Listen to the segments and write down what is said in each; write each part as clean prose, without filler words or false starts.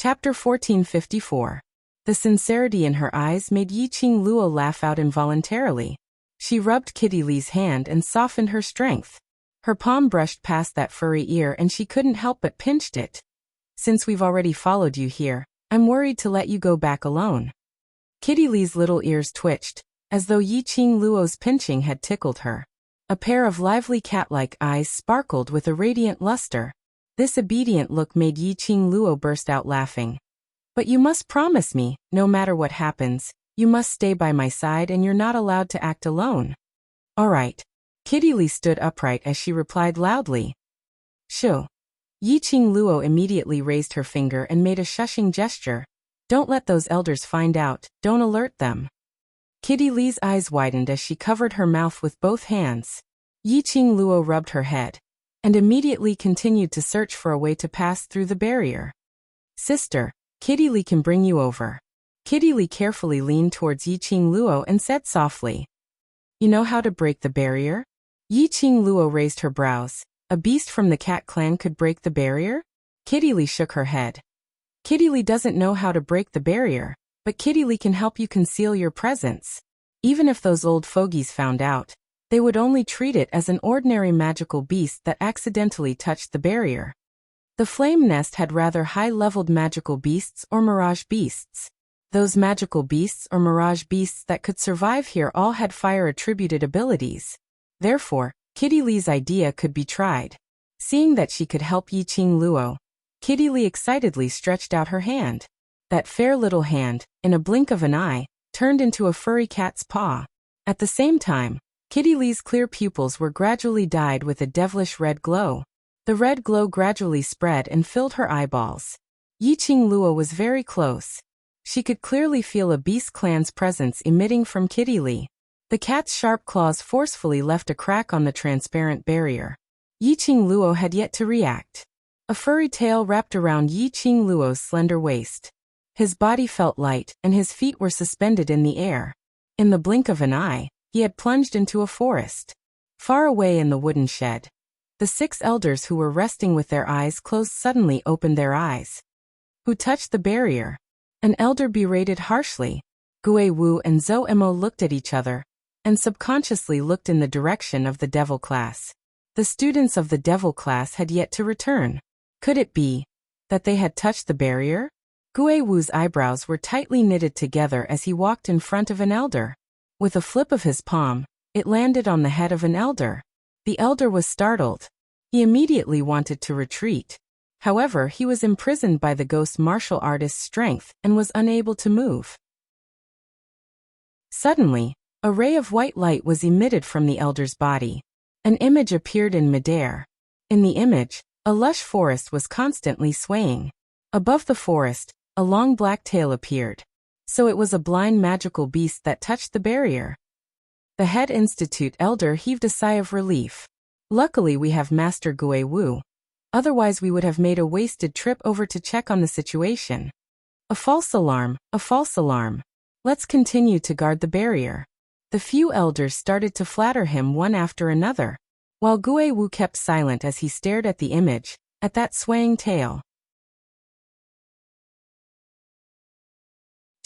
Chapter 1454. The sincerity in her eyes made Yiqing Luo laugh out involuntarily. She rubbed Kitty Lee's hand and softened her strength. Her palm brushed past that furry ear and she couldn't help but pinched it. Since we've already followed you here, I'm worried to let you go back alone. Kitty Lee's little ears twitched, as though Yiqing Luo's pinching had tickled her. A pair of lively cat-like eyes sparkled with a radiant luster. This obedient look made Yiqing Luo burst out laughing. But you must promise me, no matter what happens, you must stay by my side and you're not allowed to act alone. All right. Kitty Lee stood upright as she replied loudly. Shoo. Yiqing Luo immediately raised her finger and made a shushing gesture. Don't let those elders find out, don't alert them. Kitty Lee's eyes widened as she covered her mouth with both hands. Yiqing Luo rubbed her head and immediately continued to search for a way to pass through the barrier. Sister, Kitty Lee can bring you over. Kitty Lee carefully leaned towards Yiqing Luo and said softly. You know how to break the barrier? Yiqing Luo raised her brows. A beast from the cat clan could break the barrier? Kitty Lee shook her head. Kitty Lee doesn't know how to break the barrier, but Kitty Lee can help you conceal your presence. Even if those old fogies found out, they would only treat it as an ordinary magical beast that accidentally touched the barrier. The flame nest had rather high-leveled magical beasts or mirage beasts. Those magical beasts or mirage beasts that could survive here all had fire-attributed abilities. Therefore, Kitty Lee's idea could be tried. Seeing that she could help Yiqing Luo, Kitty Lee excitedly stretched out her hand. That fair little hand, in a blink of an eye, turned into a furry cat's paw. At the same time, Kitty Lee's clear pupils were gradually dyed with a devilish red glow. The red glow gradually spread and filled her eyeballs. Yiqing Luo was very close. She could clearly feel a beast clan's presence emitting from Kitty Lee. The cat's sharp claws forcefully left a crack on the transparent barrier. Yiqing Luo had yet to react. A furry tail wrapped around Yiqing Luo's slender waist. His body felt light and his feet were suspended in the air. In the blink of an eye, he had plunged into a forest. Far away in the wooden shed, the 6 elders who were resting with their eyes closed suddenly opened their eyes. Who touched the barrier? An elder berated harshly. Gui Wu and Zhou Emo looked at each other and subconsciously looked in the direction of the devil class. The students of the devil class had yet to return. Could it be that they had touched the barrier? Gui Wu's eyebrows were tightly knitted together as he walked in front of an elder. With a flip of his palm, it landed on the head of an elder. The elder was startled. He immediately wanted to retreat. However, he was imprisoned by the ghost martial artist's strength and was unable to move. Suddenly, a ray of white light was emitted from the elder's body. An image appeared in midair. In the image, a lush forest was constantly swaying. Above the forest, a long black tail appeared. So it was a blind magical beast that touched the barrier. The head institute elder heaved a sigh of relief. Luckily we have Master Gui Wu. Otherwise we would have made a wasted trip over to check on the situation. A false alarm, a false alarm. Let's continue to guard the barrier. The few elders started to flatter him one after another, while Gui Wu kept silent as he stared at the image, at that swaying tail.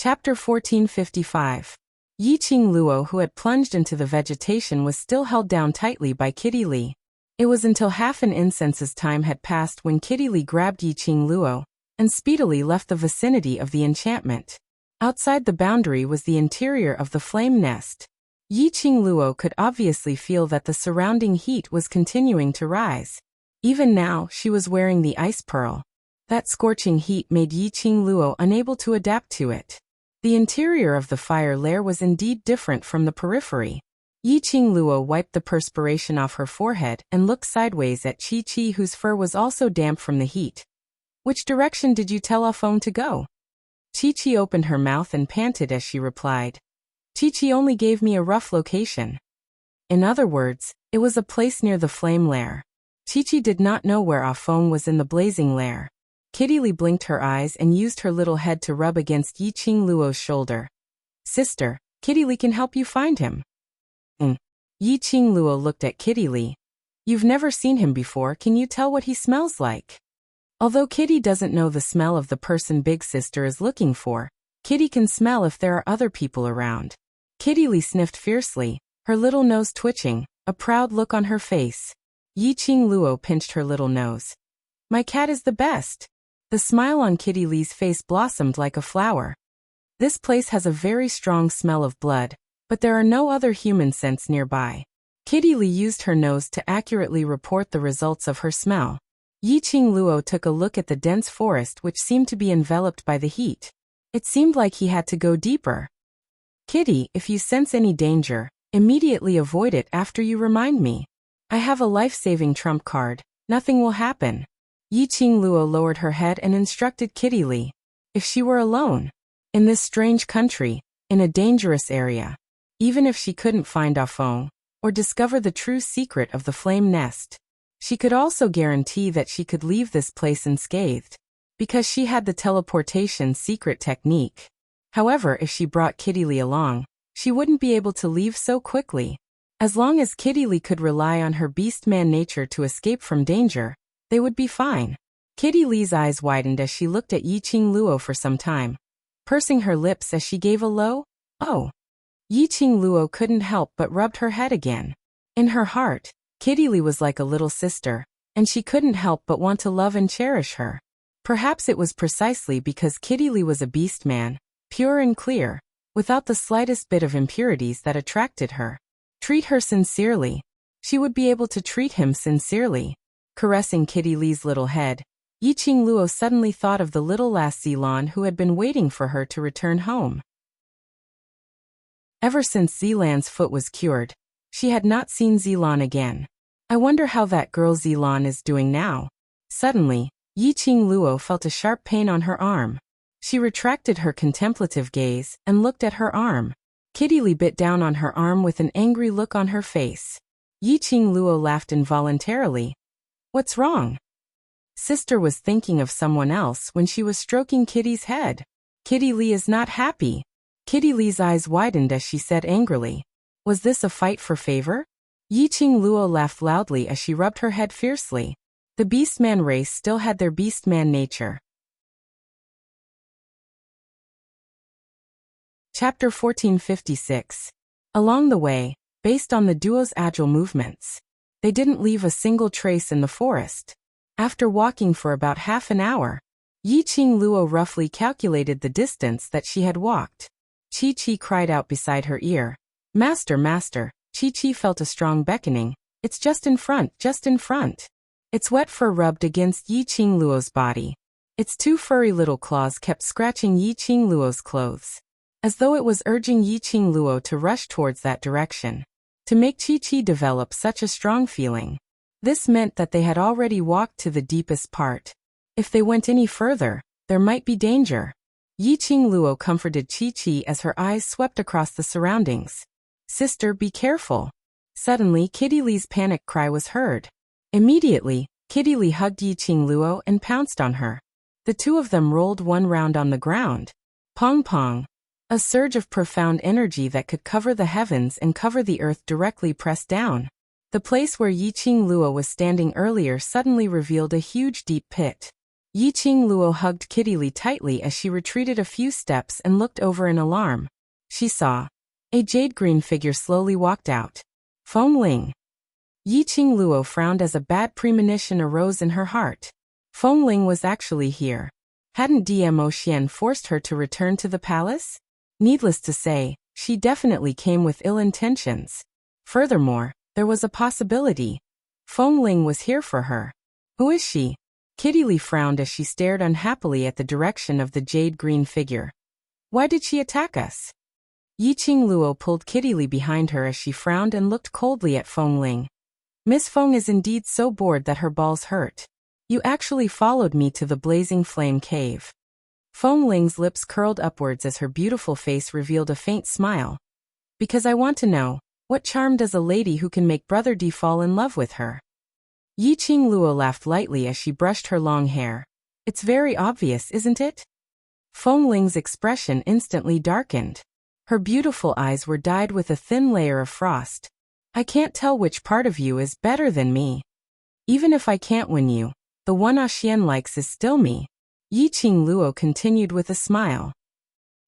Chapter 1455. Yiqing Luo, who had plunged into the vegetation, was still held down tightly by Kitty Lee. It was until half an incense's time had passed when Kitty Lee grabbed Yiqing Luo and speedily left the vicinity of the enchantment. Outside the boundary was the interior of the flame nest. Yiqing Luo could obviously feel that the surrounding heat was continuing to rise. Even now, she was wearing the ice pearl. That scorching heat made Yiqing Luo unable to adapt to it. The interior of the fire lair was indeed different from the periphery. Yiqing Luo wiped the perspiration off her forehead and looked sideways at Chi-Chi, whose fur was also damp from the heat. Which direction did you tell Afong to go? Chi-Chi opened her mouth and panted as she replied. Chi-Chi only gave me a rough location. In other words, it was a place near the flame lair. Chi-Chi did not know where Afong was in the blazing lair. Kitty Lee blinked her eyes and used her little head to rub against Yiqing Luo's shoulder. Sister, Kitty Lee can help you find him. Yiqing Luo looked at Kitty Lee. You've never seen him before, can you tell what he smells like? Although Kitty doesn't know the smell of the person Big Sister is looking for, Kitty can smell if there are other people around. Kitty Lee sniffed fiercely, her little nose twitching, a proud look on her face. Yiqing Luo pinched her little nose. My cat is the best. The smile on Kitty Lee's face blossomed like a flower. This place has a very strong smell of blood, but there are no other human scents nearby. Kitty Lee used her nose to accurately report the results of her smell. Yiqing Luo took a look at the dense forest which seemed to be enveloped by the heat. It seemed like he had to go deeper. Kitty, if you sense any danger, immediately avoid it after you remind me. I have a life-saving trump card. Nothing will happen. Yiqing Luo lowered her head and instructed Kitty Lee. If she were alone, in this strange country, in a dangerous area, even if she couldn't find Ah Feng, or discover the true secret of the flame nest, she could also guarantee that she could leave this place unscathed, because she had the teleportation secret technique. However, if she brought Kitty Lee along, she wouldn't be able to leave so quickly. As long as Kitty Lee could rely on her beastman nature to escape from danger, they would be fine. Kitty Lee's eyes widened as she looked at Yiqing Luo for some time, pursing her lips as she gave a low, "Oh." Yiqing Luo couldn't help but rubbed her head again. In her heart, Kitty Lee was like a little sister, and she couldn't help but want to love and cherish her. Perhaps it was precisely because Kitty Lee was a beastman, pure and clear, without the slightest bit of impurities that attracted her. Treat her sincerely. She would be able to treat him sincerely. Caressing Kitty Lee's little head, Yiqing Luo suddenly thought of the little lass Zilan who had been waiting for her to return home. Ever since Zilan's foot was cured, she had not seen Zilan again. I wonder how that girl Zilan is doing now. Suddenly, Yiqing Luo felt a sharp pain on her arm. She retracted her contemplative gaze and looked at her arm. Kitty Lee bit down on her arm with an angry look on her face. Yiqing Luo laughed involuntarily. What's wrong? Sister was thinking of someone else when she was stroking Kitty's head. Kitty Lee is not happy. Kitty Lee's eyes widened as she said angrily. Was this a fight for favor? Yiqing Luo laughed loudly as she rubbed her head fiercely. The Beastman race still had their Beastman nature. Chapter 1456. Along the way, based on the duo's agile movements, they didn't leave a single trace in the forest. After walking for about half an hour, Yiqing Luo roughly calculated the distance that she had walked. Chi-Chi cried out beside her ear. Master, master. Chi-Chi felt a strong beckoning. It's just in front, just in front. Its wet fur rubbed against Yiqing Luo's body. Its two furry little claws kept scratching Yiqing Luo's clothes, as though it was urging Yiqing Luo to rush towards that direction. To make Chi-Chi develop such a strong feeling, this meant that they had already walked to the deepest part. If they went any further, there might be danger. Yiqing Luo comforted Chi-Chi as her eyes swept across the surroundings. Sister, be careful. Suddenly, Kitty Lee's panic cry was heard. Immediately, Kitty Lee hugged Yiqing Luo and pounced on her. The two of them rolled one round on the ground. Pong pong. A surge of profound energy that could cover the heavens and cover the earth directly pressed down. The place where Yiqing Luo was standing earlier suddenly revealed a huge deep pit. Yiqing Luo hugged Kitty Lee tightly as she retreated a few steps and looked over in alarm. She saw a jade-green figure slowly walked out. Feng Ling. Yiqing Luo frowned as a bad premonition arose in her heart. Feng Ling was actually here. Hadn't Dmo Xian forced her to return to the palace? Needless to say, she definitely came with ill intentions. Furthermore, there was a possibility. Feng Ling was here for her. Who is she? Kitty Lee frowned as she stared unhappily at the direction of the jade-green figure. Why did she attack us? Yiqing Luo pulled Kitty Lee behind her as she frowned and looked coldly at Feng Ling. Miss Feng is indeed so bored that her balls hurt. You actually followed me to the blazing flame cave. Feng Ling's lips curled upwards as her beautiful face revealed a faint smile. Because I want to know, what charm does a lady who can make Brother D fall in love with her? Yiqing Luo laughed lightly as she brushed her long hair. It's very obvious, isn't it? Feng Ling's expression instantly darkened. Her beautiful eyes were dyed with a thin layer of frost. I can't tell which part of you is better than me. Even if I can't win you, The one Xian likes is still me. Yiqing Luo continued with a smile.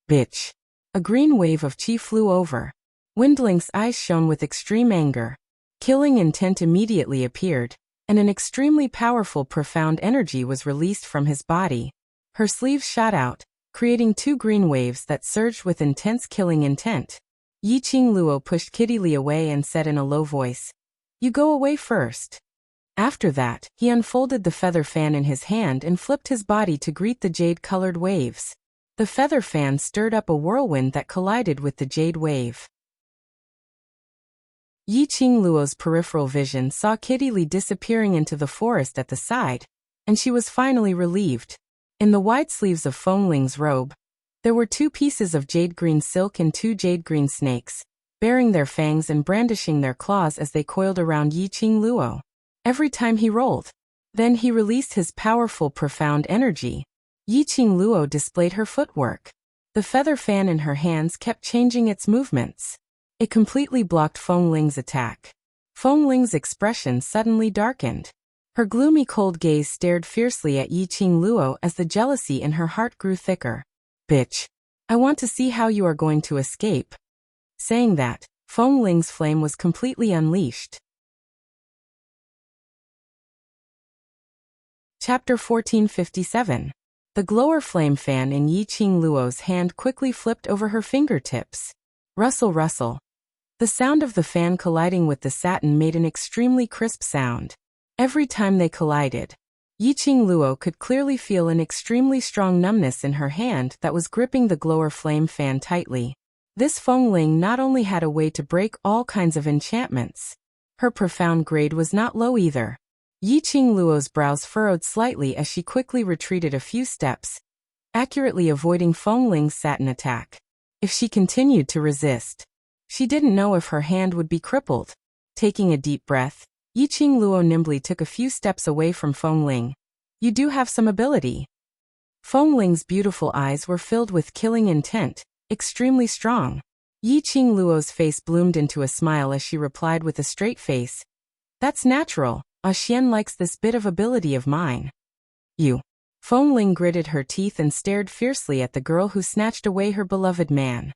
Bitch. A green wave of qi flew over. Windling's eyes shone with extreme anger. Killing intent immediately appeared, and an extremely powerful profound energy was released from his body. Her sleeves shot out, creating 2 green waves that surged with intense killing intent. Yiqing Luo pushed Kitty Li away and said in a low voice, "You go away first." After that, he unfolded the feather fan in his hand and flipped his body to greet the jade-colored waves. The feather fan stirred up a whirlwind that collided with the jade wave. Yiqing Luo's peripheral vision saw Kitty Li disappearing into the forest at the side, and she was finally relieved. In the wide sleeves of Fengling's robe, there were 2 pieces of jade-green silk and 2 jade-green snakes, baring their fangs and brandishing their claws as they coiled around Yiqing Luo. Every time he rolled, then he released his powerful profound energy. Yiqing Luo displayed her footwork. The feather fan in her hands kept changing its movements. It completely blocked Fengling's attack. Fengling's expression suddenly darkened. Her gloomy cold gaze stared fiercely at Yiqing Luo as the jealousy in her heart grew thicker. Bitch. I want to see how you are going to escape. Saying that, Fengling's flame was completely unleashed. Chapter 1457. The glower flame fan in Yiqing Luo's hand quickly flipped over her fingertips. Rustle, rustle. The sound of the fan colliding with the satin made an extremely crisp sound. Every time they collided, Yiqing Luo could clearly feel an extremely strong numbness in her hand that was gripping the glower flame fan tightly. This Fengling not only had a way to break all kinds of enchantments. Her profound grade was not low either. Yiqing Luo's brows furrowed slightly as she quickly retreated a few steps, accurately avoiding Fengling's satin attack. If she continued to resist, she didn't know if her hand would be crippled. Taking a deep breath, Yiqing Luo nimbly took a few steps away from Fengling. You do have some ability. Fengling's beautiful eyes were filled with killing intent, extremely strong. Yiqing Luo's face bloomed into a smile as she replied with a straight face. That's natural. Xian likes this bit of ability of mine. You. Fengling gritted her teeth and stared fiercely at the girl who snatched away her beloved man.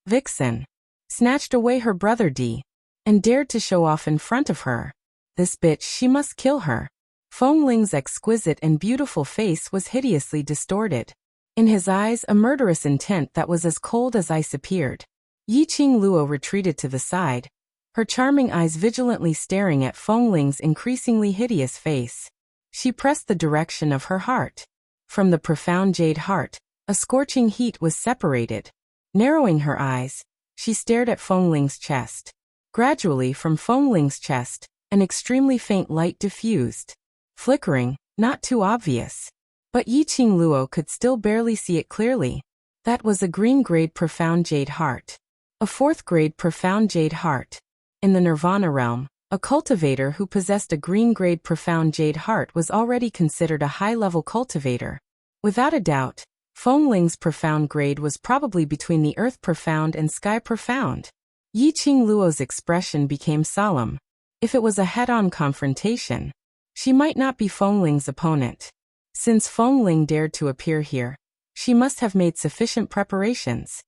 Vixen. Snatched away her brother D. And dared to show off in front of her. This bitch, she must kill her. Fengling's exquisite and beautiful face was hideously distorted. In his eyes, a murderous intent that was as cold as ice appeared. Yiqing Luo retreated to the side, her charming eyes vigilantly staring at Fengling's increasingly hideous face. She pressed the direction of her heart. From the profound jade heart, a scorching heat was separated. Narrowing her eyes, she stared at Fengling's chest. Gradually from Fengling's chest, an extremely faint light diffused. Flickering, not too obvious. But Yiqing Luo could still barely see it clearly. That was a green-grade profound jade heart. A 4th-grade profound jade heart. In the Nirvana realm, a cultivator who possessed a green-grade profound jade heart was already considered a high-level cultivator. Without a doubt, Fengling's profound grade was probably between the earth profound and sky profound. Yiqing Luo's expression became solemn. If it was a head-on confrontation, she might not be Fengling's opponent. Since Fengling dared to appear here, she must have made sufficient preparations.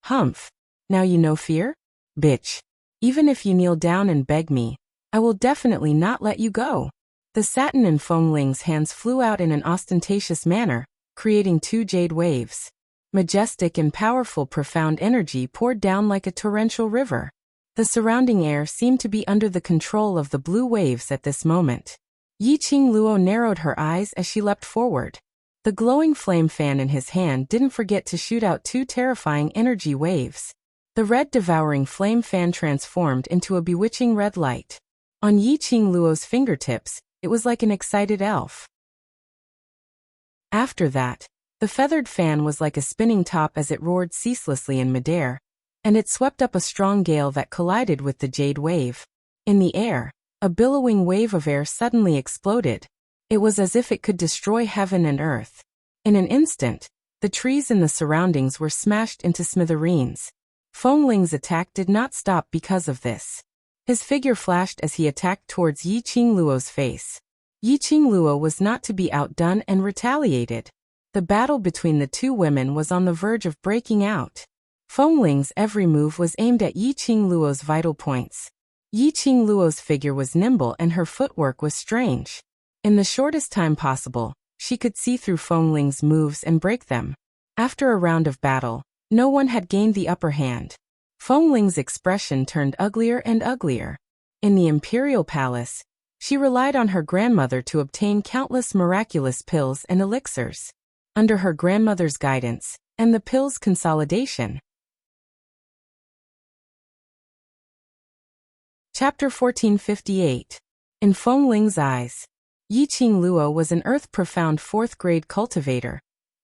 Humph. Now you know fear? Bitch. Even if you kneel down and beg me, I will definitely not let you go. The satin in Fengling's hands flew out in an ostentatious manner, creating 2 jade waves. Majestic and powerful profound energy poured down like a torrential river. The surrounding air seemed to be under the control of the blue waves at this moment. Yiqing Luo narrowed her eyes as she leapt forward. The glowing flame fan in his hand didn't forget to shoot out 2 terrifying energy waves. The red devouring flame fan transformed into a bewitching red light. On Yiqing Luo's fingertips, it was like an excited elf. After that, the feathered fan was like a spinning top as it roared ceaselessly in midair, and it swept up a strong gale that collided with the jade wave. In the air, a billowing wave of air suddenly exploded. It was as if it could destroy heaven and earth. In an instant, the trees in the surroundings were smashed into smithereens. Fengling's attack did not stop because of this. His figure flashed as he attacked towards Yiqing Luo's face. Yiqing Luo was not to be outdone and retaliated. The battle between the two women was on the verge of breaking out. Fengling's every move was aimed at Yiqing Luo's vital points. Yiqing Luo's figure was nimble and her footwork was strange. In the shortest time possible, she could see through Fengling's moves and break them. After a round of battle, no one had gained the upper hand. Fengling's expression turned uglier and uglier. In the imperial palace, she relied on her grandmother to obtain countless miraculous pills and elixirs. Under her grandmother's guidance, and the pills' consolidation. Chapter 1458. In Fengling's eyes. Yiqing Luo was an earth-profound fourth-grade cultivator,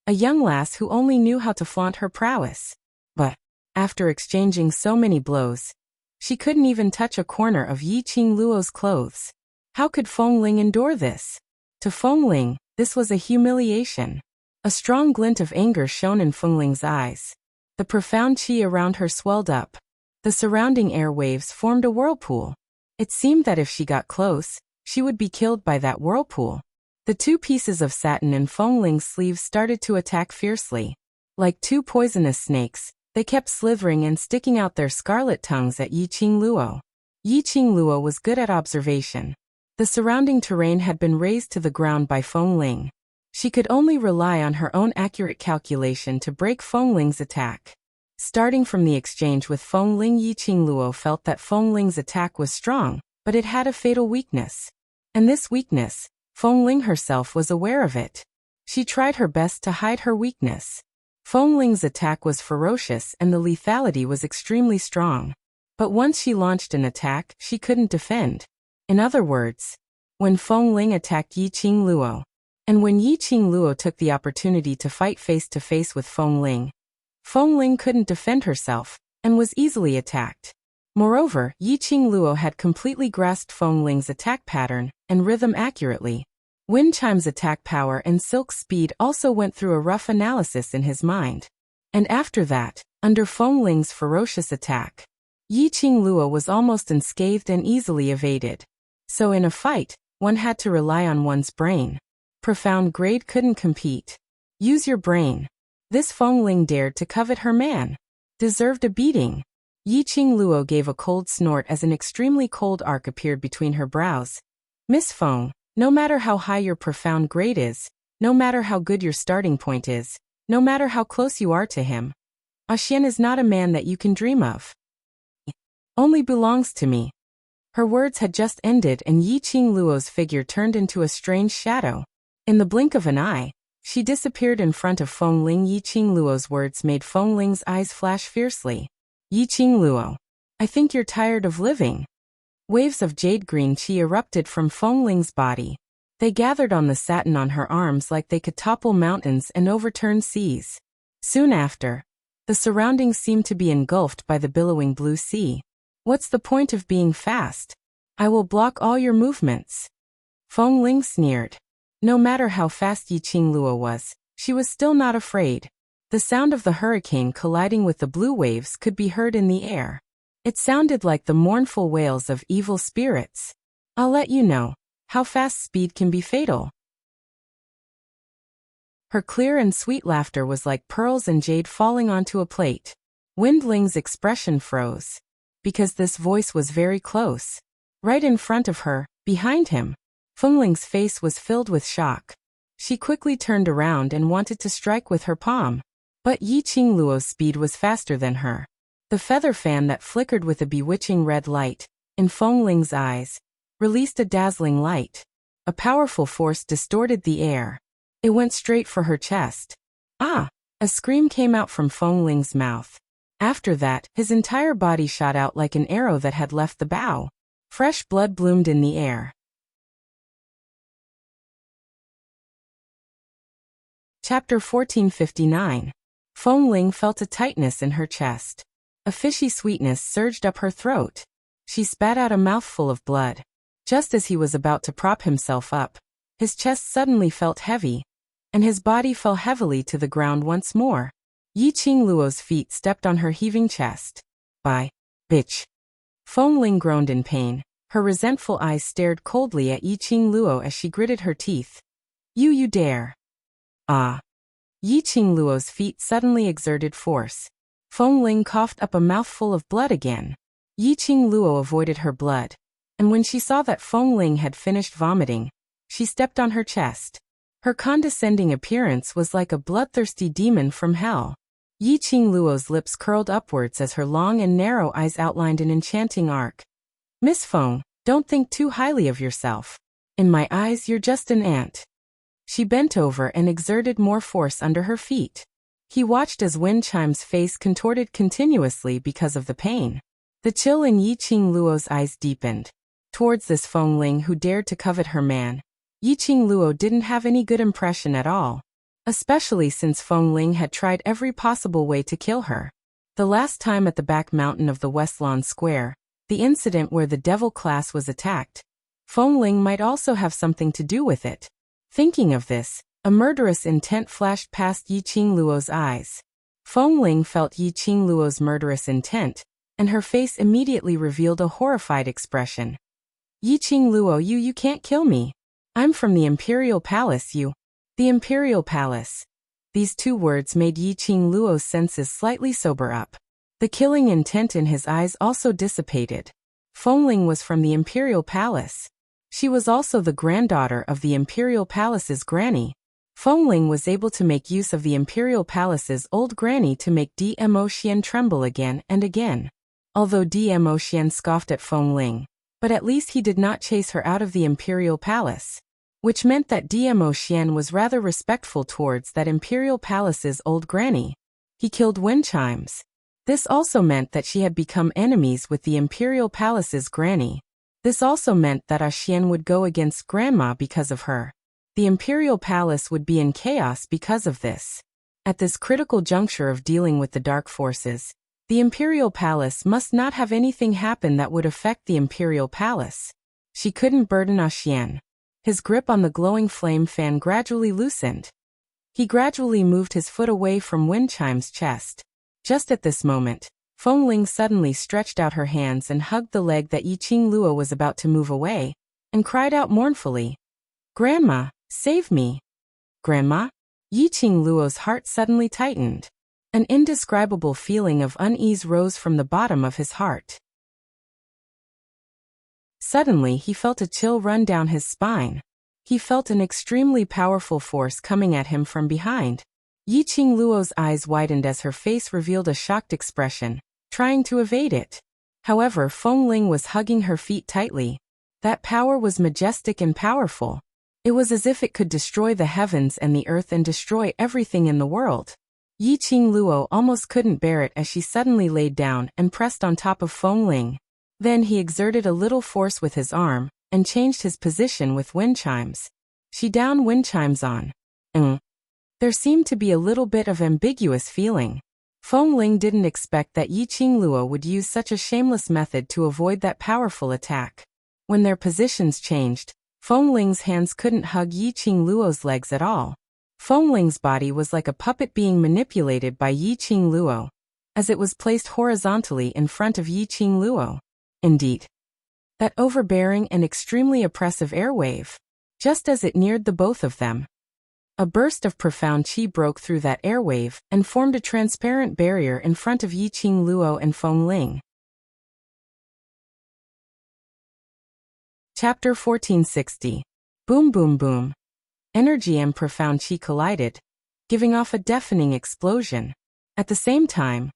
a young lass who only knew how to flaunt her prowess. But, after exchanging so many blows, she couldn't even touch a corner of Yiqing Luo's clothes. How could Fengling endure this? To Fengling, this was a humiliation. A strong glint of anger shone in Fengling's eyes. The profound qi around her swelled up. The surrounding air waves formed a whirlpool. It seemed that if she got close, she would be killed by that whirlpool. The two pieces of satin in Fengling's sleeves started to attack fiercely. Like two poisonous snakes, they kept slithering and sticking out their scarlet tongues at Yiqing Luo. Yiqing Luo was good at observation. The surrounding terrain had been razed to the ground by Fengling. She could only rely on her own accurate calculation to break Fengling's attack. Starting from the exchange with Fengling, Yiqing Luo felt that Fengling's attack was strong, but it had a fatal weakness. And this weakness, Fengling herself was aware of it. She tried her best to hide her weakness. Fengling's attack was ferocious and the lethality was extremely strong. But once she launched an attack, she couldn't defend. In other words, when Fengling attacked Yiqing Luo, and when Yiqing Luo took the opportunity to fight face-to-face with Fengling, Fengling couldn't defend herself, and was easily attacked. Moreover, Yiqing Luo had completely grasped Fengling's attack pattern and rhythm accurately. Wind Chime's attack power and Silk's speed also went through a rough analysis in his mind. And after that, under Fengling's ferocious attack, Yiqing Luo was almost unscathed and easily evaded. So in a fight, one had to rely on one's brain. Profound grade couldn't compete. Use your brain. This Fengling dared to covet her man. Deserved a beating. Yiqing Luo gave a cold snort as an extremely cold arc appeared between her brows. Miss Feng, no matter how high your profound grade is, no matter how good your starting point is, no matter how close you are to him, Xian is not a man that you can dream of. Only belongs to me. Her words had just ended and Yiqing Luo's figure turned into a strange shadow. In the blink of an eye, she disappeared in front of Fengling. Yiqing Luo's words made Fengling's eyes flash fiercely. Yiqing Luo, I think you're tired of living. Waves of jade-green qi erupted from Fengling's body. They gathered on the satin on her arms like they could topple mountains and overturn seas. Soon after, the surroundings seemed to be engulfed by the billowing blue sea. What's the point of being fast? I will block all your movements. Fengling sneered. No matter how fast Yiqing Luo was, she was still not afraid. The sound of the hurricane colliding with the blue waves could be heard in the air. It sounded like the mournful wails of evil spirits. I'll let you know how fast speed can be fatal. Her clear and sweet laughter was like pearls and jade falling onto a plate. Windling's expression froze. Because this voice was very close. Right in front of her, behind him. Fengling's face was filled with shock. She quickly turned around and wanted to strike with her palm. But Yiqing Luo's speed was faster than her. The feather fan that flickered with a bewitching red light, in Fengling's eyes, released a dazzling light. A powerful force distorted the air. It went straight for her chest. Ah! A scream came out from Fengling's mouth. After that, his entire body shot out like an arrow that had left the bow. Fresh blood bloomed in the air. Chapter 1459. Fengling felt a tightness in her chest. A fishy sweetness surged up her throat. She spat out a mouthful of blood. Just as he was about to prop himself up, his chest suddenly felt heavy, and his body fell heavily to the ground once more. Yiqing Luo's feet stepped on her heaving chest. Bye, bitch. Fengling groaned in pain, Her resentful eyes stared coldly at Yiqing Luo as she gritted her teeth. You dare. Ah. Yiqing Luo's feet suddenly exerted force. Feng Ling coughed up a mouthful of blood again. Yiqing Luo avoided her blood, and when she saw that Feng Ling had finished vomiting, she stepped on her chest. Her condescending appearance was like a bloodthirsty demon from hell. Yiqing Luo's lips curled upwards as her long and narrow eyes outlined an enchanting arc. Miss Feng, don't think too highly of yourself. In my eyes you're just an ant. She bent over and exerted more force under her feet. He watched as Wen Chime's face contorted continuously because of the pain. The chill in Yiqing Luo's eyes deepened. Towards this Feng Ling who dared to covet her man, Yiqing Luo didn't have any good impression at all. Especially since Feng Ling had tried every possible way to kill her. The last time at the back mountain of the West Lawn Square, the incident where the devil class was attacked, Feng Ling might also have something to do with it. Thinking of this, a murderous intent flashed past Yiqing Luo's eyes. Feng Ling felt Yiqing Luo's murderous intent, and her face immediately revealed a horrified expression. Yiqing Luo, you can't kill me. I'm from the Imperial Palace, you. The Imperial Palace. These two words made Yiqing Luo's senses slightly sober up. The killing intent in his eyes also dissipated. Feng Ling was from the Imperial Palace. She was also the granddaughter of the Imperial Palace's granny. Feng Ling was able to make use of the Imperial Palace's old granny to make Dmo Xian tremble again and again. Although Dmo Xian scoffed at Feng Ling, but at least he did not chase her out of the Imperial Palace. Which meant that Dmo Xian was rather respectful towards that Imperial Palace's old granny. He killed Wen Chimes. This also meant that she had become enemies with the Imperial Palace's granny. This also meant that Xian would go against Grandma because of her. The Imperial Palace would be in chaos because of this. At this critical juncture of dealing with the dark forces, the Imperial Palace must not have anything happen that would affect the Imperial Palace. She couldn't burden Xian. His grip on the glowing flame fan gradually loosened. He gradually moved his foot away from Wen Chime's chest. Just at this moment, Feng Ling suddenly stretched out her hands and hugged the leg that Yiqing Luo was about to move away, and cried out mournfully, "Grandma, save me!" Grandma? Yiqing Luo's heart suddenly tightened. An indescribable feeling of unease rose from the bottom of his heart. Suddenly he felt a chill run down his spine. He felt an extremely powerful force coming at him from behind. Yiqing Luo's eyes widened as her face revealed a shocked expression, trying to evade it. However, Feng Ling was hugging her feet tightly. That power was majestic and powerful. It was as if it could destroy the heavens and the earth and destroy everything in the world. Yiqing Luo almost couldn't bear it as she suddenly laid down and pressed on top of Feng Ling. Then he exerted a little force with his arm, and changed his position with Wen Chimes. She downed Wen Chimes on. There seemed to be a little bit of ambiguous feeling. Feng Ling didn't expect that Yiqing Luo would use such a shameless method to avoid that powerful attack. When their positions changed, Feng Ling's hands couldn't hug Yiqing Luo's legs at all. Feng Ling's body was like a puppet being manipulated by Yiqing Luo, as it was placed horizontally in front of Yiqing Luo. Indeed, that overbearing and extremely oppressive airwave, just as it neared the both of them. A burst of profound qi broke through that airwave and formed a transparent barrier in front of Yiqing Luo and Feng Ling. Chapter 1460. Boom boom boom. Energy and profound qi collided, giving off a deafening explosion. At the same time,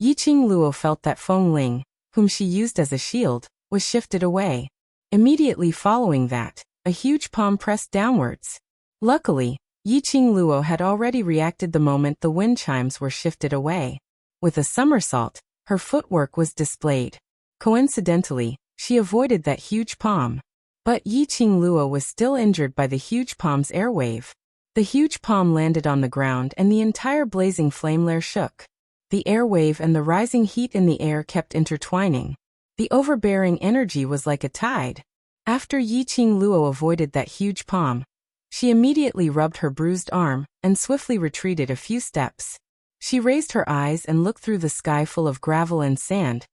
Yiqing Luo felt that Feng Ling, whom she used as a shield, was shifted away. Immediately following that, a huge palm pressed downwards. Luckily, Yiqing Luo had already reacted the moment the wind chimes were shifted away. With a somersault, her footwork was displayed. Coincidentally, she avoided that huge palm. But Yiqing Luo was still injured by the huge palm's airwave. The huge palm landed on the ground and the entire blazing flame lair shook. The airwave and the rising heat in the air kept intertwining. The overbearing energy was like a tide. After Yiqing Luo avoided that huge palm, she immediately rubbed her bruised arm and swiftly retreated a few steps. She raised her eyes and looked through the sky full of gravel and sand.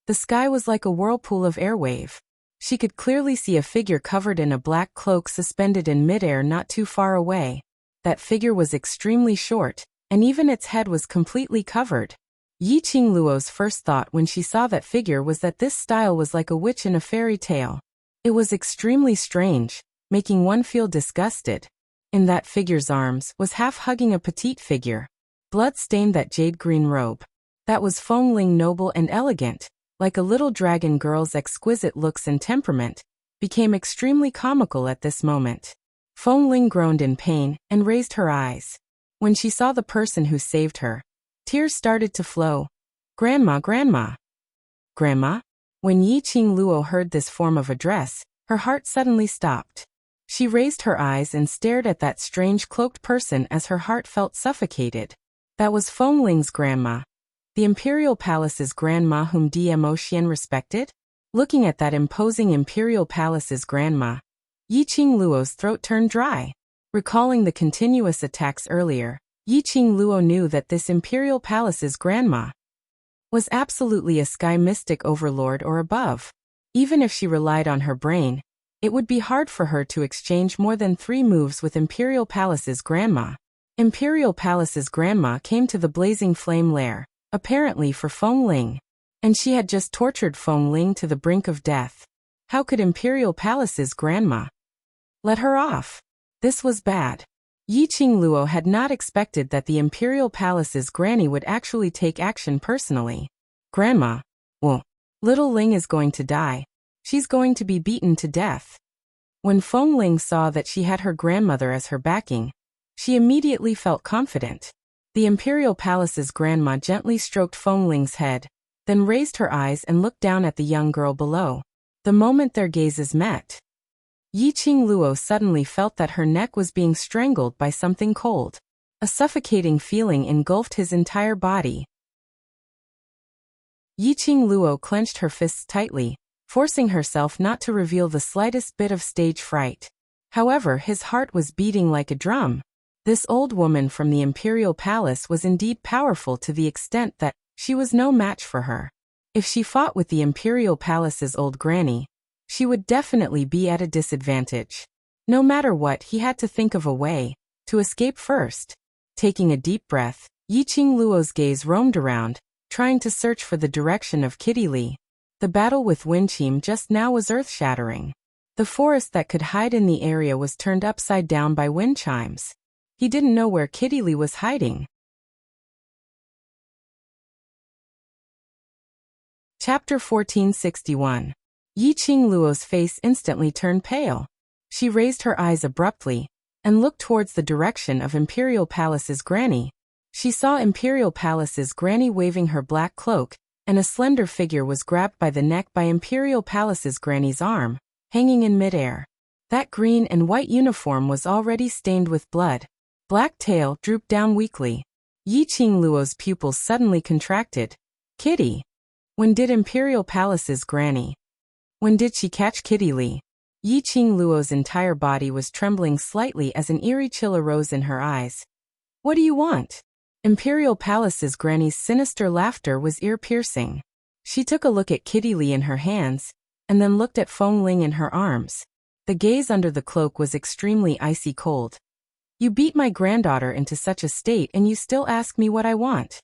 The sky was like a whirlpool of airwave. She could clearly see a figure covered in a black cloak suspended in midair not too far away. That figure was extremely short, and even its head was completely covered. Yi Qingluo's first thought when she saw that figure was that this style was like a witch in a fairy tale. It was extremely strange, making one feel disgusted. In that figure's arms was half-hugging a petite figure. Blood-stained that jade-green robe. That was Fengling, noble and elegant, like a little dragon girl's exquisite looks and temperament, became extremely comical at this moment. Fengling groaned in pain and raised her eyes. When she saw the person who saved her, tears started to flow. "Grandma, grandma." "Grandma?" When Yi Qingluo heard this form of address, her heart suddenly stopped. She raised her eyes and stared at that strange cloaked person as her heart felt suffocated. That was Fengling's grandma. The imperial palace's grandma whom Dmo Xian respected? Looking at that imposing imperial palace's grandma, Yi Qingluo's throat turned dry. Recalling the continuous attacks earlier, Yi Qingluo knew that this imperial palace's grandma was absolutely a sky mystic overlord or above. Even if she relied on her brain, it would be hard for her to exchange more than 3 moves with Imperial Palace's grandma. Imperial Palace's grandma came to the blazing flame lair, apparently for Fengling. And she had just tortured Fengling to the brink of death. How could Imperial Palace's grandma let her off? This was bad. Yi Qingluo had not expected that the Imperial Palace's granny would actually take action personally. "Grandma? Well, little Ling is going to die. She's going to be beaten to death." When Fengling saw that she had her grandmother as her backing, she immediately felt confident. The Imperial Palace's grandma gently stroked Fengling's head, then raised her eyes and looked down at the young girl below. The moment their gazes met, Yi Qingluo suddenly felt that her neck was being strangled by something cold. A suffocating feeling engulfed his entire body. Yi Qingluo clenched her fists tightly, forcing herself not to reveal the slightest bit of stage fright. However, his heart was beating like a drum. This old woman from the Imperial Palace was indeed powerful to the extent that she was no match for her. If she fought with the Imperial Palace's old granny, she would definitely be at a disadvantage. No matter what, he had to think of a way to escape first. Taking a deep breath, Yi Qingluo's gaze roamed around, trying to search for the direction of Kitty Li. The battle with Winqim just now was earth-shattering. The forest that could hide in the area was turned upside down by wind chimes. He didn't know where Kitty Li was hiding. Chapter 1461. Yi Qingluo's face instantly turned pale. She raised her eyes abruptly and looked towards the direction of Imperial Palace's granny. She saw Imperial Palace's granny waving her black cloak, and a slender figure was grabbed by the neck by Imperial Palace's granny's arm, hanging in midair. That green and white uniform was already stained with blood. Black tail drooped down weakly. Yi Qingluo's pupils suddenly contracted. Kitty. When did Imperial Palace's granny? When did she catch Kitty Li? Yi Qingluo's entire body was trembling slightly as an eerie chill arose in her eyes. What do you want? Imperial Palace's granny's sinister laughter was ear-piercing. She took a look at Kitty Li in her hands, and then looked at Fengling in her arms. The gaze under the cloak was extremely icy cold. You beat my granddaughter into such a state and you still ask me what I want.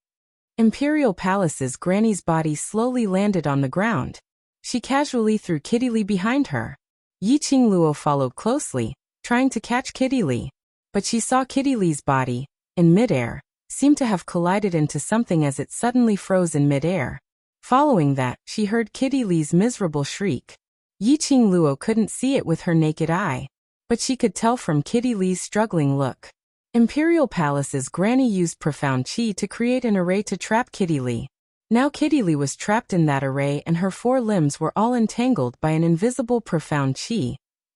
Imperial Palace's granny's body slowly landed on the ground. She casually threw Kitty Li behind her. Yi Qingluo followed closely, trying to catch Kitty Li. But she saw Kitty Li's body, in midair, seemed to have collided into something as it suddenly froze in midair. Following that, she heard Kitty Li's miserable shriek. Yi Qingluo couldn't see it with her naked eye, but she could tell from Kitty Li's struggling look. Imperial Palace's granny used profound qi to create an array to trap Kitty Li. Now Kitty Li was trapped in that array and her 4 limbs were all entangled by an invisible profound qi,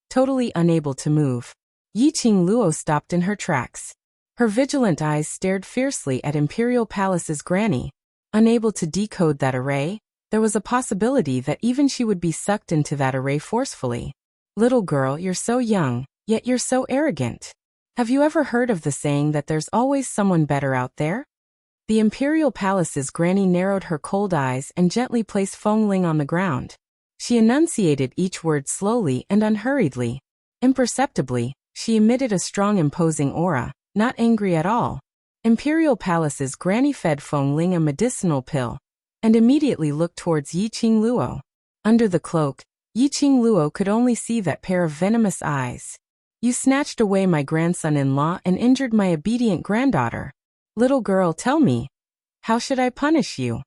totally unable to move. Yi Qingluo stopped in her tracks. Her vigilant eyes stared fiercely at Imperial Palace's granny. Unable to decode that array, there was a possibility that even she would be sucked into that array forcefully. Little girl, you're so young, yet you're so arrogant. Have you ever heard of the saying that there's always someone better out there? The Imperial Palace's granny narrowed her cold eyes and gently placed Fengling on the ground. She enunciated each word slowly and unhurriedly. Imperceptibly, she emitted a strong imposing aura, not angry at all. Imperial Palace's granny fed Feng Ling a medicinal pill, and immediately looked towards Yiqing Luo. Under the cloak, Yiqing Luo could only see that pair of venomous eyes. You snatched away my grandson-in-law and injured my obedient granddaughter. Little girl, tell me, how should I punish you?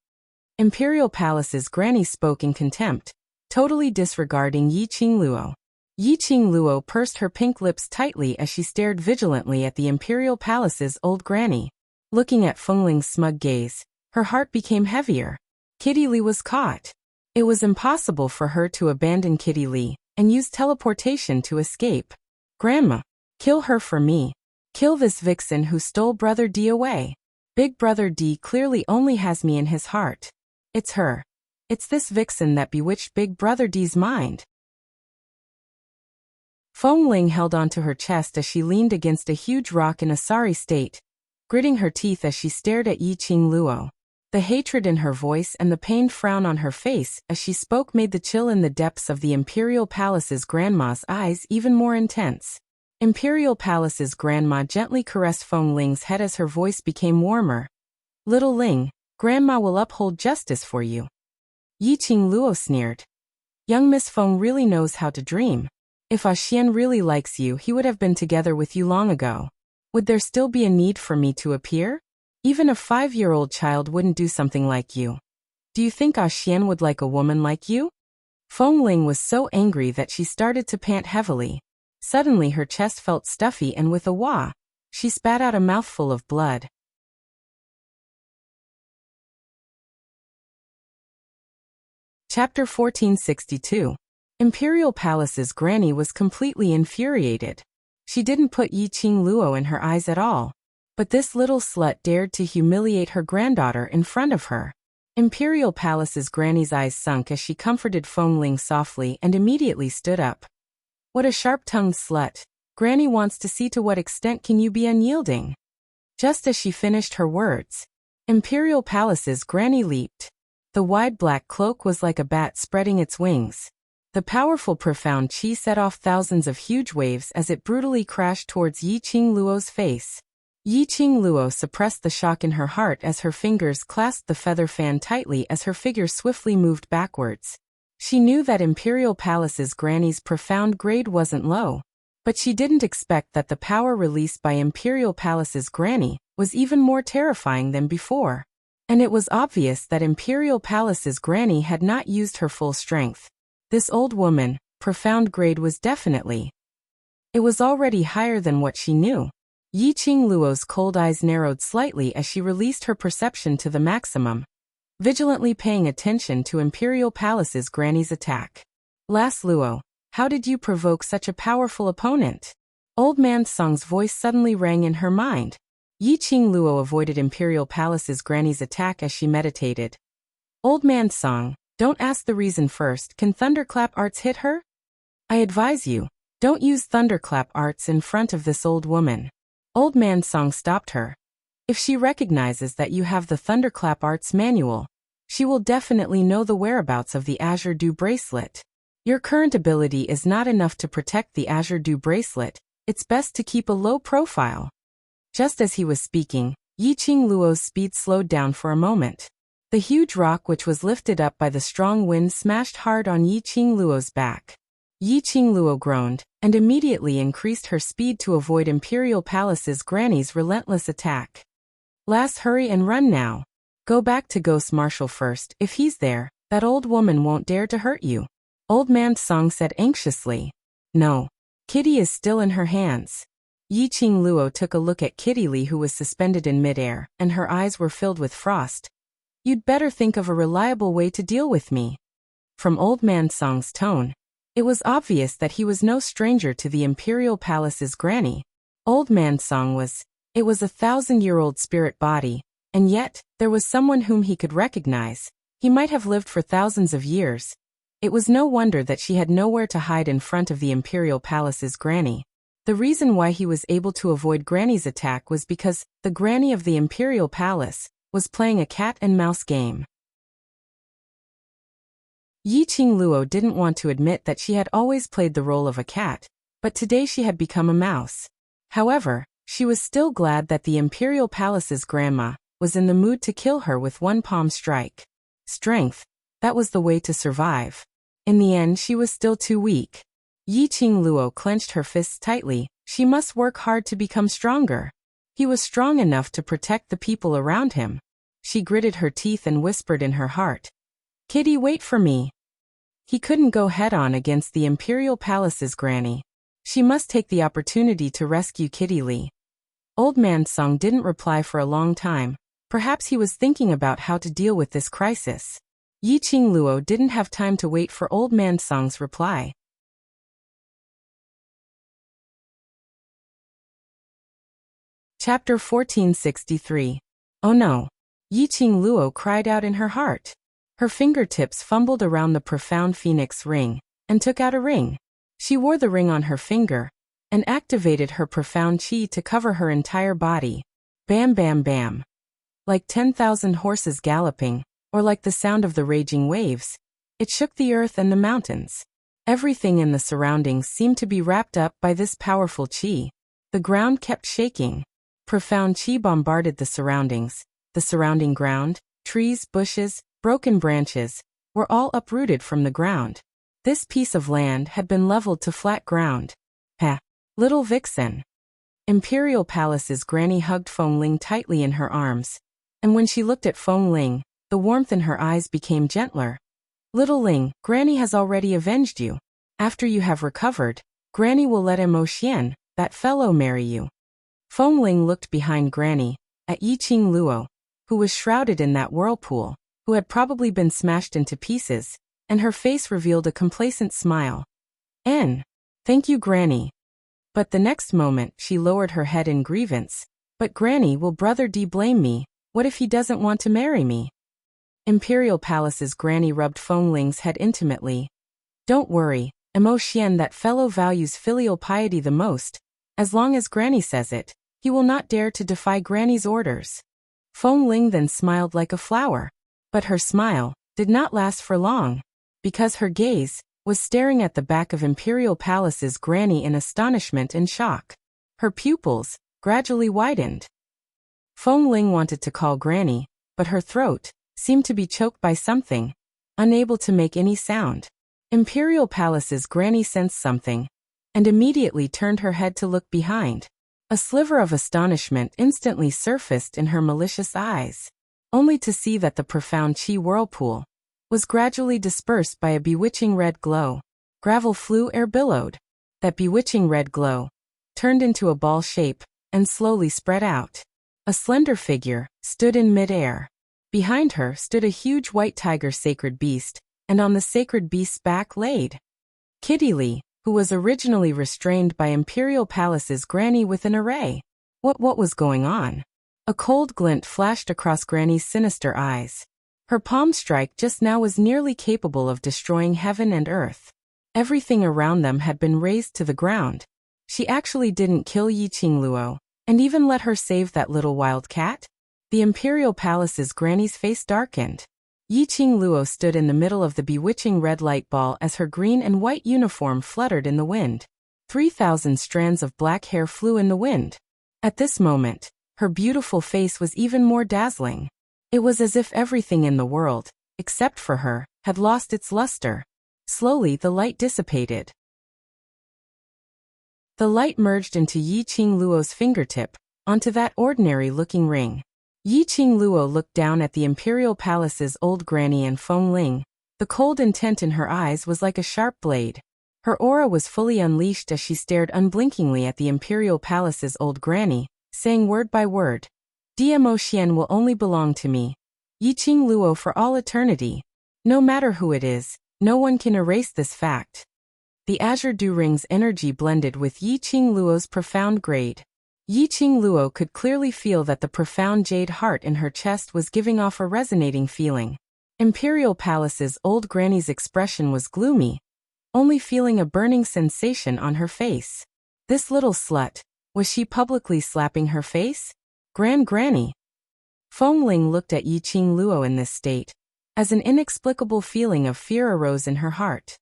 Imperial Palace's granny spoke in contempt, totally disregarding Yiqing Luo. Yiqing Luo pursed her pink lips tightly as she stared vigilantly at the Imperial Palace's old granny. Looking at Feng Ling's smug gaze, her heart became heavier. Kitty Li was caught. It was impossible for her to abandon Kitty Li and use teleportation to escape. Grandma, kill her for me. Kill this vixen who stole Brother D away. Big Brother D clearly only has me in his heart. It's her. It's this vixen that bewitched Big Brother D's mind. Feng Ling held onto her chest as she leaned against a huge rock in a sorry state, gritting her teeth as she stared at Yiqing Luo. The hatred in her voice and the pained frown on her face as she spoke made the chill in the depths of the Imperial Palace's grandma's eyes even more intense. Imperial Palace's grandma gently caressed Feng Ling's head as her voice became warmer. Little Ling, Grandma will uphold justice for you. Yiqing Luo sneered. Young Miss Feng really knows how to dream. If Xian really likes you, he would have been together with you long ago. Would there still be a need for me to appear? Even a 5-year-old child wouldn't do something like you. Do you think Xian would like a woman like you? Feng Ling was so angry that she started to pant heavily. Suddenly her chest felt stuffy and with a wah, she spat out a mouthful of blood. Chapter 1462. Imperial Palace's granny was completely infuriated. She didn't put Yiqing Luo in her eyes at all. But this little slut dared to humiliate her granddaughter in front of her. Imperial Palace's granny's eyes sunk as she comforted Feng Ling softly and immediately stood up. What a sharp-tongued slut. Granny wants to see to what extent can you be unyielding. Just as she finished her words, Imperial Palace's granny leaped. The wide black cloak was like a bat spreading its wings. The powerful profound chi set off thousands of huge waves as it brutally crashed towards Yiqing Luo's face. Yiqing Luo suppressed the shock in her heart as her fingers clasped the feather fan tightly as her figure swiftly moved backwards. She knew that Imperial Palace's granny's profound grade wasn't low, but she didn't expect that the power released by Imperial Palace's granny was even more terrifying than before. And it was obvious that Imperial Palace's granny had not used her full strength. This old woman, profound grade was definitely. It was already higher than what she knew. Yiqing Luo's cold eyes narrowed slightly as she released her perception to the maximum, vigilantly paying attention to Imperial Palace's granny's attack. Last Luo, how did you provoke such a powerful opponent? Old Man Song's voice suddenly rang in her mind. Yiqing Luo avoided Imperial Palace's granny's attack as she meditated. Old Man Song, don't ask the reason first. Can thunderclap arts hit her? I advise you, don't use thunderclap arts in front of this old woman. Old Man Song stopped her. If she recognizes that you have the thunderclap arts manual, she will definitely know the whereabouts of the Azure Dew bracelet. Your current ability is not enough to protect the Azure Dew bracelet. It's best to keep a low profile. Just as he was speaking, Yiqing Luo's speed slowed down for a moment. The huge rock which was lifted up by the strong wind smashed hard on Yiqing Luo's back. Yiqing Luo groaned, and immediately increased her speed to avoid Imperial Palace's granny's relentless attack. Lass, hurry and run now. Go back to Ghost Marshal first. If he's there, that old woman won't dare to hurt you. Old Man Song said anxiously. No. Kitty is still in her hands. Yiqing Luo took a look at Kitty Li, who was suspended in midair, and her eyes were filled with frost. You'd better think of a reliable way to deal with me. From Old Man Song's tone, it was obvious that he was no stranger to the Imperial Palace's granny. Old Man Song was. It was a 1,000-year-old spirit body, and yet, there was someone whom he could recognize. He might have lived for thousands of years. It was no wonder that she had nowhere to hide in front of the Imperial Palace's granny. The reason why he was able to avoid Granny's attack was because the granny of the Imperial Palace was playing a cat and mouse game. Yi Qing Luo didn't want to admit that she had always played the role of a cat, but today she had become a mouse. However, she was still glad that the Imperial Palace's grandma was in the mood to kill her with one palm strike. Strength, that was the way to survive. In the end, she was still too weak. Yi Qing Luo clenched her fists tightly. She must work hard to become stronger. He was strong enough to protect the people around him. She gritted her teeth and whispered in her heart, "Kitty, wait for me." He couldn't go head-on against the Imperial Palace's granny. She must take the opportunity to rescue Kitty Lee. Old Man Song didn't reply for a long time. Perhaps he was thinking about how to deal with this crisis. Yi Qing Luo didn't have time to wait for Old Man Song's reply. Chapter 1463. Oh no! Yi Qing Luo cried out in her heart. Her fingertips fumbled around the profound phoenix ring and took out a ring. She wore the ring on her finger and activated her profound chi to cover her entire body. Bam bam bam. Like 10,000 horses galloping, or like the sound of the raging waves, it shook the earth and the mountains. Everything in the surroundings seemed to be wrapped up by this powerful chi. The ground kept shaking. Profound chi bombarded the surroundings. The surrounding ground, trees, bushes, broken branches, were all uprooted from the ground. This piece of land had been leveled to flat ground. Heh, little vixen. Imperial Palace's granny hugged Feng Ling tightly in her arms, and when she looked at Feng Ling, the warmth in her eyes became gentler. Little Ling, Granny has already avenged you. After you have recovered, Granny will let Mo Xian, that fellow, marry you. Feng Ling looked behind Granny, at Yi Qing Luo, who was shrouded in that whirlpool, who had probably been smashed into pieces, and her face revealed a complacent smile. Thank you, Granny. But the next moment she lowered her head in grievance. But Granny, will Brother D blame me? What if he doesn't want to marry me? Imperial Palace's Granny rubbed Feng Ling's head intimately. Don't worry, Mo Xian, that fellow values filial piety the most. As long as Granny says it, he will not dare to defy Granny's orders. Feng Ling then smiled like a flower. But her smile did not last for long, because her gaze was staring at the back of Imperial Palace's Granny in astonishment and shock. Her pupils gradually widened. Feng Ling wanted to call Granny, but her throat seemed to be choked by something, unable to make any sound. Imperial Palace's Granny sensed something, and immediately turned her head to look behind. A sliver of astonishment instantly surfaced in her malicious eyes, only to see that the profound chi whirlpool was gradually dispersed by a bewitching red glow. Gravel flew, air billowed. That bewitching red glow turned into a ball shape and slowly spread out. A slender figure stood in mid-air. Behind her stood a huge white tiger sacred beast, and on the sacred beast's back laid Kitty Lee, who was originally restrained by Imperial Palace's Granny with an array. What was going on? A cold glint flashed across Granny's sinister eyes. Her palm strike just now was nearly capable of destroying heaven and earth. Everything around them had been razed to the ground. She actually didn't kill Yi Qing Luo, and even let her save that little wild cat? The Imperial Palace's Granny's face darkened. Yi Qing Luo stood in the middle of the bewitching red light ball as her green and white uniform fluttered in the wind. 3,000 strands of black hair flew in the wind. At this moment, her beautiful face was even more dazzling. It was as if everything in the world, except for her, had lost its luster. Slowly the light dissipated. The light merged into Yi Qing Luo's fingertip, onto that ordinary-looking ring. Yi Qing Luo looked down at the Imperial Palace's old Granny and Feng Ling. The cold intent in her eyes was like a sharp blade. Her aura was fully unleashed as she stared unblinkingly at the Imperial Palace's old Granny, saying word by word, Mo Xian will only belong to me. Yi Qing Luo for all eternity. No matter who it is, no one can erase this fact. The Azure Dew Ring's energy blended with Yi Qing Luo's profound grade. Yi Qing Luo could clearly feel that the profound jade heart in her chest was giving off a resonating feeling. Imperial Palace's old Granny's expression was gloomy, only feeling a burning sensation on her face. This little slut, was she publicly slapping her face? Granny. Feng Ling looked at Yi Qing Luo in this state. as an inexplicable feeling of fear arose in her heart.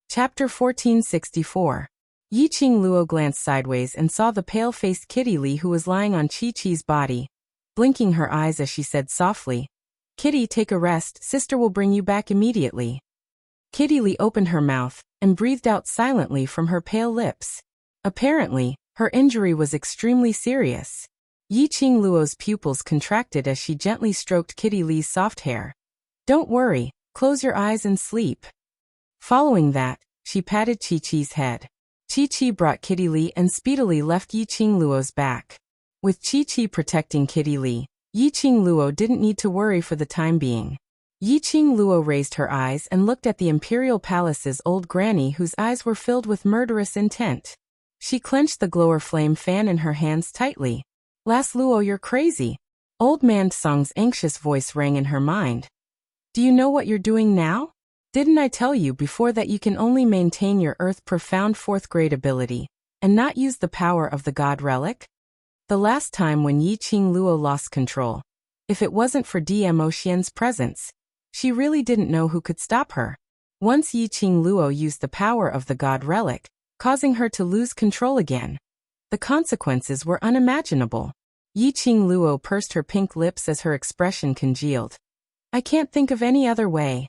Chapter 1464. Yiqing Luo glanced sideways and saw the pale-faced Kitty Li who was lying on Chi-Chi's body, blinking her eyes as she said softly, "Kitty, take a rest, sister will bring you back immediately." Kitty Li opened her mouth and breathed out silently from her pale lips. Apparently, her injury was extremely serious. Yiqing Luo's pupils contracted as she gently stroked Kitty Li's soft hair. "Don't worry, close your eyes and sleep." Following that, she patted Chi-Chi's head. Chi-Chi brought Kitty Li and speedily left Yiqing Luo's back. With Chi-Chi protecting Kitty Li, Yiqing Luo didn't need to worry for the time being. Yiqing Luo raised her eyes and looked at the imperial palace's old granny whose eyes were filled with murderous intent. She clenched the glower flame fan in her hands tightly. "Last Luo, you're crazy." Old Man Song's anxious voice rang in her mind. "Do you know what you're doing now? Didn't I tell you before that you can only maintain your earth-profound 4th grade ability, and not use the power of the God Relic? The last time when Yiqing Luo lost control, if it wasn't for Dmo Xian's presence, she really didn't know who could stop her. Once Yiqing Luo used the power of the God Relic, causing her to lose control again, the consequences were unimaginable." Yiqing Luo pursed her pink lips as her expression congealed. "I can't think of any other way."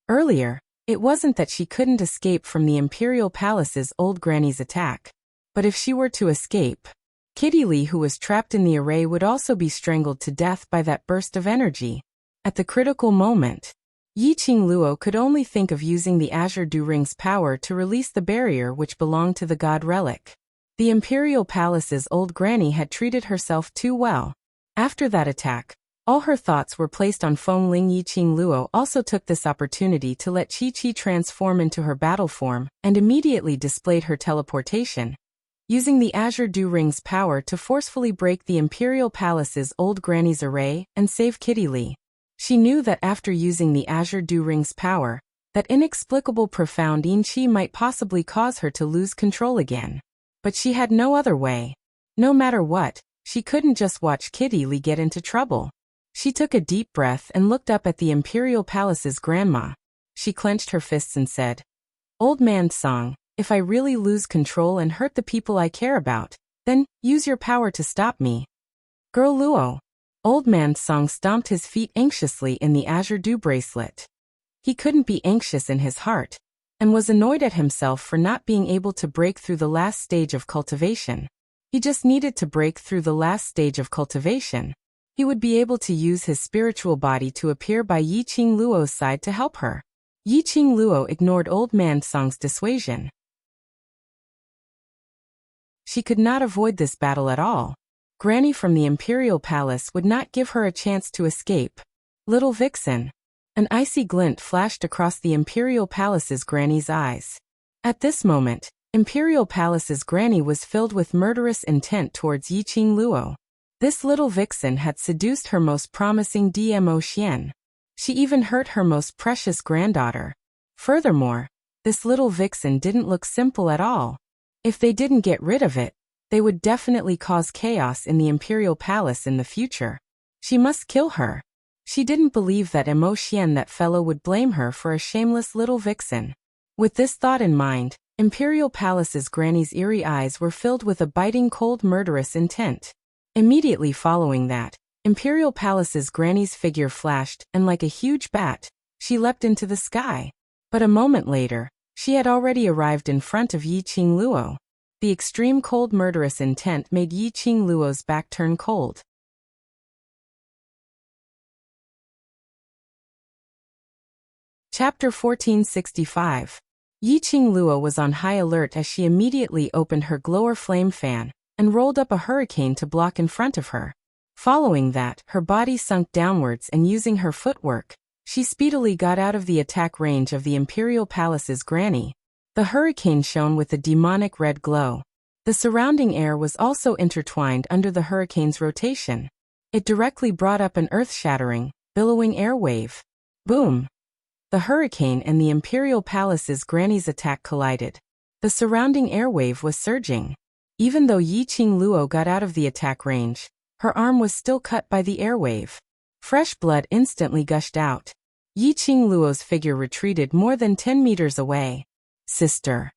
Earlier, it wasn't that she couldn't escape from the imperial palace's old granny's attack. But if she were to escape, Kitty Li, who was trapped in the array, would also be strangled to death by that burst of energy. At the critical moment, Yiqing Luo could only think of using the Azure Dew Ring's power to release the barrier which belonged to the God Relic. The imperial palace's old granny had treated herself too well. After that attack, all her thoughts were placed on Feng Ling. Yiqing Luo also took this opportunity to let Chi-Chi transform into her battle form and immediately displayed her teleportation, using the Azure Dew Ring's power to forcefully break the imperial palace's old granny's array and save Kitty Li. She knew that after using the Azure Dew Ring's power, that inexplicable profound yin qi might possibly cause her to lose control again. But she had no other way. No matter what, she couldn't just watch Kitty Li get into trouble. She took a deep breath and looked up at the imperial palace's grandma. She clenched her fists and said, "Old Man Song, if I really lose control and hurt the people I care about, then use your power to stop me." "Girl Luo." Old Man Song stomped his feet anxiously in the Azure Dew bracelet. He couldn't be anxious in his heart, and was annoyed at himself for not being able to break through the last stage of cultivation. He just needed to break through the last stage of cultivation. He would be able to use his spiritual body to appear by Yiqing Luo's side to help her. Yiqing Luo ignored Old Man Song's dissuasion. She could not avoid this battle at all. Granny from the Imperial Palace would not give her a chance to escape. Little Vixen. An icy glint flashed across the Imperial Palace's granny's eyes. At this moment, Imperial Palace's granny was filled with murderous intent towards Yiqing Luo. This little vixen had seduced her most promising Dmo Xian. She even hurt her most precious granddaughter. Furthermore, this little vixen didn't look simple at all. If they didn't get rid of it, they would definitely cause chaos in the Imperial Palace in the future. She must kill her. She didn't believe that Mo Xian, that fellow, would blame her for a shameless little vixen. With this thought in mind, Imperial Palace's granny's eerie eyes were filled with a biting cold murderous intent. Immediately following that, Imperial Palace's granny's figure flashed, and like a huge bat, she leapt into the sky. But a moment later, she had already arrived in front of Yiqing Luo. The extreme cold murderous intent made Yiqing Luo's back turn cold. Chapter 1465. Yiqing Luo was on high alert as she immediately opened her glower flame fan and rolled up a hurricane to block in front of her. Following that, her body sunk downwards, and using her footwork, she speedily got out of the attack range of the Imperial Palace's granny. The hurricane shone with a demonic red glow. The surrounding air was also intertwined under the hurricane's rotation. It directly brought up an earth-shattering, billowing air wave. Boom! The hurricane and the Imperial Palace's granny's attack collided. The surrounding airwave was surging. Even though Yiqing Luo got out of the attack range, Her arm was still cut by the airwave. Fresh blood instantly gushed out. Yiqing Luo's figure retreated more than 10 meters away. Sister.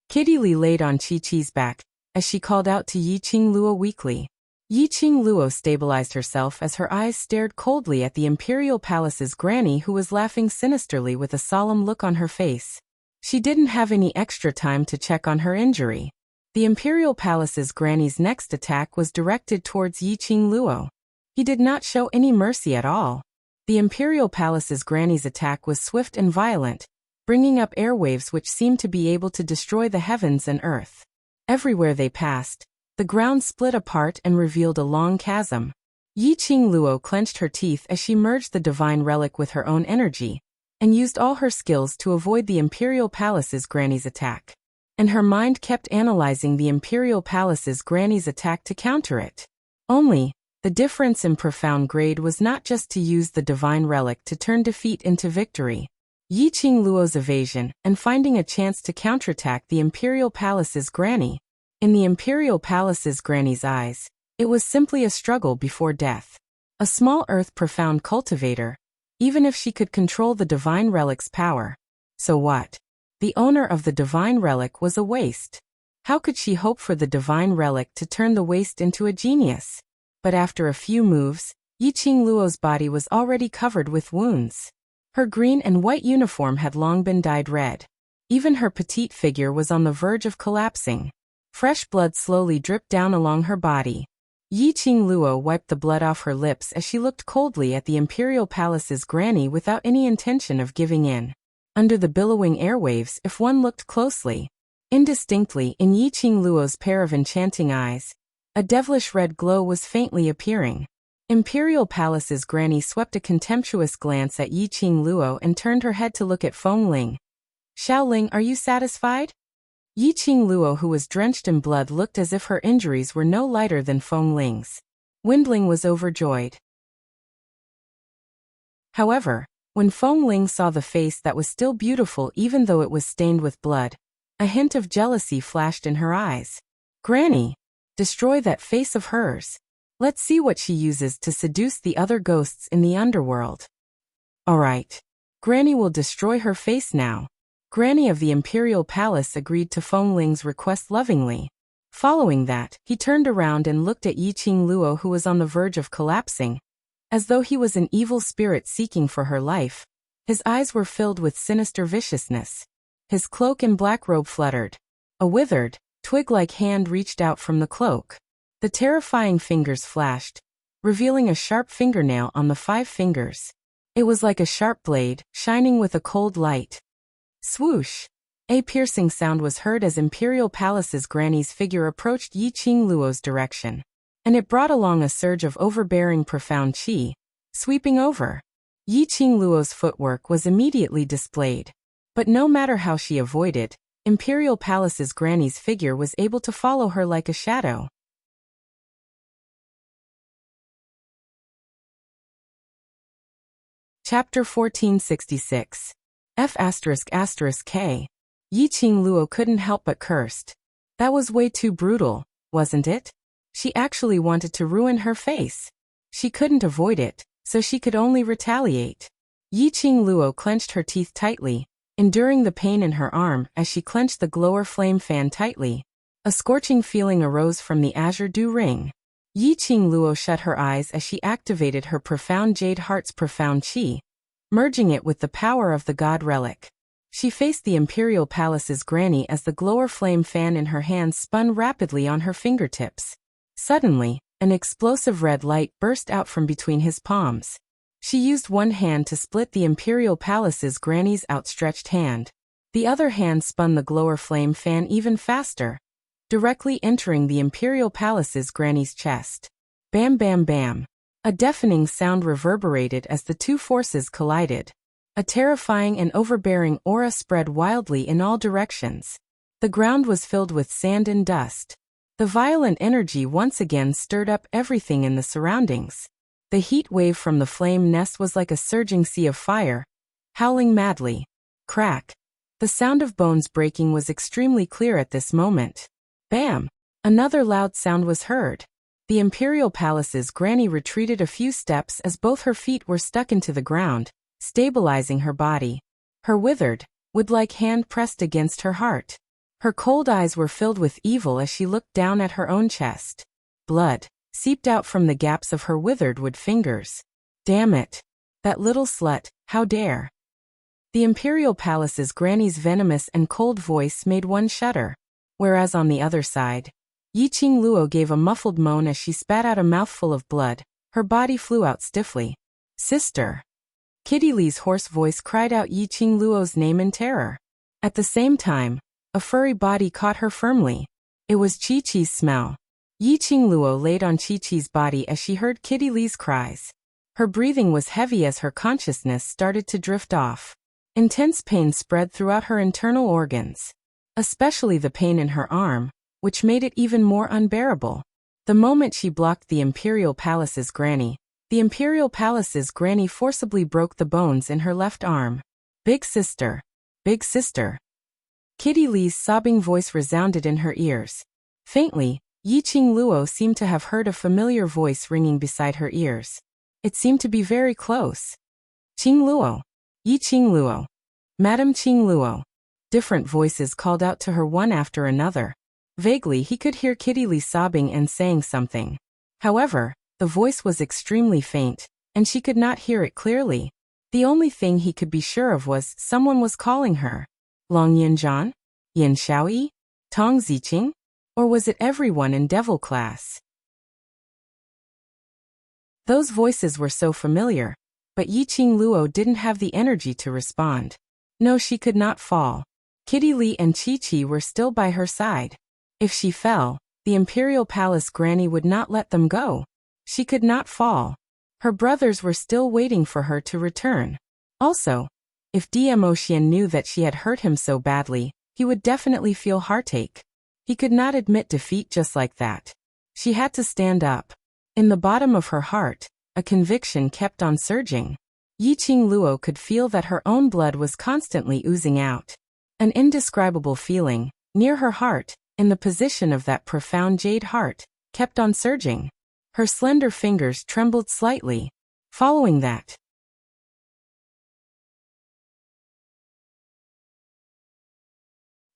Kitty Li laid on Chi-Chi's back, as she called out to Yiqing Luo weakly. Yiqing Luo stabilized herself as her eyes stared coldly at the Imperial Palace's granny, who was laughing sinisterly with a solemn look on her face. She didn't have any extra time to check on her injury. The Imperial Palace's granny's next attack was directed towards Yiqing Luo. He did not show any mercy at all. The Imperial Palace's granny's attack was swift and violent, bringing up airwaves which seemed to be able to destroy the heavens and earth. Everywhere they passed, the ground split apart and revealed a long chasm. Yiqing Luo clenched her teeth as she merged the divine relic with her own energy, and used all her skills to avoid the Imperial Palace's granny's attack. And her mind kept analyzing the Imperial Palace's granny's attack to counter it. Only, the difference in profound grade was not just to use the divine relic to turn defeat into victory. Yiqing Luo's evasion and finding a chance to counterattack the Imperial Palace's granny. In the Imperial Palace's granny's eyes, it was simply a struggle before death. A small earth profound cultivator, even if she could control the divine relic's power. So what? The owner of the divine relic was a waste. How could she hope for the divine relic to turn the waste into a genius? But after a few moves, Yiqing Luo's body was already covered with wounds. Her green and white uniform had long been dyed red. Even her petite figure was on the verge of collapsing. Fresh blood slowly dripped down along her body. Yiqing Luo wiped the blood off her lips as she looked coldly at the Imperial Palace's granny without any intention of giving in. Under the billowing airwaves, if one looked closely, indistinctly in Yiqing Luo's pair of enchanting eyes, a devilish red glow was faintly appearing. Imperial Palace's granny swept a contemptuous glance at Yiqing Luo and turned her head to look at Feng Ling. Xiaoling, are you satisfied? Yiqing Luo, who was drenched in blood, looked as if her injuries were no lighter than Feng Ling's. Windling was overjoyed. However, when Feng Ling saw the face that was still beautiful even though it was stained with blood, a hint of jealousy flashed in her eyes. Granny, destroy that face of hers. Let's see what she uses to seduce the other ghosts in the underworld. Alright. Granny will destroy her face now. Granny of the Imperial Palace agreed to Feng Ling's request lovingly. Following that, he turned around and looked at Yiqing Luo, who was on the verge of collapsing, as though he was an evil spirit seeking for her life. His eyes were filled with sinister viciousness. His cloak and black robe fluttered. A withered, twig-like hand reached out from the cloak. The terrifying fingers flashed, revealing a sharp fingernail on the 5 fingers. It was like a sharp blade, shining with a cold light. Swoosh! A piercing sound was heard as Imperial Palace's granny's figure approached Yiqing Luo's direction. And it brought along a surge of overbearing profound qi, sweeping over. Yiqing Luo's footwork was immediately displayed. But no matter how she avoided, Imperial Palace's granny's figure was able to follow her like a shadow. Chapter 1466. F***K. Yiqing Luo couldn't help but cursed. That was way too brutal, wasn't it? She actually wanted to ruin her face. She couldn't avoid it, so she could only retaliate. Yiqing Luo clenched her teeth tightly, enduring the pain in her arm as she clenched the glower flame fan tightly. A scorching feeling arose from the azure dew ring. Yiqing Luo shut her eyes as she activated her profound jade heart's profound qi, merging it with the power of the god relic. She faced the Imperial Palace's granny as the glower flame fan in her hands spun rapidly on her fingertips. Suddenly, an explosive red light burst out from between his palms. She used one hand to split the Imperial Palace's granny's outstretched hand. The other hand spun the glower flame fan even faster, directly entering the Imperial Palace's granny's chest. Bam bam bam. A deafening sound reverberated as the two forces collided. A terrifying and overbearing aura spread wildly in all directions. The ground was filled with sand and dust. The violent energy once again stirred up everything in the surroundings. The heat wave from the flame nest was like a surging sea of fire, howling madly. Crack. The sound of bones breaking was extremely clear at this moment. Bam! Another loud sound was heard. The imperial palace's granny retreated a few steps as both her feet were stuck into the ground, stabilizing her body. Her withered, wood-like hand pressed against her heart. Her cold eyes were filled with evil as she looked down at her own chest. Blood seeped out from the gaps of her withered wood fingers. Damn it! That little slut, how dare! The imperial palace's granny's venomous and cold voice made one shudder, whereas on the other side, Yiqing Luo gave a muffled moan as she spat out a mouthful of blood. Her body flew out stiffly. Sister! Kitty Lee's hoarse voice cried out Yiqing Luo's name in terror. At the same time, a furry body caught her firmly. It was Chi-Chi's smell. Yiqing Luo laid on Chi-Chi's body as she heard Kitty Lee's cries. Her breathing was heavy as her consciousness started to drift off. Intense pain spread throughout her internal organs, especially the pain in her arm, which made it even more unbearable. The moment she blocked the imperial palace's granny, the imperial palace's granny forcibly broke the bones in her left arm. Big sister! Big sister! Kitty Lee's sobbing voice resounded in her ears. Faintly, Yiqing Luo seemed to have heard a familiar voice ringing beside her ears. It seemed to be very close. Qing Luo! Yiqing Luo! Madam Qing Luo! Different voices called out to her one after another. Vaguely he could hear Kitty Lee sobbing and saying something. However, the voice was extremely faint, and she could not hear it clearly. The only thing he could be sure of was someone was calling her. Long Yinzhan? Yin Xiaoyi? Tong Ziqing? Or was it everyone in Devil class? Those voices were so familiar, but Yiqing Luo didn't have the energy to respond. No, she could not fall. Kitty Lee and Chi-Chi were still by her side. If she fell, the imperial palace granny would not let them go. She could not fall. Her brothers were still waiting for her to return. Also, if Dmo Xian knew that she had hurt him so badly, he would definitely feel heartache. He could not admit defeat just like that. She had to stand up. In the bottom of her heart, a conviction kept on surging. Yiqing Luo could feel that her own blood was constantly oozing out. An indescribable feeling, near her heart, in the position of that profound jade heart, kept on surging. Her slender fingers trembled slightly. Following that,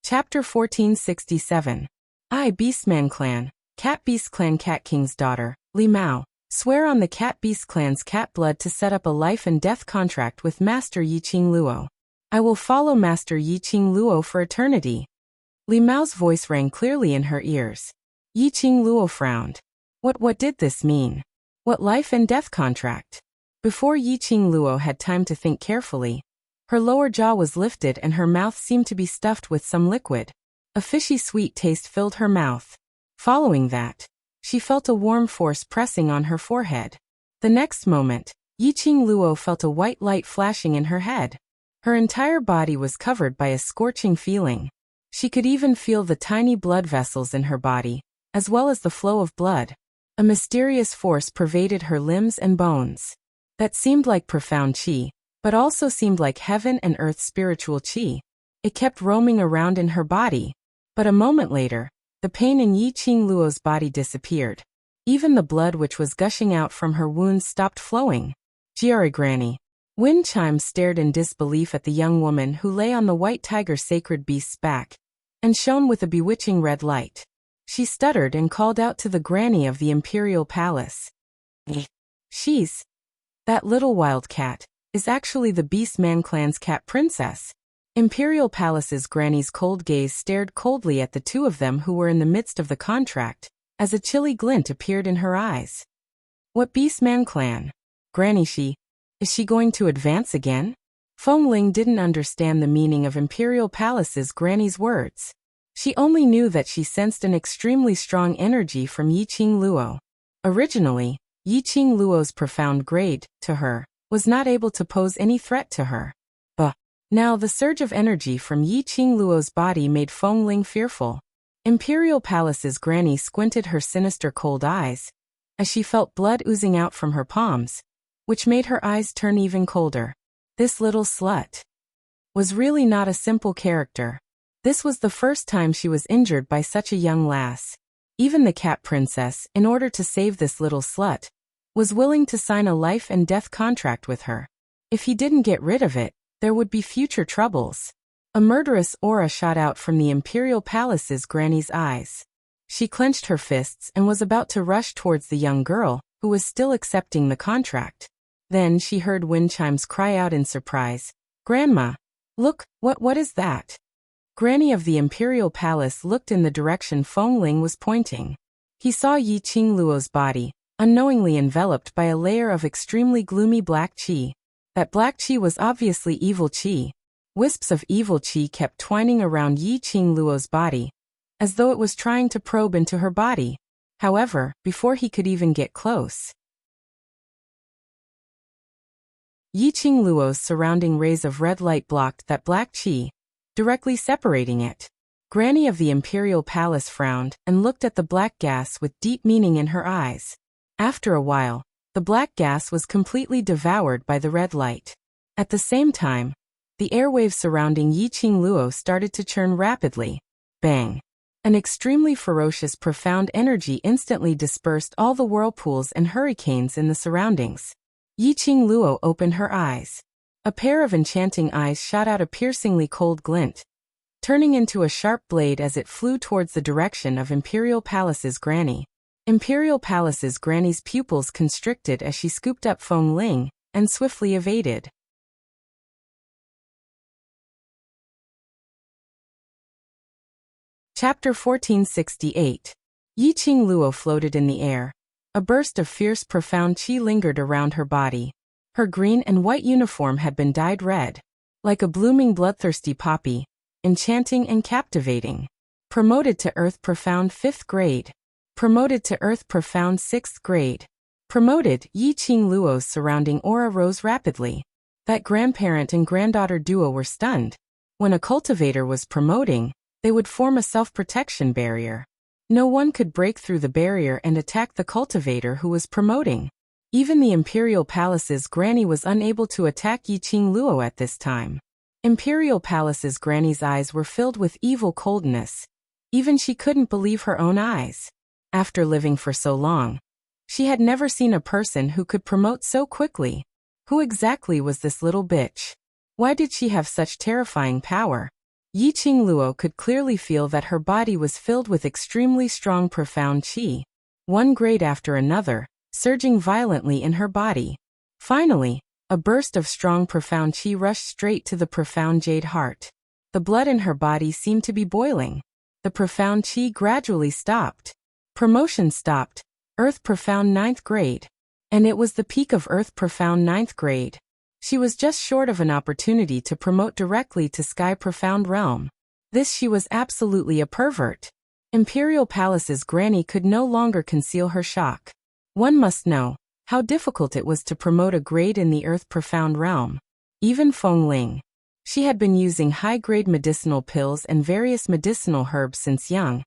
Chapter 1467. I, Beastman Clan, Cat Beast Clan Cat King's daughter, Li Mao, swear on the Cat Beast Clan's cat blood to set up a life and death contract with Master Yiqing Luo. I will follow Master Yiqing Luo for eternity. Li Mao's voice rang clearly in her ears. Yiqing Luo frowned. What did this mean? What life and death contract? Before Yiqing Luo had time to think carefully, her lower jaw was lifted and her mouth seemed to be stuffed with some liquid. A fishy sweet taste filled her mouth. Following that, she felt a warm force pressing on her forehead. The next moment, Yiqing Luo felt a white light flashing in her head. Her entire body was covered by a scorching feeling. She could even feel the tiny blood vessels in her body, as well as the flow of blood. A mysterious force pervaded her limbs and bones. That seemed like profound qi, but also seemed like heaven and earth's spiritual qi. It kept roaming around in her body. But a moment later, the pain in Yiqing Luo's body disappeared. Even the blood which was gushing out from her wounds stopped flowing. Jiari Granny. Wind Chime stared in disbelief at the young woman who lay on the white tiger sacred beast's back, and shone with a bewitching red light. She stuttered and called out to the granny of the imperial palace. She's... That little wild cat is actually the Beastman clan's cat princess. Imperial Palace's granny's cold gaze stared coldly at the two of them who were in the midst of the contract, as a chilly glint appeared in her eyes. What Beastman clan? Granny, is she going to advance again? Feng Ling didn't understand the meaning of Imperial Palace's granny's words. She only knew that she sensed an extremely strong energy from Yiqing Luo. Originally, Yiqing Luo's profound grade, to her, was not able to pose any threat to her. But now the surge of energy from Yiqing Luo's body made Feng Ling fearful. Imperial Palace's granny squinted her sinister cold eyes, as she felt blood oozing out from her palms, which made her eyes turn even colder. This little slut was really not a simple character. This was the first time she was injured by such a young lass. Even the cat princess, in order to save this little slut, was willing to sign a life and death contract with her. If he didn't get rid of it, there would be future troubles. A murderous aura shot out from the imperial palace's granny's eyes. She clenched her fists and was about to rush towards the young girl, who was still accepting the contract. Then she heard wind chimes cry out in surprise, "Grandma! Look, what is that?" Granny of the imperial palace looked in the direction Feng Ling was pointing. He saw Yi Qingluo's body, unknowingly enveloped by a layer of extremely gloomy black qi. That black qi was obviously evil qi. Wisps of evil qi kept twining around Yi Qingluo's body, as though it was trying to probe into her body. However, before he could even get close, Yi Qingluo's surrounding rays of red light blocked that black qi, directly separating it. Granny of the imperial palace frowned and looked at the black gas with deep meaning in her eyes. After a while, the black gas was completely devoured by the red light. At the same time, the airwaves surrounding Yi Qingluo started to churn rapidly. Bang! An extremely ferocious profound energy instantly dispersed all the whirlpools and hurricanes in the surroundings. Yi Qingluo opened her eyes. A pair of enchanting eyes shot out a piercingly cold glint, turning into a sharp blade as it flew towards the direction of Imperial Palace's granny. Imperial Palace's granny's pupils constricted as she scooped up Feng Ling and swiftly evaded. Chapter 1468. Yi Qingluo floated in the air. A burst of fierce profound qi lingered around her body. Her green and white uniform had been dyed red, like a blooming bloodthirsty poppy, enchanting and captivating. Promoted to Earth Profound 5th grade. Promoted to Earth Profound 6th grade. Promoted. Yi Qingluo's surrounding aura rose rapidly. That grandparent and granddaughter duo were stunned. When a cultivator was promoting, they would form a self-protection barrier. No one could break through the barrier and attack the cultivator who was promoting. Even the Imperial Palace's granny was unable to attack Yi Qingluo at this time. Imperial Palace's granny's eyes were filled with evil coldness. Even she couldn't believe her own eyes. After living for so long, she had never seen a person who could promote so quickly. Who exactly was this little bitch? Why did she have such terrifying power? Yi Qingluo could clearly feel that her body was filled with extremely strong profound qi, one grade after another, surging violently in her body. Finally, a burst of strong profound qi rushed straight to the profound jade heart. The blood in her body seemed to be boiling. The profound qi gradually stopped. Promotion stopped. Earth Profound 9th grade. And it was the peak of Earth Profound 9th grade. She was just short of an opportunity to promote directly to Sky Profound Realm. This she was absolutely a pervert. Imperial Palace's granny could no longer conceal her shock. One must know how difficult it was to promote a grade in the Earth Profound Realm. Even Feng Ling. She had been using high-grade medicinal pills and various medicinal herbs since young.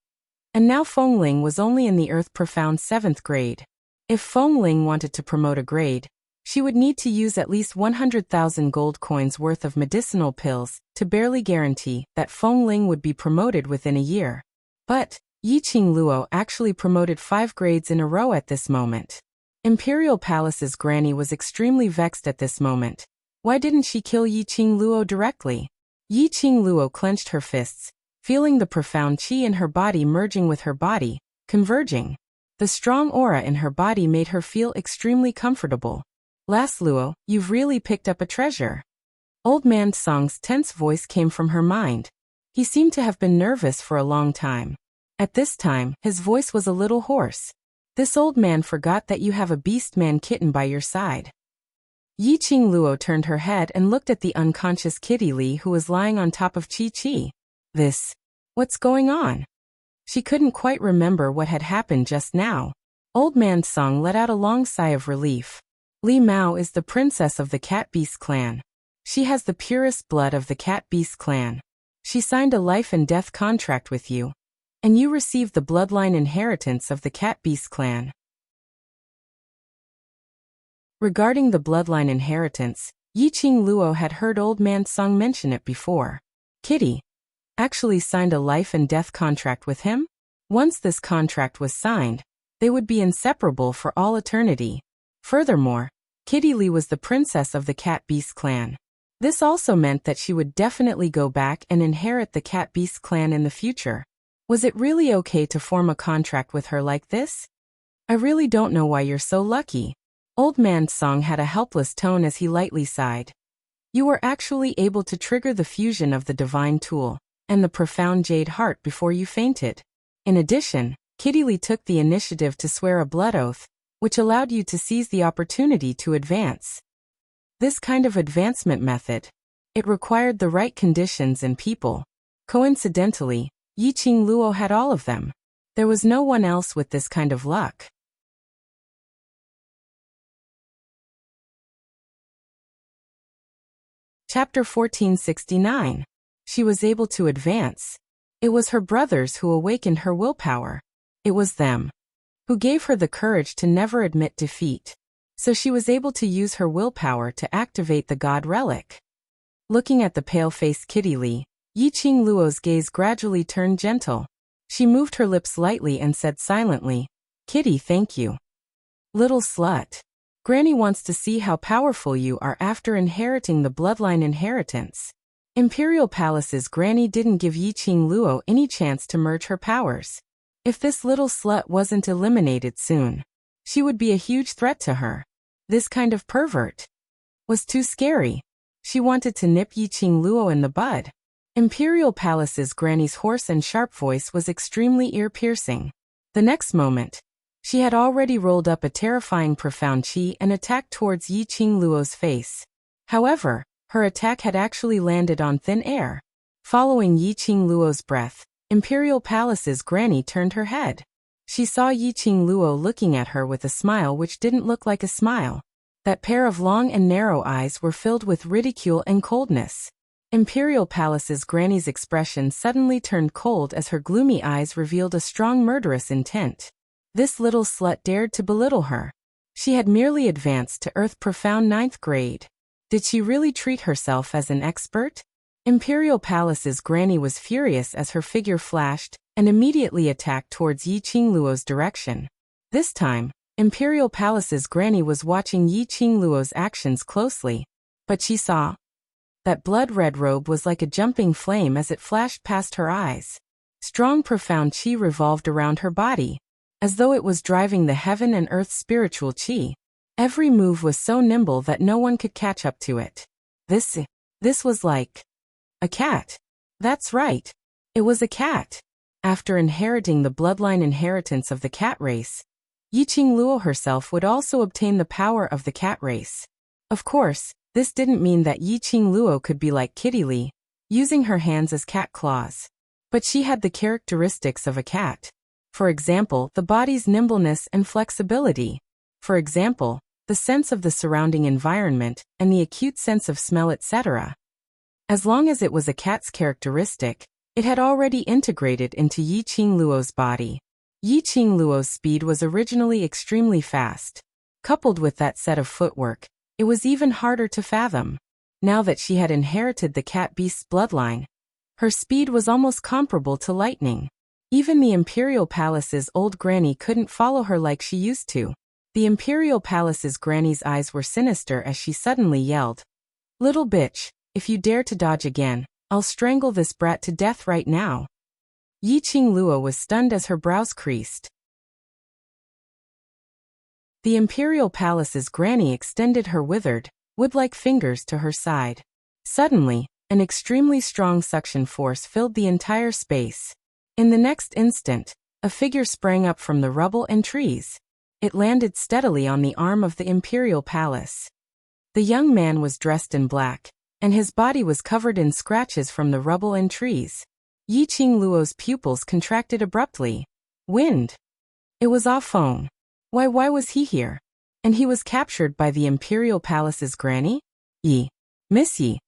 And now Feng Ling was only in the Earth Profound 7th grade. If Feng Ling wanted to promote a grade, she would need to use at least 100,000 gold coins worth of medicinal pills to barely guarantee that Feng Ling would be promoted within a year. But Yi Qingluo actually promoted 5 grades in a row at this moment. Imperial Palace's granny was extremely vexed at this moment. Why didn't she kill Yi Qingluo directly? Yi Qingluo clenched her fists, feeling the profound qi in her body merging with her body, converging. The strong aura in her body made her feel extremely comfortable. "Lass Luo, you've really picked up a treasure." Old Man Song's tense voice came from her mind. He seemed to have been nervous for a long time. At this time, his voice was a little hoarse. "This old man forgot that you have a beast-man kitten by your side." Yi Qingluo turned her head and looked at the unconscious Kitty Li who was lying on top of Chi Chi. What's going on? She couldn't quite remember what had happened just now. Old Man Song let out a long sigh of relief. Li Mao is the princess of the Cat Beast clan. She has the purest blood of the Cat Beast clan. She signed a life and death contract with you, and you received the bloodline inheritance of the Cat Beast clan. Regarding the bloodline inheritance, Yi Qingluo had heard Old Man Song mention it before. Kitty actually signed a life and death contract with him? Once this contract was signed, they would be inseparable for all eternity. Furthermore, Kitty Lee was the princess of the Cat Beast clan. This also meant that she would definitely go back and inherit the Cat Beast clan in the future. Was it really okay to form a contract with her like this? I really don't know why you're so lucky. Old Man Song had a helpless tone as he lightly sighed. You were actually able to trigger the fusion of the divine tool and the profound jade heart before you fainted. In addition, Kitty Lee took the initiative to swear a blood oath, which allowed you to seize the opportunity to advance. This kind of advancement method, it required the right conditions and people. Coincidentally, Yiqing Luo had all of them. There was no one else with this kind of luck. Chapter 1469. She was able to advance. It was her brothers who awakened her willpower. It was them who gave her the courage to never admit defeat. So she was able to use her willpower to activate the God Relic. Looking at the pale-faced Kitty Lee, Yiqing Luo's gaze gradually turned gentle. She moved her lips lightly and said silently, Kitty, thank you. Little slut. Granny wants to see how powerful you are after inheriting the bloodline inheritance. Imperial Palace's Granny didn't give Yiqing Luo any chance to merge her powers. If this little slut wasn't eliminated soon, she would be a huge threat to her. This kind of pervert was too scary. She wanted to nip Yiqing Luo in the bud. Imperial Palace's Granny's hoarse and sharp voice was extremely ear-piercing. The next moment, she had already rolled up a terrifying profound chi and attacked towards Yiqing Luo's face. However, her attack had actually landed on thin air. Following Yiqing Luo's breath, Imperial Palace's Granny turned her head. She saw Yiqing Luo looking at her with a smile which didn't look like a smile. That pair of long and narrow eyes were filled with ridicule and coldness. Imperial Palace's Granny's expression suddenly turned cold as her gloomy eyes revealed a strong murderous intent. This little slut dared to belittle her. She had merely advanced to Earth Profound 9th grade. Did she really treat herself as an expert? Imperial Palace's Granny was furious as her figure flashed and immediately attacked towards Yiqing Luo's direction. This time, Imperial Palace's Granny was watching Yiqing Luo's actions closely, but she saw that blood-red robe was like a jumping flame as it flashed past her eyes. Strong profound chi revolved around her body, as though it was driving the heaven and earth spiritual chi. Every move was so nimble that no one could catch up to it. This was like a cat. That's right. It was a cat. After inheriting the bloodline inheritance of the cat race, Yiqing Luo herself would also obtain the power of the cat race. Of course, this didn't mean that Yiqing Luo could be like Kitty Lee, using her hands as cat claws. But she had the characteristics of a cat. For example, the body's nimbleness and flexibility. For example, the sense of the surrounding environment and the acute sense of smell, etc. As long as it was a cat's characteristic, it had already integrated into Yiqing Luo's body. Yiqing Luo's speed was originally extremely fast. Coupled with that set of footwork, it was even harder to fathom. Now that she had inherited the cat beast's bloodline, her speed was almost comparable to lightning. Even the Imperial Palace's old granny couldn't follow her like she used to. The Imperial Palace's granny's eyes were sinister as she suddenly yelled, "Little bitch, if you dare to dodge again, I'll strangle this brat to death right now." Yiqing Luo was stunned as her brows creased. The Imperial Palace's granny extended her withered, wood-like fingers to her side. Suddenly, an extremely strong suction force filled the entire space. In the next instant, a figure sprang up from the rubble and trees. It landed steadily on the arm of the Imperial Palace. The young man was dressed in black, and his body was covered in scratches from the rubble and trees. Yiqing Luo's pupils contracted abruptly. Wind. It was Ah Feng. Why was he here? And he was captured by the Imperial Palace's granny? Miss Yi.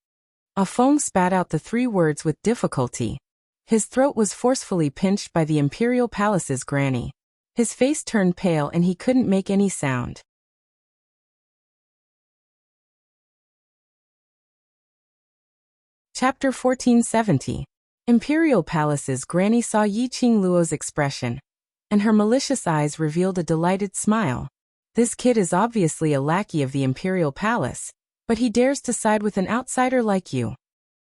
Ah Feng spat out the 3 words with difficulty. His throat was forcefully pinched by the Imperial Palace's granny. His face turned pale and he couldn't make any sound. Chapter 1470. Imperial Palace's granny saw Yiqing Luo's expression, and her malicious eyes revealed a delighted smile. This kid is obviously a lackey of the Imperial Palace, but he dares to side with an outsider like you.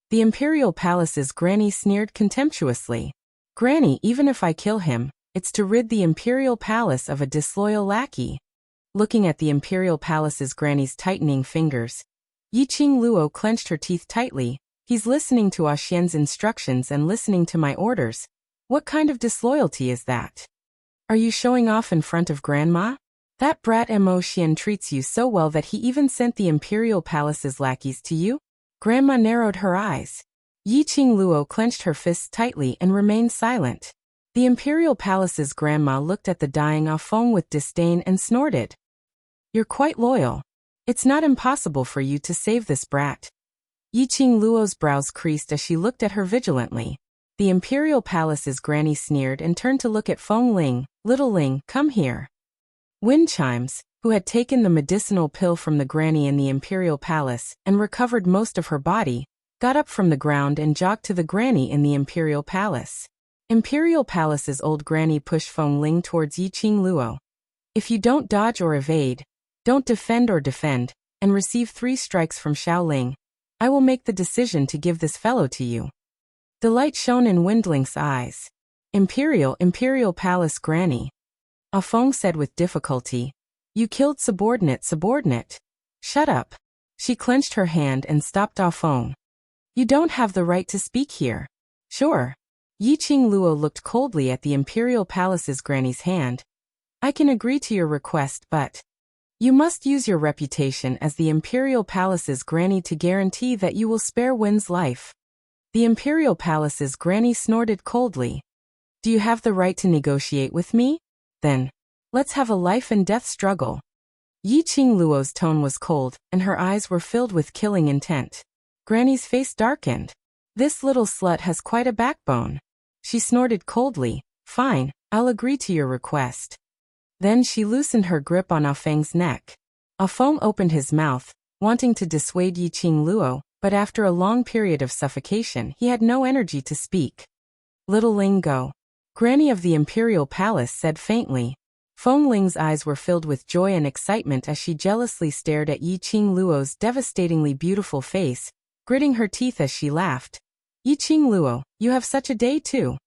The Imperial Palace's granny sneered contemptuously. Granny, even if I kill him, it's to rid the Imperial Palace of a disloyal lackey. Looking at the Imperial Palace's granny's tightening fingers, Yiqing Luo clenched her teeth tightly. He's listening to Ah Xian's instructions and listening to my orders. What kind of disloyalty is that? Are you showing off in front of Grandma? That brat Mo Xian treats you so well that he even sent the Imperial Palace's lackeys to you? Grandma narrowed her eyes. Yiqing Luo clenched her fists tightly and remained silent. The Imperial Palace's grandma looked at the dying Ah Feng with disdain and snorted. You're quite loyal. It's not impossible for you to save this brat. Yiqing Luo's brows creased as she looked at her vigilantly. The Imperial Palace's granny sneered and turned to look at Feng Ling. Little Ling, come here. Wind Chimes, who had taken the medicinal pill from the granny in the Imperial Palace and recovered most of her body, got up from the ground and jogged to the granny in the Imperial Palace. Imperial Palace's old granny pushed Feng Ling towards Yiqing Luo. If you don't dodge or evade, don't defend or defend, and receive 3 strikes from Xiaoling, I will make the decision to give this fellow to you. The light shone in Windling's eyes. Imperial Palace Granny. Ah Feng said with difficulty. You killed subordinate. Shut up. She clenched her hand and stopped Ah Feng. You don't have the right to speak here. Sure. Yiqing Luo looked coldly at the Imperial Palace's granny's hand. I can agree to your request, but you must use your reputation as the Imperial Palace's granny to guarantee that you will spare Win's life. The Imperial Palace's granny snorted coldly. Do you have the right to negotiate with me? Then, let's have a life and death struggle. Yiqing Luo's tone was cold, and her eyes were filled with killing intent. Granny's face darkened. This little slut has quite a backbone. She snorted coldly. Fine, I'll agree to your request. Then she loosened her grip on Ah Feng's neck. Ah Feng opened his mouth, wanting to dissuade Yiqing Luo, but after a long period of suffocation he had no energy to speak. Little Ling, go. Granny of the Imperial Palace said faintly. Feng Ling's eyes were filled with joy and excitement as she jealously stared at Yiqing Luo's devastatingly beautiful face, gritting her teeth as she laughed. Yiqing Luo, you have such a day too.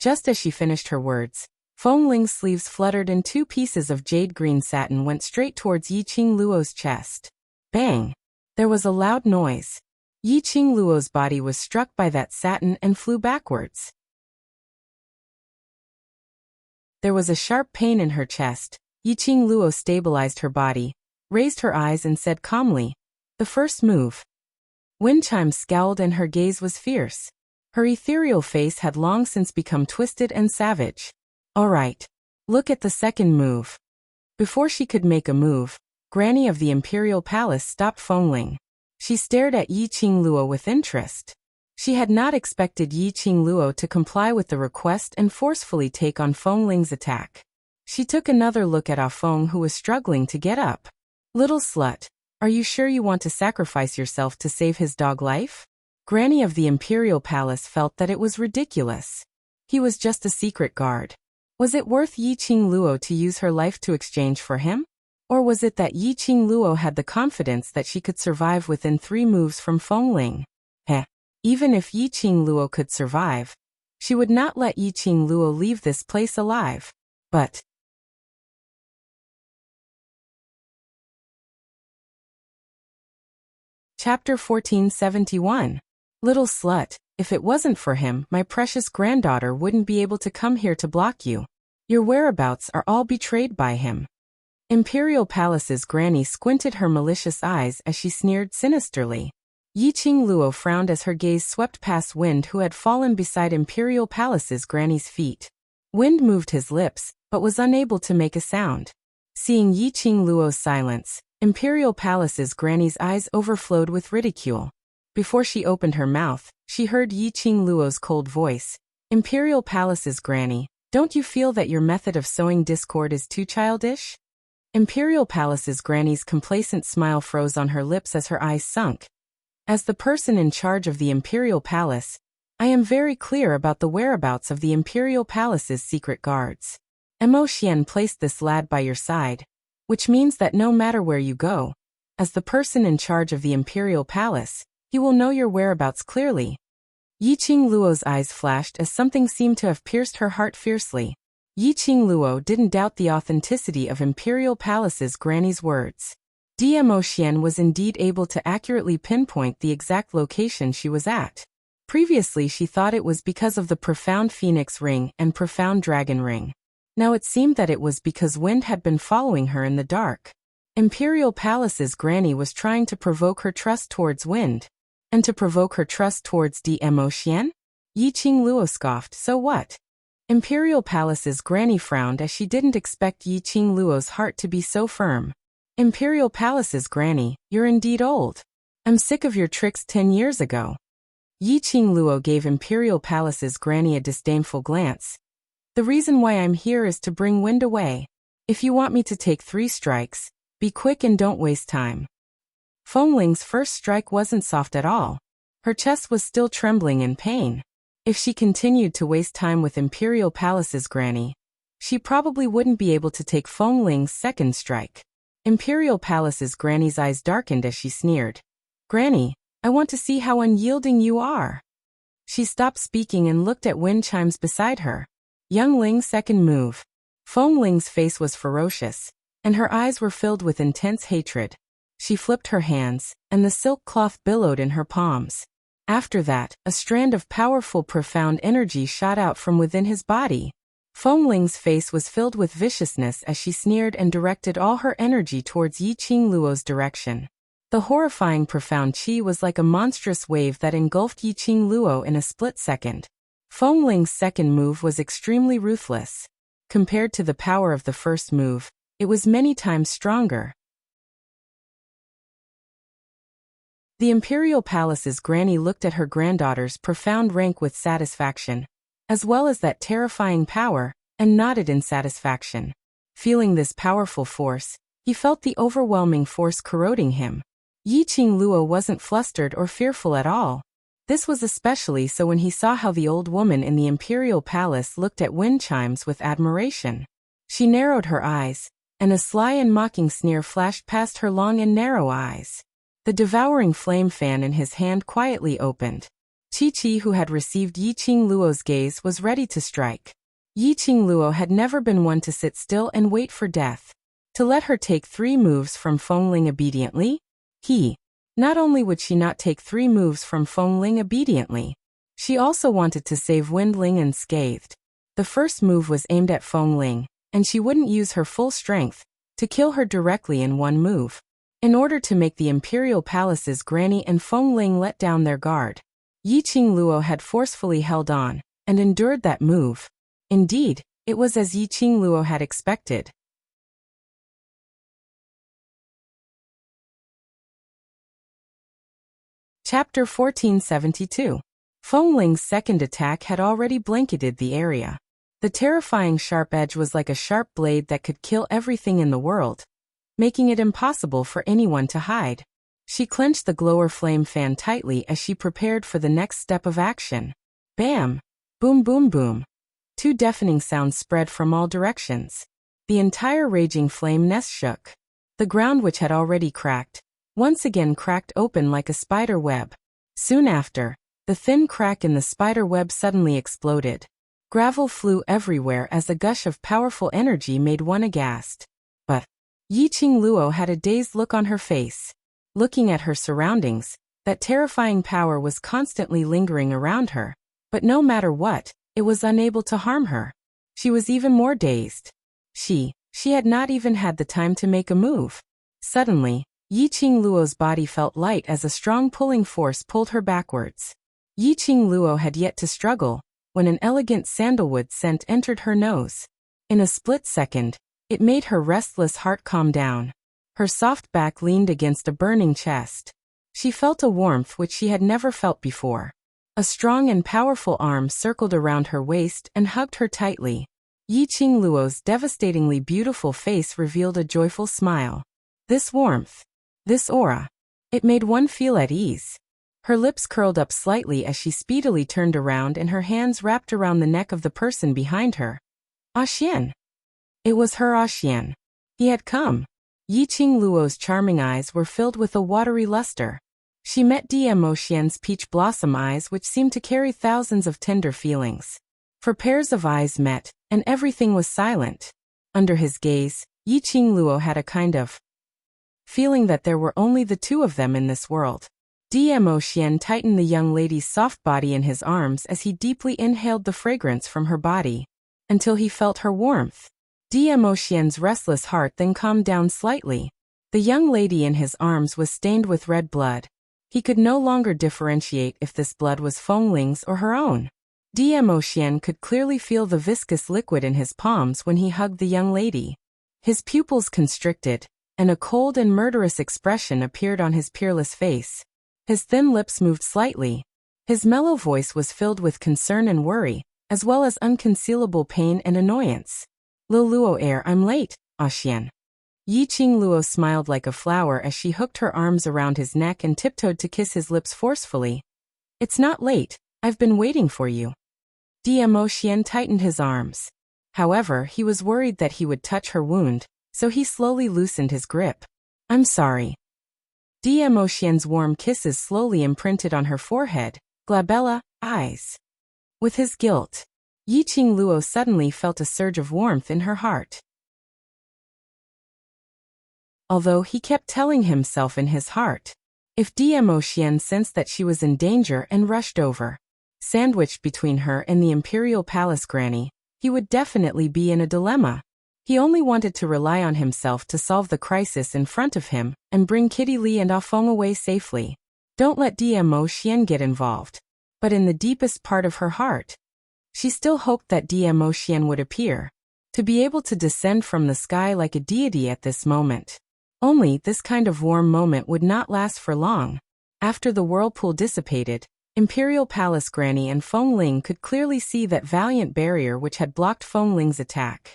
Just as she finished her words, Feng Ling's sleeves fluttered and 2 pieces of jade green satin went straight towards Yiqing Luo's chest. Bang! There was a loud noise. Yiqing Luo's body was struck by that satin and flew backwards. There was a sharp pain in her chest. Yiqing Luo stabilized her body, raised her eyes and said calmly, the first move. Wind Chimes scowled and her gaze was fierce. Her ethereal face had long since become twisted and savage. All right. Look at the second move. Before she could make a move, Granny of the Imperial Palace stopped Feng Ling. She stared at Yiqing Luo with interest. She had not expected Yiqing Luo to comply with the request and forcefully take on Feng Ling's attack. She took another look at Ah Feng, who was struggling to get up. Little slut, are you sure you want to sacrifice yourself to save his dog life? Granny of the Imperial Palace felt that it was ridiculous. He was just a secret guard. Was it worth Yiqing Luo to use her life to exchange for him? Or was it that Yiqing Luo had the confidence that she could survive within 3 moves from Feng Ling? Even if Yiqing Luo could survive, she would not let Yiqing Luo leave this place alive. But Chapter 1471. Little slut, if it wasn't for him, my precious granddaughter wouldn't be able to come here to block you. Your whereabouts are all betrayed by him. Imperial Palace's granny squinted her malicious eyes as she sneered sinisterly. Yiqing Luo frowned as her gaze swept past Wind, who had fallen beside Imperial Palace's granny's feet. Wind moved his lips, but was unable to make a sound. Seeing Yiqing Luo's silence, Imperial Palace's granny's eyes overflowed with ridicule. Before she opened her mouth, she heard Yiqing Luo's cold voice. Imperial Palace's granny, don't you feel that your method of sowing discord is too childish? Imperial Palace's granny's complacent smile froze on her lips as her eyes sunk. As the person in charge of the Imperial Palace, I am very clear about the whereabouts of the Imperial Palace's secret guards. Mo Xian placed this lad by your side, which means that no matter where you go, as the person in charge of the Imperial Palace, he will know your whereabouts clearly. Yiqing Luo's eyes flashed as something seemed to have pierced her heart fiercely. Yiqing Luo didn't doubt the authenticity of Imperial Palace's granny's words. Mo Xian was indeed able to accurately pinpoint the exact location she was at. Previously she thought it was because of the profound phoenix ring and profound dragon ring. Now it seemed that it was because wind had been following her in the dark. Imperial Palace's granny was trying to provoke her trust towards wind. And to provoke her trust towards Mo Xian? Yiqing Luo scoffed, so what? Imperial Palace's granny frowned as she didn't expect Yiqing Luo's heart to be so firm. Imperial Palace's granny, you're indeed old. I'm sick of your tricks 10 years ago. Yiqing Luo gave Imperial Palace's granny a disdainful glance. The reason why I'm here is to bring wind away. If you want me to take 3 strikes, be quick and don't waste time. Fengling's first strike wasn't soft at all. Her chest was still trembling in pain. If she continued to waste time with Imperial Palace's granny, she probably wouldn't be able to take Fengling's second strike. Imperial Palace's granny's eyes darkened as she sneered. Granny, I want to see how unyielding you are. She stopped speaking and looked at wind chimes beside her. Young Ling's second move. Fengling's face was ferocious, and her eyes were filled with intense hatred. She flipped her hands, and the silk cloth billowed in her palms. After that, a strand of powerful, profound energy shot out from within his body. Fengling's face was filled with viciousness as she sneered and directed all her energy towards Yiqing Luo's direction. The horrifying profound qi was like a monstrous wave that engulfed Yiqing Luo in a split second. Fengling's second move was extremely ruthless. Compared to the power of the first move, it was many times stronger. The Imperial Palace's granny looked at her granddaughter's profound rank with satisfaction, as well as that terrifying power, and nodded in satisfaction. Feeling this powerful force, he felt the overwhelming force corroding him. Yiqing Luo wasn't flustered or fearful at all. This was especially so when he saw how the old woman in the Imperial Palace looked at wind chimes with admiration. She narrowed her eyes, and a sly and mocking sneer flashed past her long and narrow eyes. The devouring flame fan in his hand quietly opened. Chi-Chi, who had received Yiqing Luo's gaze, was ready to strike. Yiqing Luo had never been one to sit still and wait for death. To let her take 3 moves from Fengling obediently? Not only would she not take 3 moves from Fengling obediently, she also wanted to save Windling unscathed. The first move was aimed at Fengling, and she wouldn't use her full strength to kill her directly in one move. In order to make the Imperial Palace's granny and Fengling let down their guard, Yiqing Luo had forcefully held on and endured that move. Indeed, it was as Yiqing Luo had expected. Chapter 1472. Fengling's second attack had already blanketed the area. The terrifying sharp edge was like a sharp blade that could kill everything in the world, making it impossible for anyone to hide. She clenched the glower flame fan tightly as she prepared for the next step of action. Bam! Boom boom boom. 2 deafening sounds spread from all directions. The entire raging flame nest shook. The ground, which had already cracked, once again cracked open like a spider web. Soon after, the thin crack in the spider web suddenly exploded. Gravel flew everywhere as a gush of powerful energy made one aghast. But Yiqing Luo had a dazed look on her face. Looking at her surroundings, that terrifying power was constantly lingering around her, but no matter what, it was unable to harm her. She was even more dazed. She had not even had the time to make a move. Suddenly, Yiqing Luo's body felt light as a strong pulling force pulled her backwards. Yiqing Luo had yet to struggle when an elegant sandalwood scent entered her nose. In a split second, it made her restless heart calm down. Her soft back leaned against a burning chest. She felt a warmth which she had never felt before. A strong and powerful arm circled around her waist and hugged her tightly. Yiqing Luo's devastatingly beautiful face revealed a joyful smile. This warmth, this aura, it made one feel at ease. Her lips curled up slightly as she speedily turned around and her hands wrapped around the neck of the person behind her. Ah Xian. It was her Ah Xian. He had come. Yiqing Luo's charming eyes were filled with a watery luster. She met Dmo Xian's peach blossom eyes, which seemed to carry thousands of tender feelings. For pairs of eyes met, and everything was silent. Under his gaze, Yiqing Luo had a kind of feeling that there were only the two of them in this world. Dmo Xian tightened the young lady's soft body in his arms as he deeply inhaled the fragrance from her body, until he felt her warmth. Dmo Xian's restless heart then calmed down slightly. The young lady in his arms was stained with red blood. He could no longer differentiate if this blood was Fengling's or her own. Dmo Xian could clearly feel the viscous liquid in his palms when he hugged the young lady. His pupils constricted, and a cold and murderous expression appeared on his peerless face. His thin lips moved slightly. His mellow voice was filled with concern and worry, as well as unconcealable pain and annoyance. Lil Luo air, I'm late, Ah Xian. Yiqing Luo smiled like a flower as she hooked her arms around his neck and tiptoed to kiss his lips forcefully. It's not late, I've been waiting for you. Dmo Xian tightened his arms. However, he was worried that he would touch her wound, so he slowly loosened his grip. I'm sorry. Dmo Xian's warm kisses slowly imprinted on her forehead, glabella, eyes. With his guilt, Yiqing Luo suddenly felt a surge of warmth in her heart. Although he kept telling himself in his heart, if Dmo Xian sensed that she was in danger and rushed over, sandwiched between her and the Imperial Palace granny, he would definitely be in a dilemma. He only wanted to rely on himself to solve the crisis in front of him and bring Kitty Li and Ah Feng away safely. Don't let Dmo Xian get involved. But in the deepest part of her heart, she still hoped that Dmo Xian would appear, to be able to descend from the sky like a deity at this moment. Only this kind of warm moment would not last for long. After the whirlpool dissipated, Imperial Palace Granny and Fengling could clearly see that valiant barrier which had blocked Fengling's attack.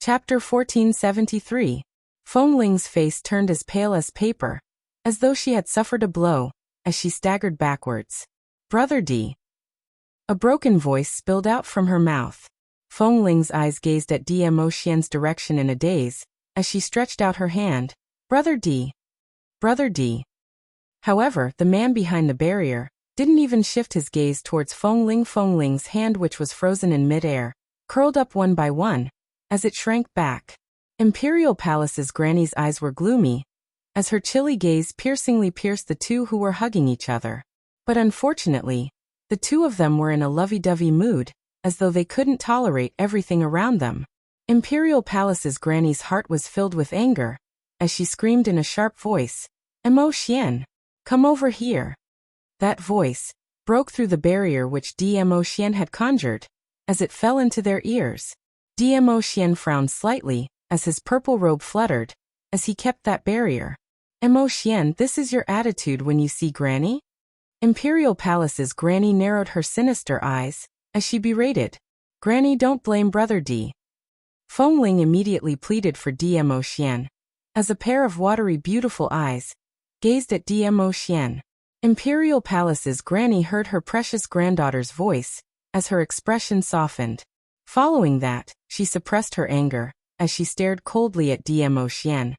Chapter 1473. Fengling's face turned as pale as paper, as though she had suffered a blow, as she staggered backwards. Brother D. A broken voice spilled out from her mouth. Fengling's eyes gazed at Dmo Xian's direction in a daze, as she stretched out her hand. Brother D. Brother D. However, the man behind the barrier didn't even shift his gaze towards Fengling. Fengling's hand, which was frozen in midair, curled up one by one, as it shrank back. Imperial Palace's granny's eyes were gloomy, as her chilly gaze piercingly pierced the two who were hugging each other. But unfortunately, the two of them were in a lovey-dovey mood, as though they couldn't tolerate everything around them. Imperial Palace's granny's heart was filled with anger, as she screamed in a sharp voice, Mo Xian, come over here. That voice broke through the barrier which Dmo Xian had conjured, as it fell into their ears. Dmo Xian frowned slightly, as his purple robe fluttered, as he kept that barrier. Mo Xian, this is your attitude when you see Granny? Imperial Palace's granny narrowed her sinister eyes, as she berated. Granny, don't blame Brother D. Fengling immediately pleaded for Dmo Xian, as a pair of watery beautiful eyes gazed at Dmo Xian. Imperial Palace's granny heard her precious granddaughter's voice, as her expression softened. Following that, she suppressed her anger, as she stared coldly at Dmo Xian.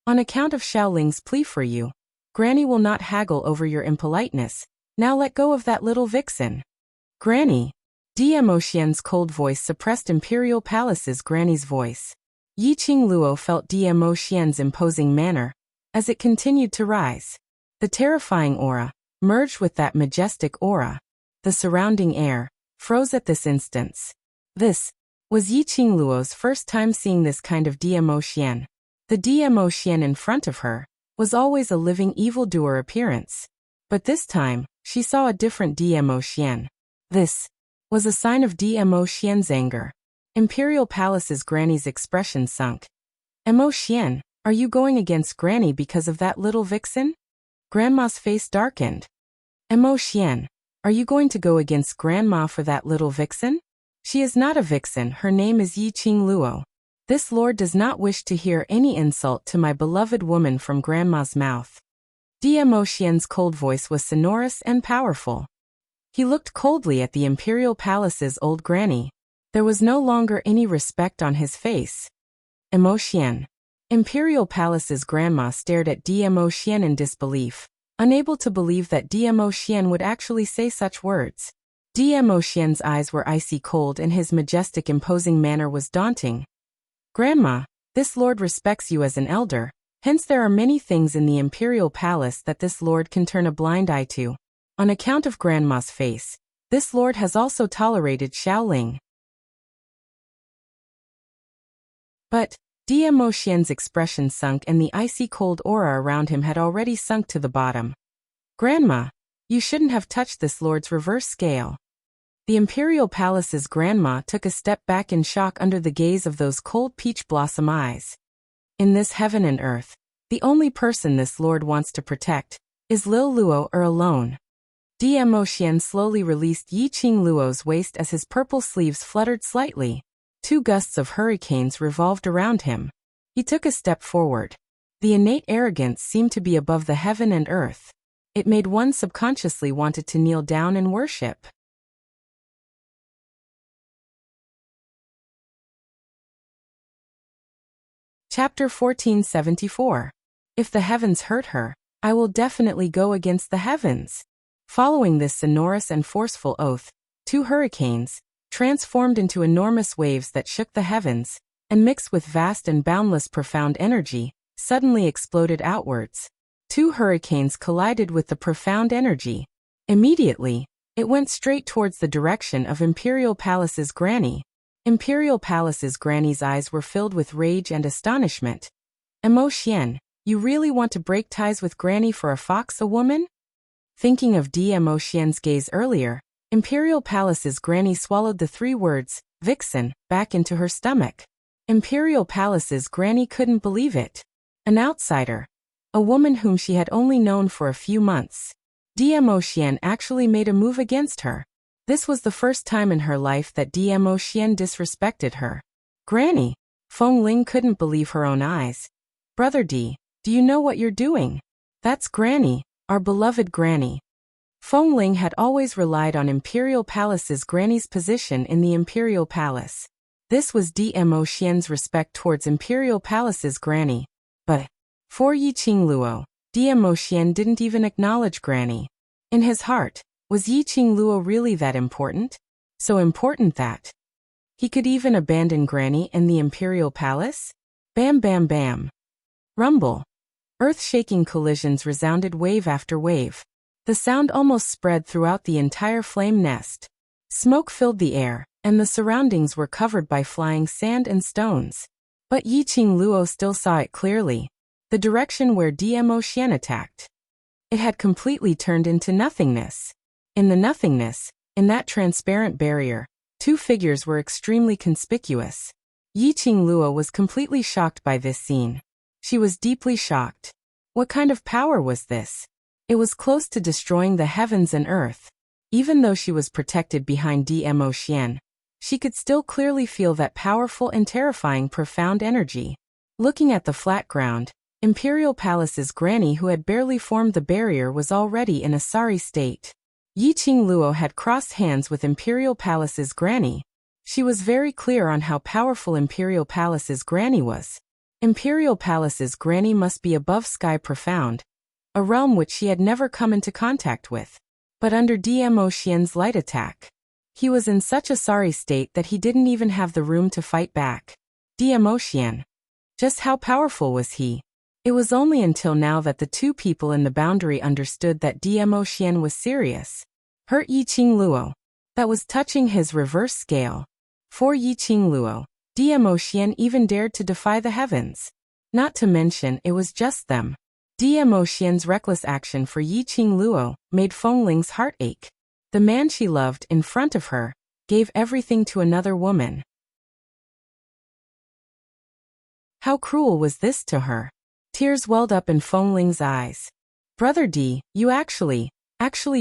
On account of Xiaoling's plea for you, Granny will not haggle over your impoliteness. Now let go of that little vixen. Granny. Dmo Xian's cold voice suppressed Imperial Palace's granny's voice. Yiqing Luo felt Dmo Xian's imposing manner, as it continued to rise. The terrifying aura merged with that majestic aura. The surrounding air froze at this instance. This was Yiqing Luo's first time seeing this kind of Dmo Xian. The Dmo Xian in front of her was always a living evildoer appearance. But this time, she saw a different Dmo Xian. This was a sign of Dmo Xian's anger. Imperial Palace's granny's expression sunk. Mo Xian, are you going against Granny because of that little vixen? Grandma's face darkened. Mo Xian, are you going to go against Grandma for that little vixen? She is not a vixen, her name is Yiqing Luo. This lord does not wish to hear any insult to my beloved woman from grandma's mouth. Demo Xian's cold voice was sonorous and powerful. He looked coldly at the imperial palace's old granny. There was no longer any respect on his face. Demo Xian. Imperial palace's grandma stared at Demo Xian in disbelief, unable to believe that Demo Xian would actually say such words. Demo Xian's eyes were icy cold and his majestic imposing manner was daunting. Grandma, this lord respects you as an elder, hence there are many things in the imperial palace that this lord can turn a blind eye to. On account of grandma's face, this lord has also tolerated Xiaoling. But Demo Xian's expression sunk and the icy cold aura around him had already sunk to the bottom. Grandma, you shouldn't have touched this lord's reverse scale. The imperial palace's grandma took a step back in shock under the gaze of those cold peach blossom eyes. In this heaven and earth, the only person this lord wants to protect is Lil Luo alone. Demo Xian slowly released Yiqing Luo's waist as his purple sleeves fluttered slightly. 2 gusts of hurricanes revolved around him. He took a step forward. The innate arrogance seemed to be above the heaven and earth. It made one subconsciously wanted to kneel down and worship. Chapter 1474. If the heavens hurt her, I will definitely go against the heavens. Following this sonorous and forceful oath, 2 hurricanes, transformed into enormous waves that shook the heavens, and mixed with vast and boundless profound energy, suddenly exploded outwards. 2 hurricanes collided with the profound energy. Immediately, it went straight towards the direction of Imperial Palace's granny. Imperial Palace's granny's eyes were filled with rage and astonishment. Demo Xian, you really want to break ties with granny for a fox, a woman? Thinking of Demo Xian's gaze earlier, Imperial Palace's granny swallowed the 3 words, vixen, back into her stomach. Imperial Palace's granny couldn't believe it. An outsider. A woman whom she had only known for a few months. Demo Xian actually made a move against her. This was the first time in her life that Demo Xian disrespected her. Granny. Feng Ling couldn't believe her own eyes. Brother D, do you know what you're doing? That's Granny, our beloved Granny. Feng Ling had always relied on Imperial Palace's granny's position in the Imperial Palace. This was Demo Xian's respect towards Imperial Palace's granny. But for Yiqing Luo, Demo Xian didn't even acknowledge granny. In his heart, was Yiqing Luo really that important? So important that he could even abandon granny in the Imperial Palace? Bam bam bam. Rumble. Earth-shaking collisions resounded wave after wave. The sound almost spread throughout the entire flame nest. Smoke filled the air, and the surroundings were covered by flying sand and stones. But Yiqing Luo still saw it clearly. The direction where Demo Xian attacked. It had completely turned into nothingness. In the nothingness, in that transparent barrier, 2 figures were extremely conspicuous. Yiqing Luo was completely shocked by this scene. She was deeply shocked. What kind of power was this? It was close to destroying the heavens and earth. Even though she was protected behind Demo Xian, she could still clearly feel that powerful and terrifying profound energy. Looking at the flat ground, Imperial Palace's granny who had barely formed the barrier was already in a sorry state. Yiqing Luo had crossed hands with Imperial Palace's granny. She was very clear on how powerful Imperial Palace's granny was. Imperial Palace's granny must be above sky profound, a realm which she had never come into contact with. But under Demo Xian's light attack, he was in such a sorry state that he didn't even have the room to fight back. Demo Xian. Just how powerful was he? It was only until now that the 2 people in the boundary understood that Demo Xian was serious. Hurt Yiqing Luo. That was touching his reverse scale. For Yiqing Luo, Demo Xian even dared to defy the heavens. Not to mention it was just them. Demo Xian's reckless action for Yiqing Luo made Feng Ling's heart ache. The man she loved in front of her gave everything to another woman. How cruel was this to her? Tears welled up in Feng Ling's eyes. Brother D, you actually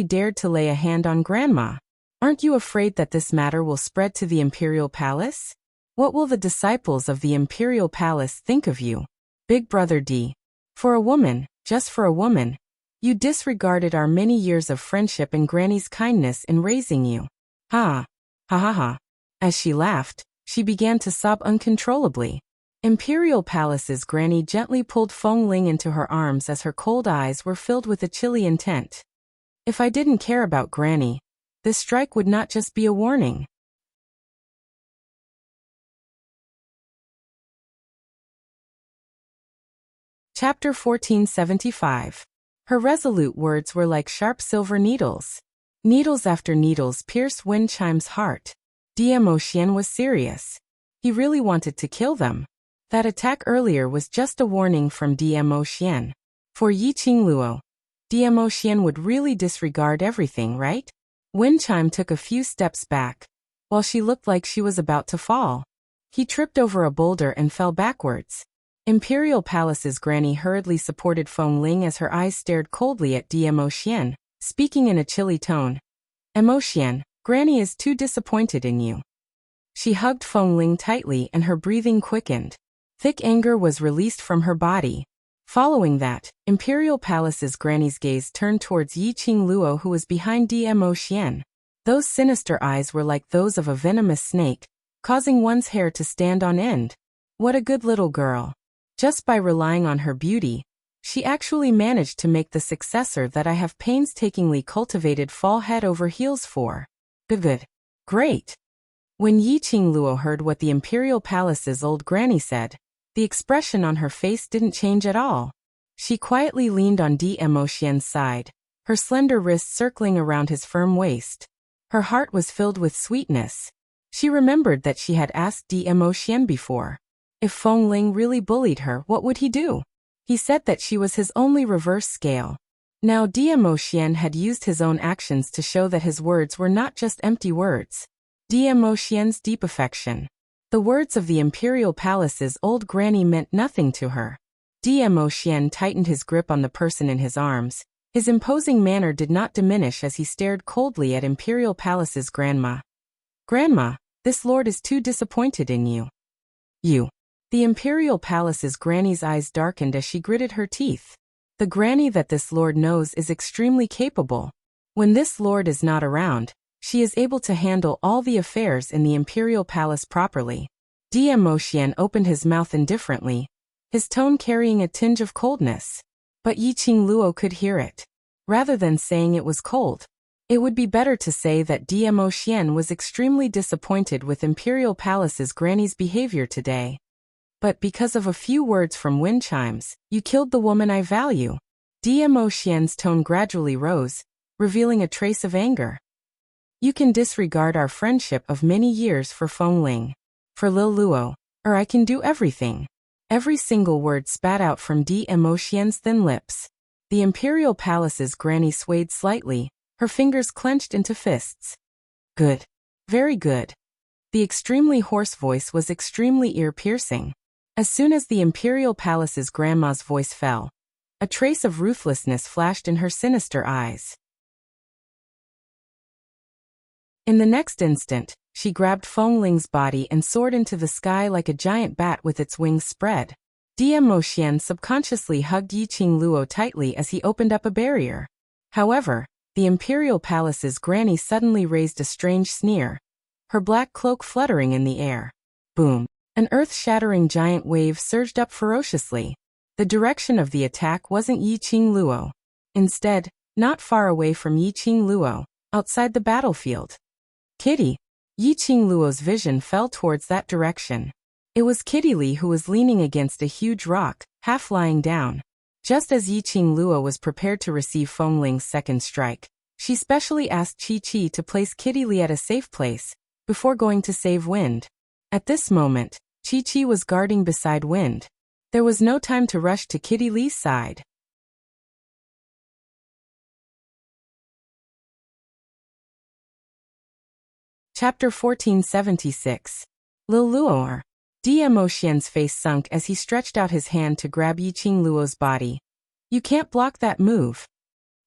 dared to lay a hand on Grandma. Aren't you afraid that this matter will spread to the Imperial Palace? What will the disciples of the imperial palace think of you? Big brother D. For a woman, just for a woman, you disregarded our many years of friendship and Granny's kindness in raising you. Ha! Ha ha ha. As she laughed, she began to sob uncontrollably. Imperial Palace's Granny gently pulled Feng Ling into her arms as her cold eyes were filled with a chilly intent. If I didn't care about Granny, this strike would not just be a warning. Chapter 1475. Her resolute words were like sharp silver needles. Needles after needles pierced Wen Chime's heart. Diemo Xian was serious. He really wanted to kill them. That attack earlier was just a warning from Diemo Xian. For Yi Qingluo, Diemo Xian would really disregard everything, right? Wen Chime took a few steps back, while she looked like she was about to fall. He tripped over a boulder and fell backwards. Imperial Palace's Granny hurriedly supported Feng Ling as her eyes stared coldly at Diemo Xian, speaking in a chilly tone. Emo Xian, Granny is too disappointed in you. She hugged Feng Ling tightly and her breathing quickened. Thick anger was released from her body. Following that, Imperial Palace's Granny's gaze turned towards Yi Qingluo, who was behind Diemo Xian. Those sinister eyes were like those of a venomous snake, causing one's hair to stand on end. What a good little girl. Just by relying on her beauty, she actually managed to make the successor that I have painstakingly cultivated fall head over heels for. Good. Great. When Yi Qingluo heard what the Imperial Palace's old granny said, the expression on her face didn't change at all. She quietly leaned on Diemo Xian's side, her slender wrists circling around his firm waist. Her heart was filled with sweetness. She remembered that she had asked Diemo Xian before. If Feng Ling really bullied her, what would he do? He said that she was his only reverse scale. Now Diemo Xian had used his own actions to show that his words were not just empty words. Diemo Xian's deep affection. The words of the Imperial Palace's old granny meant nothing to her. Diemo Xian tightened his grip on the person in his arms. His imposing manner did not diminish as he stared coldly at Imperial Palace's grandma. Grandma, this lord is too disappointed in you. You. The Imperial Palace's granny's eyes darkened as she gritted her teeth. The granny that this lord knows is extremely capable. When this lord is not around, she is able to handle all the affairs in the Imperial Palace properly. Diemo Xian opened his mouth indifferently, his tone carrying a tinge of coldness. But Yi Qingluo could hear it. Rather than saying it was cold, it would be better to say that Diemo Xian was extremely disappointed with Imperial Palace's granny's behavior today. But because of a few words from wind chimes, you killed the woman I value. Diemo Xian's tone gradually rose, revealing a trace of anger. You can disregard our friendship of many years for Feng Ling, for Lil Luo, or I can do everything. Every single word spat out from Diemo Xian's thin lips. The Imperial Palace's granny swayed slightly, her fingers clenched into fists. Good. Very good. The extremely hoarse voice was extremely ear-piercing. As soon as the Imperial Palace's grandma's voice fell, a trace of ruthlessness flashed in her sinister eyes. In the next instant, she grabbed Feng Ling's body and soared into the sky like a giant bat with its wings spread. Diemo Xian subconsciously hugged Yi Qingluo tightly as he opened up a barrier. However, the Imperial Palace's granny suddenly raised a strange sneer, her black cloak fluttering in the air. Boom. An earth-shattering giant wave surged up ferociously. The direction of the attack wasn't Yi Qingluo. Instead, not far away from Yi Qingluo, outside the battlefield. Kitty. Yi Qingluo's vision fell towards that direction. It was Kitty Li who was leaning against a huge rock, half lying down. Just as Yi Qingluo was prepared to receive Feng Ling's second strike, she specially asked Chi-Chi to place Kitty Li at a safe place, before going to save Wind. At this moment, Chi-Chi was guarding beside Wind. There was no time to rush to Kitty Li's side. Chapter 1476. Lil Luo. Diemo Xian's face sunk as he stretched out his hand to grab Yi Qingluo's body. You can't block that move.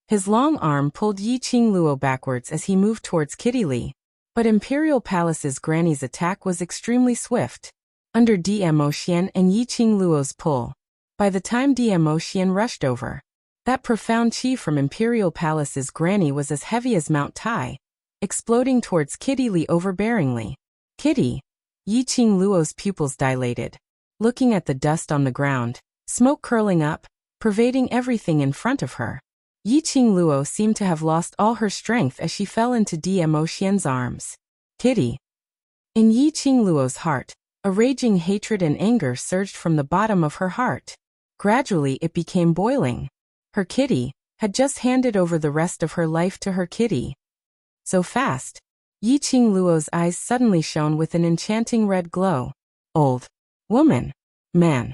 His long arm pulled Yi Qingluo backwards as he moved towards Kitty Li. But Imperial Palace's granny's attack was extremely swift. Under Dmo Xian and Yiqing Luo's pull. By the time Dmo Xian rushed over, that profound chi from Imperial Palace's granny was as heavy as Mount Tai, exploding towards Kitty Li overbearingly. Kitty. Yiqing Luo's pupils dilated, looking at the dust on the ground, smoke curling up, pervading everything in front of her. Yiqing Luo seemed to have lost all her strength as she fell into Dmo Xian's arms. Kitty. In Yiqing Luo's heart, a raging hatred and anger surged from the bottom of her heart. Gradually it became boiling. Her kitty had just handed over the rest of her life to her kitty. So fast. Yiqing Luo's eyes suddenly shone with an enchanting red glow. Old. Woman. Man.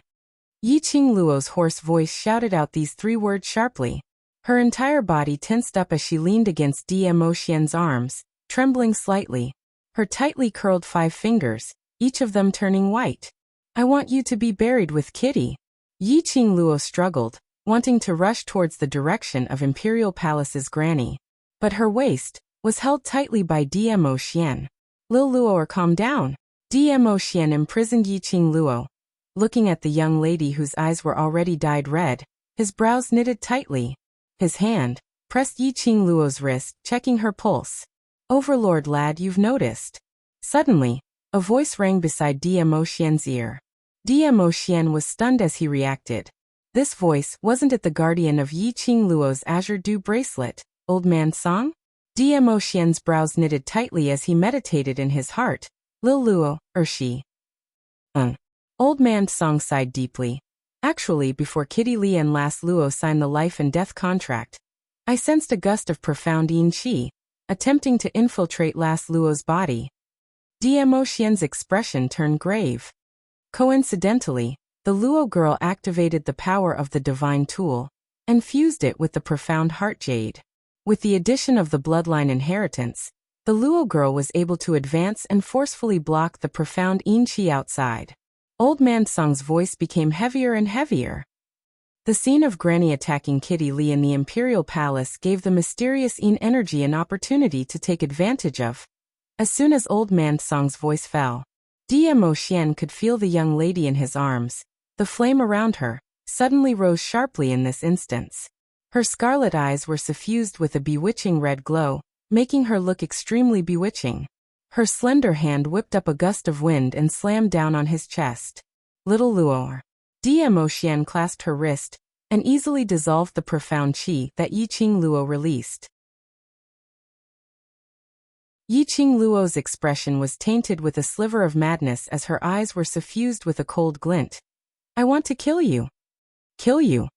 Yiqing Luo's hoarse voice shouted out these 3 words sharply. Her entire body tensed up as she leaned against Dmo Xian's arms, trembling slightly. Her tightly curled 5 fingers, each of them turning white. I want you to be buried with Kitty. Yiqing Luo struggled, wanting to rush towards the direction of Imperial Palace's granny. But her waist was held tightly by Dmo Xian. Lil Luo, calm down. Dmo Xian imprisoned Yiqing Luo. Looking at the young lady whose eyes were already dyed red, his brows knitted tightly. His hand pressed Yiqing Luo's wrist, checking her pulse. Overlord lad, you've noticed. Suddenly, a voice rang beside Dmo Xian's ear. Dmo Xian was stunned as he reacted. This voice wasn't it the guardian of Yiqing Luo's Azure Dew bracelet, Old Man Song? Dmo Xian's brows knitted tightly as he meditated in his heart. Lil Luo, she. Old Man Song sighed deeply. Actually, before Kitty Li and Las Luo signed the life and death contract, I sensed a gust of profound yin qi, attempting to infiltrate Las Luo's body. Dmo Xian's expression turned grave. Coincidentally, the Luo girl activated the power of the divine tool and fused it with the profound heart jade. With the addition of the bloodline inheritance, the Luo girl was able to advance and forcefully block the profound yin qi outside. Old Man Song's voice became heavier and heavier. The scene of Granny attacking Kitty Li in the Imperial Palace gave the mysterious yin energy an opportunity to take advantage of. As soon as Old Man Song's voice fell, Dmo Xian could feel the young lady in his arms. The flame around her suddenly rose sharply in this instance. Her scarlet eyes were suffused with a bewitching red glow, making her look extremely bewitching. Her slender hand whipped up a gust of wind and slammed down on his chest. Little Luo. Dmo Xian clasped her wrist and easily dissolved the profound qi that Yiqing Luo released. Yiqing Luo's expression was tainted with a sliver of madness as her eyes were suffused with a cold glint. I want to kill you. Kill you.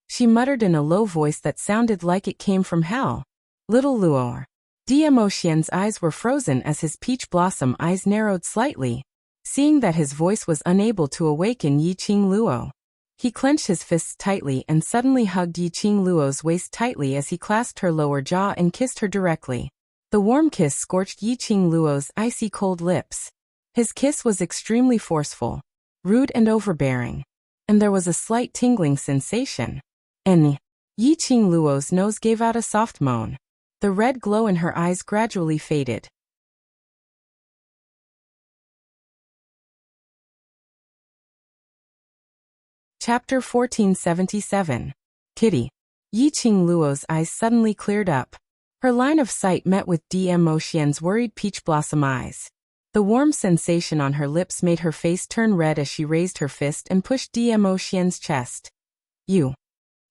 She muttered in a low voice that sounded like it came from hell. Little Luo. Dmo Xian's eyes were frozen as his peach blossom eyes narrowed slightly. Seeing that his voice was unable to awaken Yiqing Luo, he clenched his fists tightly and suddenly hugged Yiqing Luo's waist tightly as he clasped her lower jaw and kissed her directly. The warm kiss scorched Yiqing Luo's icy cold lips. His kiss was extremely forceful, rude and overbearing, and there was a slight tingling sensation. And Yiqing Luo's nose gave out a soft moan. The red glow in her eyes gradually faded. Chapter 1477. Kitty. Yiqing Luo's eyes suddenly cleared up. Her line of sight met with Dmo Xian's worried peach blossom eyes. The warm sensation on her lips made her face turn red as she raised her fist and pushed Dmo Xian's chest. You.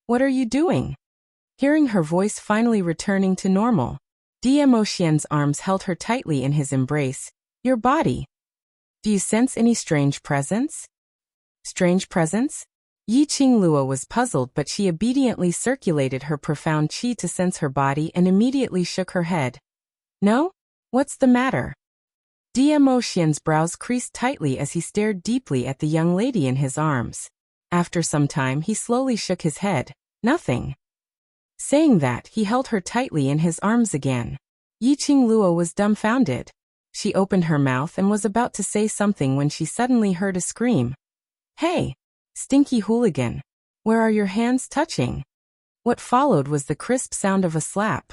What are you doing? Hearing her voice finally returning to normal, Dmo Xian's arms held her tightly in his embrace. Your body. Do you sense any strange presence? Strange presence? Yiqing Luo was puzzled, but she obediently circulated her profound qi to sense her body and immediately shook her head. No? What's the matter? Dmo Xian's brows creased tightly as he stared deeply at the young lady in his arms. After some time he slowly shook his head. Nothing. Saying that, he held her tightly in his arms again. Yiqing Luo was dumbfounded. She opened her mouth and was about to say something when she suddenly heard a scream. Hey! Stinky hooligan! Where are your hands touching? What followed was the crisp sound of a slap.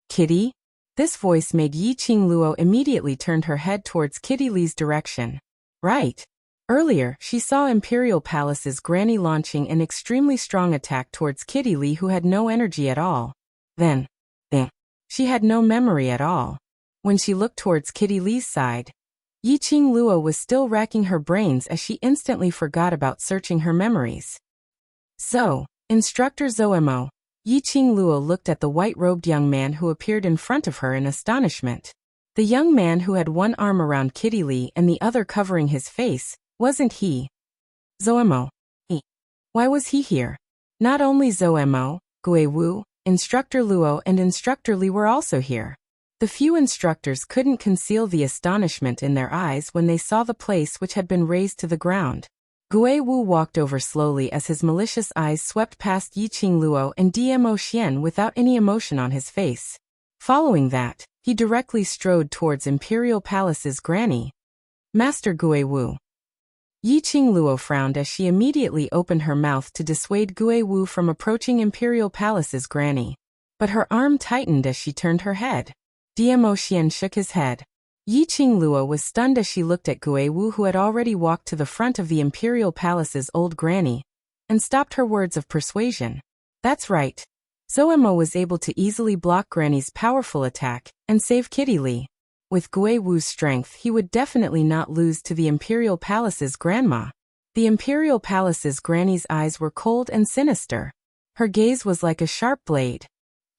Kitty? This voice made Yi Qingluo immediately turn her head towards Kitty Li's direction. Right. Earlier, she saw Imperial Palace's granny launching an extremely strong attack towards Kitty Li, who had no energy at all. Then, she had no memory at all. When she looked towards Kitty Li's side, Yi Qingluo was still racking her brains as she instantly forgot about searching her memories. So, Instructor Zoemo. Yi Qingluo looked at the white-robed young man who appeared in front of her in astonishment. The young man who had one arm around Kitty Li and the other covering his face, wasn't he? Zoemo. Why was he here? Not only Zoemo, Gue Wu, Instructor Luo and Instructor Li were also here. The few instructors couldn't conceal the astonishment in their eyes when they saw the place which had been razed to the ground. Gue Wu walked over slowly as his malicious eyes swept past Yi Qingluo and Dmo Xian without any emotion on his face. Following that, he directly strode towards Imperial Palace's granny. Master Gue Wu. Yi Qingluo frowned as she immediately opened her mouth to dissuade Gue Wu from approaching Imperial Palace's granny. But her arm tightened as she turned her head. Dmo Xian shook his head. Yi Qingluo was stunned as she looked at Gue Wu, who had already walked to the front of the Imperial Palace's old granny, and stopped her words of persuasion. That's right. Zoemo was able to easily block Granny's powerful attack and save Kitty Li. With Gue Wu's strength, he would definitely not lose to the Imperial Palace's grandma. The Imperial Palace's granny's eyes were cold and sinister. Her gaze was like a sharp blade.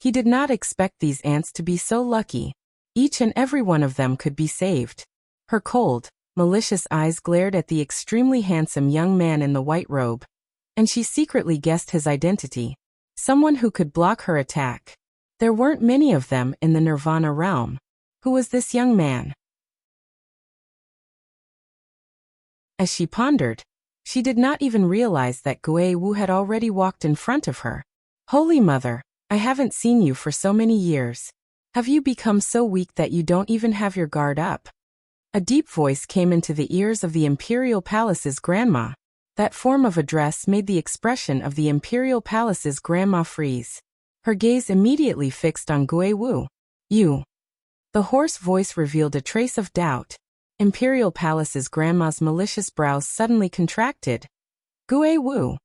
He did not expect these ants to be so lucky. Each and every one of them could be saved. Her cold, malicious eyes glared at the extremely handsome young man in the white robe, and she secretly guessed his identity. Someone who could block her attack. There weren't many of them in the Nirvana realm. Who was this young man? As she pondered, she did not even realize that Gue Wu had already walked in front of her. Holy Mother, I haven't seen you for so many years. Have you become so weak that you don't even have your guard up? A deep voice came into the ears of the Imperial Palace's grandma. That form of address made the expression of the Imperial Palace's grandma freeze. Her gaze immediately fixed on Gue Wu. You. The hoarse voice revealed a trace of doubt. Imperial Palace's grandma's malicious brows suddenly contracted. Gue Wu.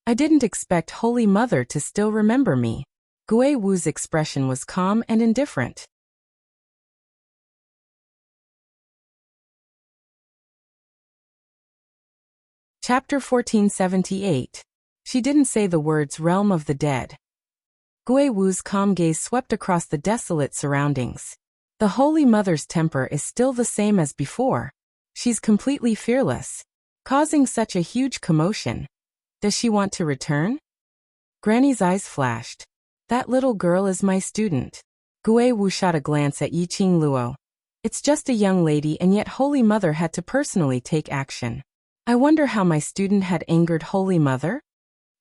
I didn't expect Holy Mother to still remember me. Gue Wu's expression was calm and indifferent. Chapter 1478. She didn't say the words realm of the dead. Gue Wu's calm gaze swept across the desolate surroundings. The Holy Mother's temper is still the same as before. She's completely fearless, causing such a huge commotion. Does she want to return? Granny's eyes flashed. That little girl is my student. Gue Wu shot a glance at Yi Qingluo. It's just a young lady, and yet Holy Mother had to personally take action. I wonder how my student had angered Holy Mother?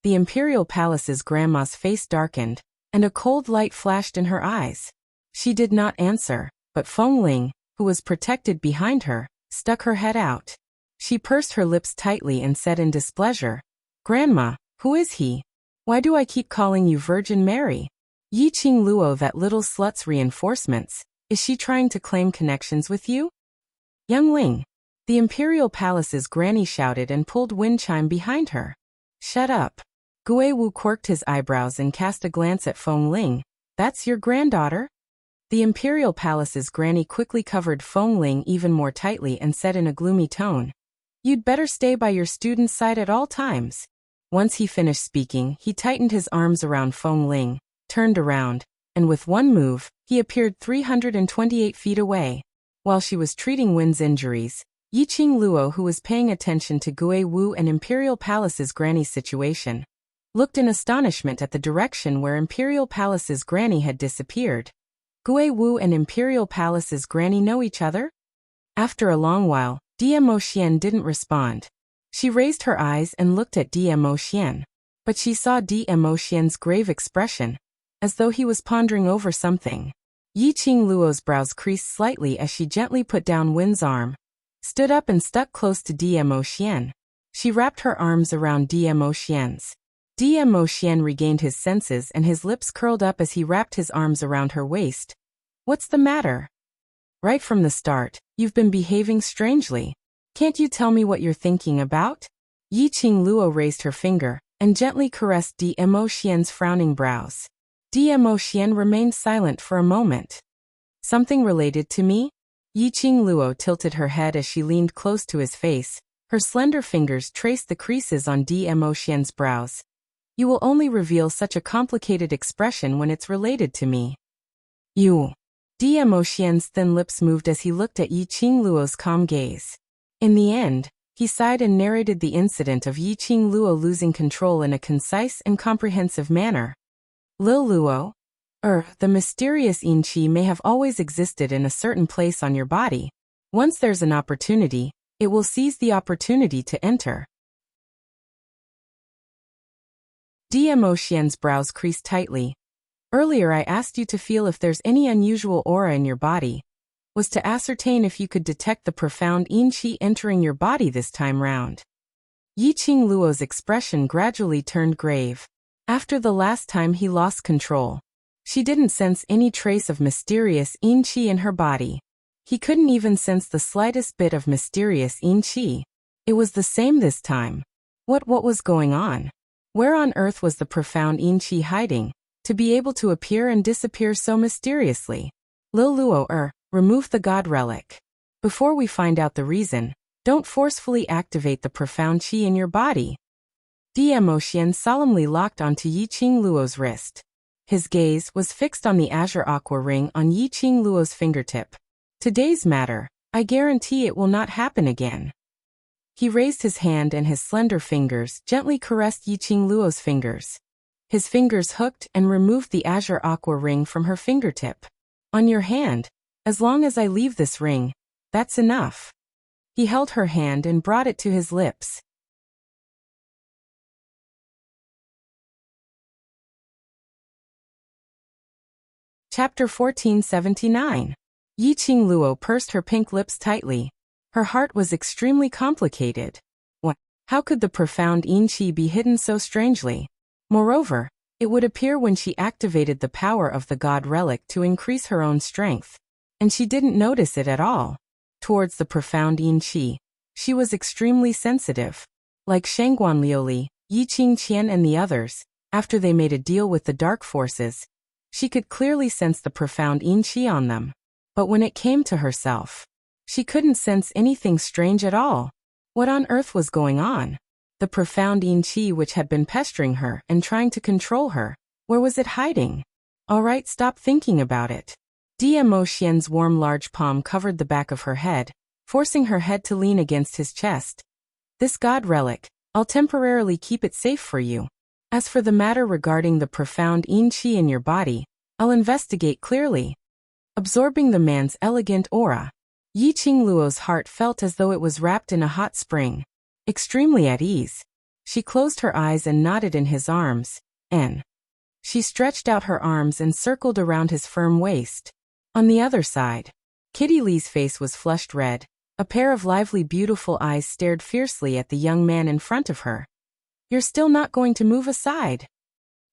The Imperial Palace's grandma's face darkened, and a cold light flashed in her eyes. She did not answer, but Feng Ling, who was protected behind her, stuck her head out. She pursed her lips tightly and said in displeasure, Grandma, who is he? Why do I keep calling you Virgin Mary? Yi Qingluo, that little slut's reinforcements. Is she trying to claim connections with you? Young Ling. The Imperial Palace's granny shouted and pulled wind chime behind her. Shut up. Gue Wu quirked his eyebrows and cast a glance at Feng Ling. That's your granddaughter? The Imperial Palace's granny quickly covered Feng Ling even more tightly and said in a gloomy tone, You'd better stay by your student's side at all times. Once he finished speaking, he tightened his arms around Feng Ling, turned around, and with one move, he appeared 328 feet away. While she was treating Win's injuries, Yi Qingluo, who was paying attention to Gue Wu and Imperial Palace's granny's situation, looked in astonishment at the direction where Imperial Palace's granny had disappeared. Gue Wu and Imperial Palace's granny know each other? After a long while, Dmo Xian didn't respond. She raised her eyes and looked at Dmo Xian, but she saw Dmo Xian's grave expression, as though he was pondering over something. Yi Qingluo's brows creased slightly as she gently put down Win's arm, stood up and stuck close to Dmo Xian. She wrapped her arms around Dmo Xian's. Dmo Xian regained his senses and his lips curled up as he wrapped his arms around her waist. What's the matter? Right from the start, you've been behaving strangely. Can't you tell me what you're thinking about? Yiqing Luo raised her finger and gently caressed Dmo Xian's frowning brows. Dmo Xian remained silent for a moment. Something related to me? Yiqing Luo tilted her head as she leaned close to his face. Her slender fingers traced the creases on Dmo Xian's brows. You will only reveal such a complicated expression when it's related to me. You. Dmo Xian's thin lips moved as he looked at Yiqing Luo's calm gaze. In the end, he sighed and narrated the incident of Yiqing Luo losing control in a concise and comprehensive manner. Lil Luo? The mysterious yin qi may have always existed in a certain place on your body. Once there's an opportunity, it will seize the opportunity to enter. Dmo Xian's brows creased tightly. Earlier I asked you to feel if there's any unusual aura in your body. Was to ascertain if you could detect the profound yin qi entering your body this time round. Yiqing Luo's expression gradually turned grave. After the last time he lost control, she didn't sense any trace of mysterious yin qi in her body. He couldn't even sense the slightest bit of mysterious yin qi. It was the same this time. What was going on? Where on earth was the profound yin qi hiding, to be able to appear and disappear so mysteriously? Lil Luo, remove the god relic. Before we find out the reason, don't forcefully activate the profound qi in your body. Dmo Xian solemnly locked onto Yiqing Luo's wrist. His gaze was fixed on the azure aqua ring on Yiqing Luo's fingertip. Today's matter, I guarantee it will not happen again. He raised his hand and his slender fingers gently caressed Yiqing Luo's fingers. His fingers hooked and removed the azure aqua ring from her fingertip. On your hand, as long as I leave this ring, that's enough. He held her hand and brought it to his lips. Chapter 1479. Yiqing Luo pursed her pink lips tightly. Her heart was extremely complicated. What? How could the profound yin qi be hidden so strangely? Moreover, it would appear when she activated the power of the god relic to increase her own strength. And she didn't notice it at all. Towards the profound yin qi, she was extremely sensitive. Like Shangguan Liuli, Yiqing Qian and the others, after they made a deal with the dark forces, she could clearly sense the profound yin qi on them. But when it came to herself, she couldn't sense anything strange at all. What on earth was going on? The profound yin qi which had been pestering her and trying to control her, where was it hiding? Alright, stop thinking about it. Dmo Xian's warm large palm covered the back of her head, forcing her head to lean against his chest. This god relic, I'll temporarily keep it safe for you. As for the matter regarding the profound yin qi in your body, I'll investigate clearly. Absorbing the man's elegant aura, Yiqing Luo's heart felt as though it was wrapped in a hot spring. Extremely at ease, she closed her eyes and nodded in his arms, and she stretched out her arms and circled around his firm waist. On the other side, Kitty Lee's face was flushed red. A pair of lively beautiful eyes stared fiercely at the young man in front of her. You're still not going to move aside?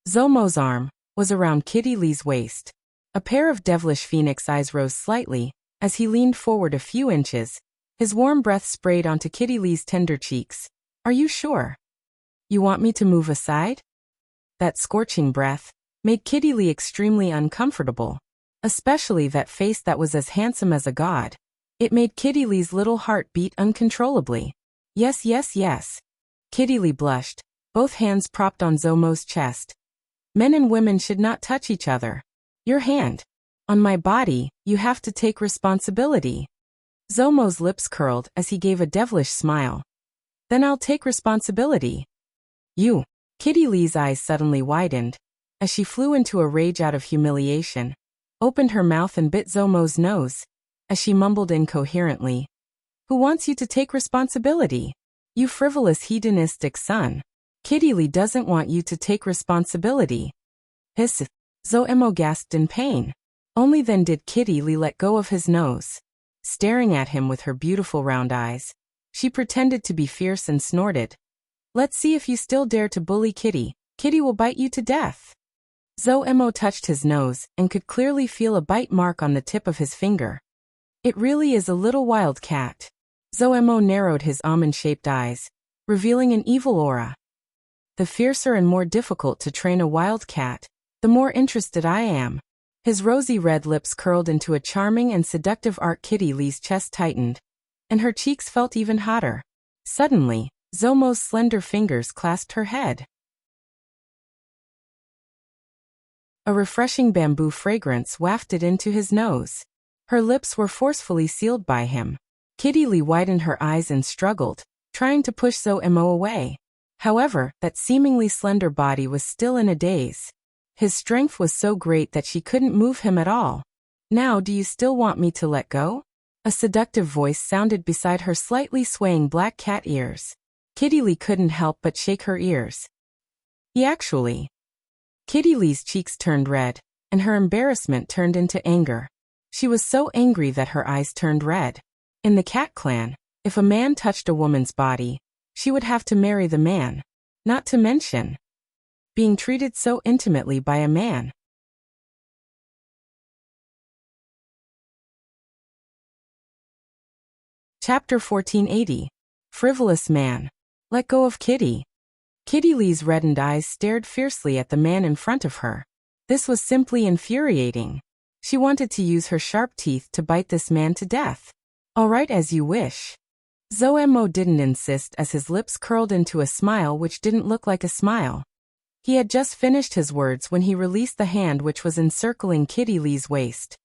Zomo's arm was around Kitty Lee's waist. A pair of devilish phoenix eyes rose slightly as he leaned forward a few inches. His warm breath sprayed onto Kitty Lee's tender cheeks. Are you sure? You want me to move aside? That scorching breath made Kitty Lee extremely uncomfortable, especially that face that was as handsome as a god. It made Kitty Lee's little heart beat uncontrollably. Yes, yes, yes. Kitty Lee blushed, both hands propped on Zomo's chest. Men and women should not touch each other. Your hand. On my body, you have to take responsibility. Zomo's lips curled as he gave a devilish smile. Then I'll take responsibility. You. Kitty Lee's eyes suddenly widened, as she flew into a rage out of humiliation, opened her mouth and bit Zomo's nose, as she mumbled incoherently. Who wants you to take responsibility? You frivolous hedonistic son. Kitty Lee doesn't want you to take responsibility. Hiss. Zomo gasped in pain. Only then did Kitty Lee let go of his nose. Staring at him with her beautiful round eyes, she pretended to be fierce and snorted. Let's see if you still dare to bully Kitty. Kitty will bite you to death. Zoemo touched his nose and could clearly feel a bite mark on the tip of his finger. It really is a little wild cat. Zoemo narrowed his almond-shaped eyes, revealing an evil aura. The fiercer and more difficult to train a wild cat, the more interested I am. His rosy red lips curled into a charming and seductive arc. Kitty Lee's chest tightened, and her cheeks felt even hotter. Suddenly, Zomo's slender fingers clasped her head. A refreshing bamboo fragrance wafted into his nose. Her lips were forcefully sealed by him. Kitty Lee widened her eyes and struggled, trying to push Zoemo away. However, that seemingly slender body was still in a daze. His strength was so great that she couldn't move him at all. Now, do you still want me to let go? A seductive voice sounded beside her slightly swaying black cat ears. Kitty Lee couldn't help but shake her ears. Actually. Kitty Lee's cheeks turned red, and her embarrassment turned into anger. She was so angry that her eyes turned red. In the cat clan, if a man touched a woman's body, she would have to marry the man. Not to mention being treated so intimately by a man. Chapter 1480. Frivolous Man. Let go of Kitty. Kitty Lee's reddened eyes stared fiercely at the man in front of her. This was simply infuriating. She wanted to use her sharp teeth to bite this man to death. All right, as you wish. Zoemo didn't insist as his lips curled into a smile which didn't look like a smile. He had just finished his words when he released the hand which was encircling Kitty Lee's waist.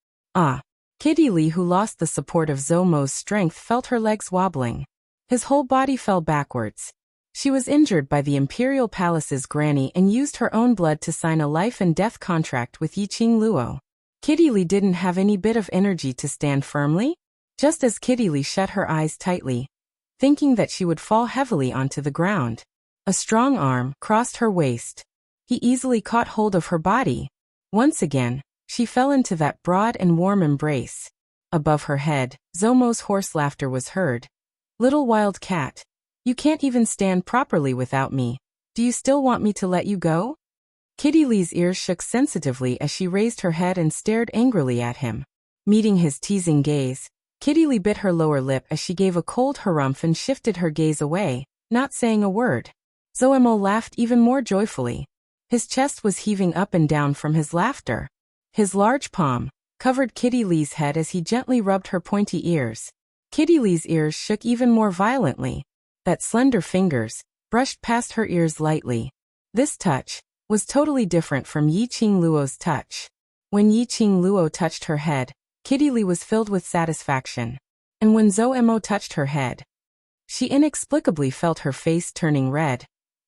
Kitty Lee, who lost the support of Zomo's strength, felt her legs wobbling. His whole body fell backwards. She was injured by the Imperial Palace's granny and used her own blood to sign a life and death contract with Yiqing Luo. Kitty Lee didn't have any bit of energy to stand firmly. Just as Kitty Lee shut her eyes tightly, thinking that she would fall heavily onto the ground, a strong arm crossed her waist. He easily caught hold of her body. Once again, she fell into that broad and warm embrace. Above her head, Zomo's hoarse laughter was heard. Little wild cat. You can't even stand properly without me. Do you still want me to let you go? Kitty Lee's ears shook sensitively as she raised her head and stared angrily at him. Meeting his teasing gaze, Kitty Lee bit her lower lip as she gave a cold harumph and shifted her gaze away, not saying a word. Zoemo laughed even more joyfully. His chest was heaving up and down from his laughter. His large palm covered Kitty Lee's head as he gently rubbed her pointy ears. Kitty Lee's ears shook even more violently. That slender fingers brushed past her ears lightly. This touch was totally different from Yiqing Luo's touch. When Yiqing Luo touched her head, Kitty Lee was filled with satisfaction. And when Zoemo touched her head, she inexplicably felt her face turning red,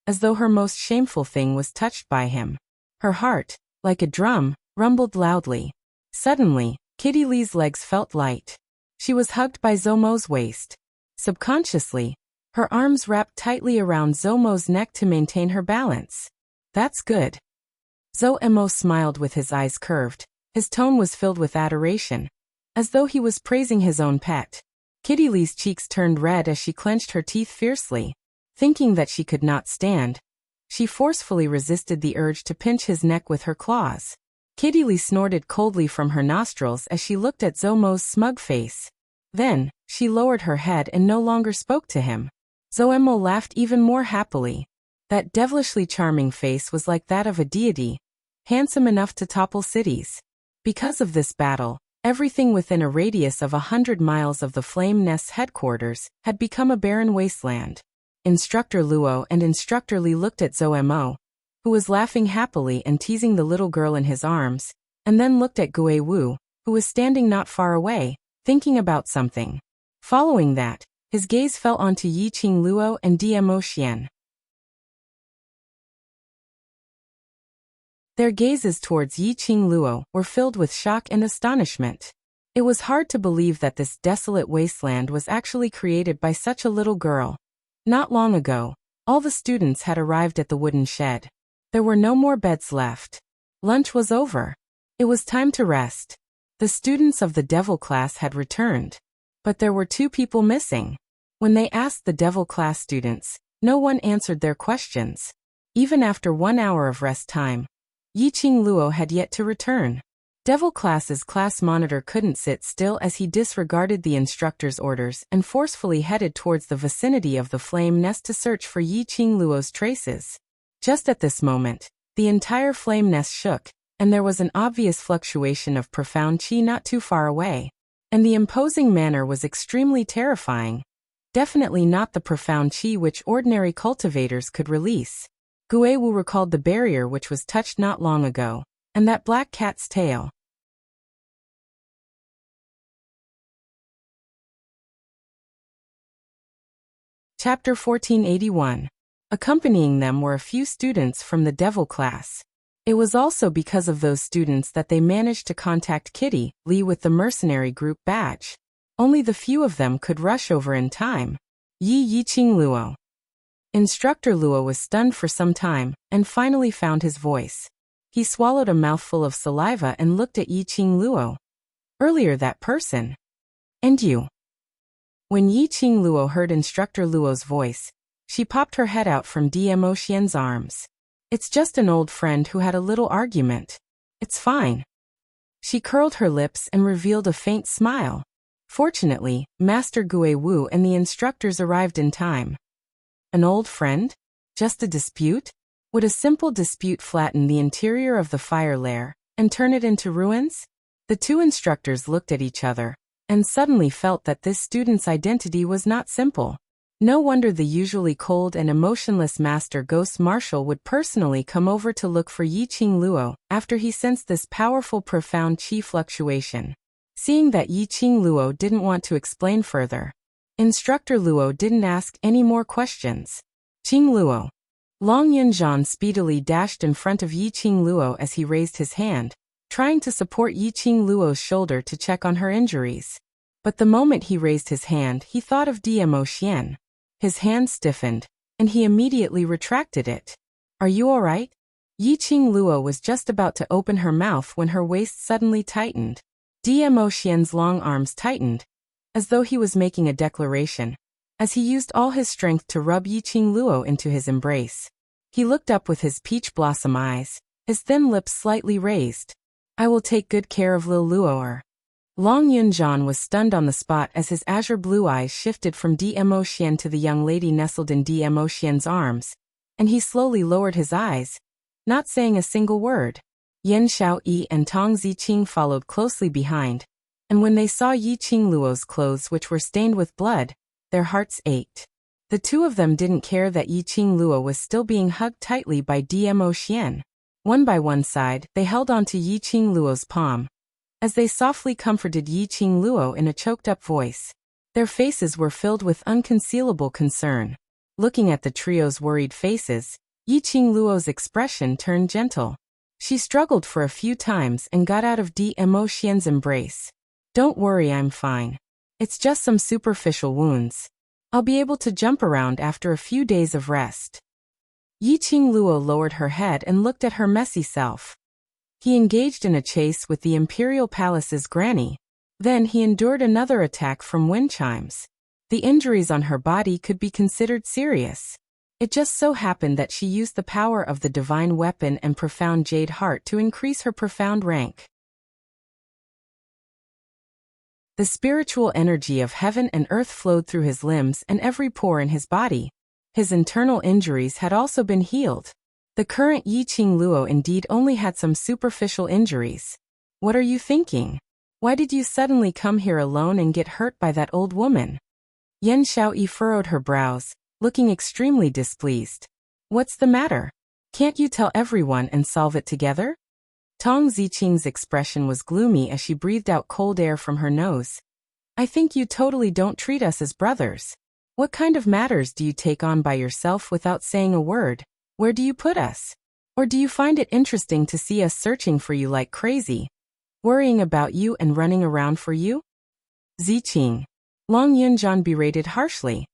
as though her most shameful thing was touched by him. Her heart, like a drum, rumbled loudly. Suddenly, Kitty Lee's legs felt light. She was hugged by Zomo's waist. Subconsciously, her arms wrapped tightly around Zomo's neck to maintain her balance. That's good. Zoemo smiled with his eyes curved. His tone was filled with adoration, as though he was praising his own pet. Kitty Lee's cheeks turned red as she clenched her teeth fiercely. Thinking that she could not stand, she forcefully resisted the urge to pinch his neck with her claws. Kitty Lee snorted coldly from her nostrils as she looked at Zomo's smug face. Then, she lowered her head and no longer spoke to him. Zoemo laughed even more happily. That devilishly charming face was like that of a deity, handsome enough to topple cities. Because of this battle, everything within a radius of 100 miles of the Flame Nest's headquarters had become a barren wasteland. Instructor Luo and Instructor Li looked at Zoemo, who was laughing happily and teasing the little girl in his arms, and then looked at Gue Wu, who was standing not far away, thinking about something. Following that, his gaze fell onto Yiqing Luo and Dmo Xian. Their gazes towards Yiqing Luo were filled with shock and astonishment. It was hard to believe that this desolate wasteland was actually created by such a little girl. Not long ago, all the students had arrived at the wooden shed. There were no more beds left. Lunch was over. It was time to rest. The students of the Devil class had returned. But there were 2 people missing. When they asked the Devil class students, no one answered their questions. Even after 1 hour of rest time, Yiqing Luo had yet to return. Devil Class's class monitor couldn't sit still as he disregarded the instructor's orders and forcefully headed towards the vicinity of the flame nest to search for Yiqing Luo's traces. Just at this moment, the entire flame nest shook, and there was an obvious fluctuation of profound qi not too far away. And the imposing manner was extremely terrifying. Definitely not the profound qi which ordinary cultivators could release. Gui Wu recalled the barrier which was touched not long ago, and that black cat's tail. Chapter 1481. Accompanying them were a few students from the Devil Class. It was also because of those students that they managed to contact Kitty Lee with the mercenary group badge. Only the few of them could rush over in time. Yiqing Luo. Instructor Luo was stunned for some time, and finally found his voice. He swallowed a mouthful of saliva and looked at Yiqing Luo. Earlier that person. And you. When Yiqing Luo heard Instructor Luo's voice, she popped her head out from Dmo Xian's arms. It's just an old friend who had a little argument. It's fine. She curled her lips and revealed a faint smile. Fortunately, Master Gui Wu and the instructors arrived in time. An old friend? Just a dispute? Would a simple dispute flatten the interior of the fire lair and turn it into ruins? The two instructors looked at each other and suddenly felt that this student's identity was not simple. No wonder the usually cold and emotionless Master Ghost Marshal would personally come over to look for Yiqing Luo after he sensed this powerful profound qi fluctuation. Seeing that Yiqing Luo didn't want to explain further, Instructor Luo didn't ask any more questions. Qing Luo. Long Yunzhan speedily dashed in front of Yiqing Luo as he raised his hand, trying to support Yiqing Luo's shoulder to check on her injuries. But the moment he raised his hand, he thought of Dmo Xian. His hand stiffened, and he immediately retracted it. Are you all right? Yiqing Luo was just about to open her mouth when her waist suddenly tightened. Dmo Xian's long arms tightened, as though he was making a declaration, as he used all his strength to rub Yiqing Luo into his embrace. He looked up with his peach blossom eyes, his thin lips slightly raised. I will take good care of Lil Luo'er. Long Yunzhan was stunned on the spot as his azure blue eyes shifted from Dmo Xian to the young lady nestled in Dmo Xian's arms, and he slowly lowered his eyes, not saying a single word. Yan Xiaoyi and Tong Ziqing followed closely behind, and when they saw Yiqing Luo's clothes which were stained with blood, their hearts ached. The two of them didn't care that Yiqing Luo was still being hugged tightly by Dmo Xian. One by one side, they held onto Yiqing Luo's palm, as they softly comforted Yiqing Luo in a choked-up voice. Their faces were filled with unconcealable concern. Looking at the trio's worried faces, Yiqing Luo's expression turned gentle. She struggled for a few times and got out of Dmo Xian's embrace. Don't worry, I'm fine. It's just some superficial wounds. I'll be able to jump around after a few days of rest. Yiqing Luo lowered her head and looked at her messy self. He engaged in a chase with the Imperial Palace's granny. Then he endured another attack from wind chimes. The injuries on her body could be considered serious. It just so happened that she used the power of the divine weapon and profound jade heart to increase her profound rank. The spiritual energy of heaven and earth flowed through his limbs and every pore in his body. His internal injuries had also been healed. The current Yiqing Luo indeed only had some superficial injuries. What are you thinking? Why did you suddenly come here alone and get hurt by that old woman? Yan Xiaoyi furrowed her brows, looking extremely displeased. What's the matter? Can't you tell everyone and solve it together? Tong Ziqing's expression was gloomy as she breathed out cold air from her nose. I think you totally don't treat us as brothers. What kind of matters do you take on by yourself without saying a word? Where do you put us? Or do you find it interesting to see us searching for you like crazy? Worrying about you and running around for you? Ziqing. Long Yunzhan berated harshly.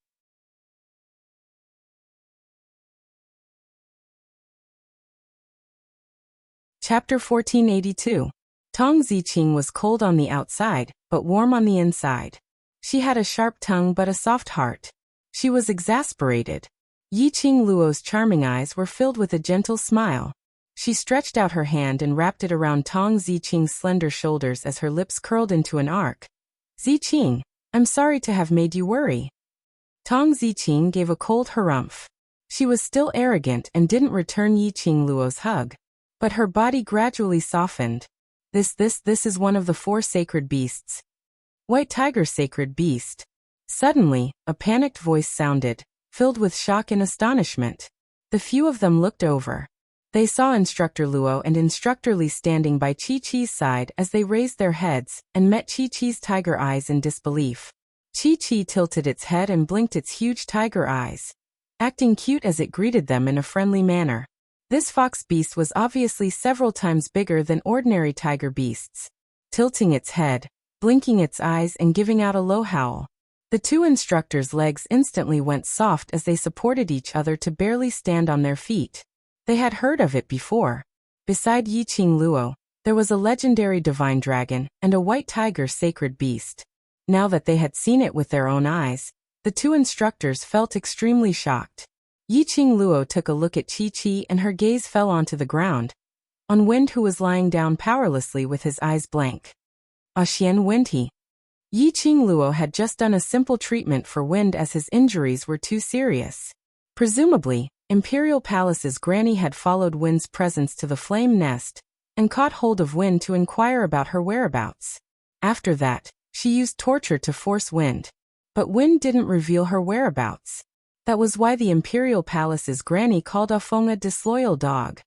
Chapter 1482. Tong Ziqing was cold on the outside, but warm on the inside. She had a sharp tongue but a soft heart. She was exasperated. Yiqing Luo's charming eyes were filled with a gentle smile. She stretched out her hand and wrapped it around Tong Ziqing's slender shoulders as her lips curled into an arc. Ziqing, I'm sorry to have made you worry. Tong Ziqing gave a cold harumph. She was still arrogant and didn't return Yiqing Luo's hug. But her body gradually softened. This is one of the 4 sacred beasts. White tiger sacred beast. Suddenly, a panicked voice sounded, filled with shock and astonishment. The few of them looked over. They saw Instructor Luo and Instructor Li standing by Chi-Chi's side as they raised their heads and met Chi-Chi's tiger eyes in disbelief. Chi-Chi tilted its head and blinked its huge tiger eyes, acting cute as it greeted them in a friendly manner. This fox beast was obviously several times bigger than ordinary tiger beasts. Tilting its head, blinking its eyes and giving out a low howl. The 2 instructors' legs instantly went soft as they supported each other to barely stand on their feet. They had heard of it before. Beside Yiqing Luo, there was a legendary divine dragon and a white tiger sacred beast. Now that they had seen it with their own eyes, the 2 instructors felt extremely shocked. Yiqing Luo took a look at Chi-Chi and her gaze fell onto the ground, on Wind, who was lying down powerlessly with his eyes blank. Xian Wind. Yiqing Luo had just done a simple treatment for Wind as his injuries were too serious. Presumably, Imperial Palace's granny had followed Wind's presence to the flame nest and caught hold of Wind to inquire about her whereabouts. After that, she used torture to force Wind. But Wind didn't reveal her whereabouts. That was why the Imperial Palace's granny called Afeng a disloyal dog.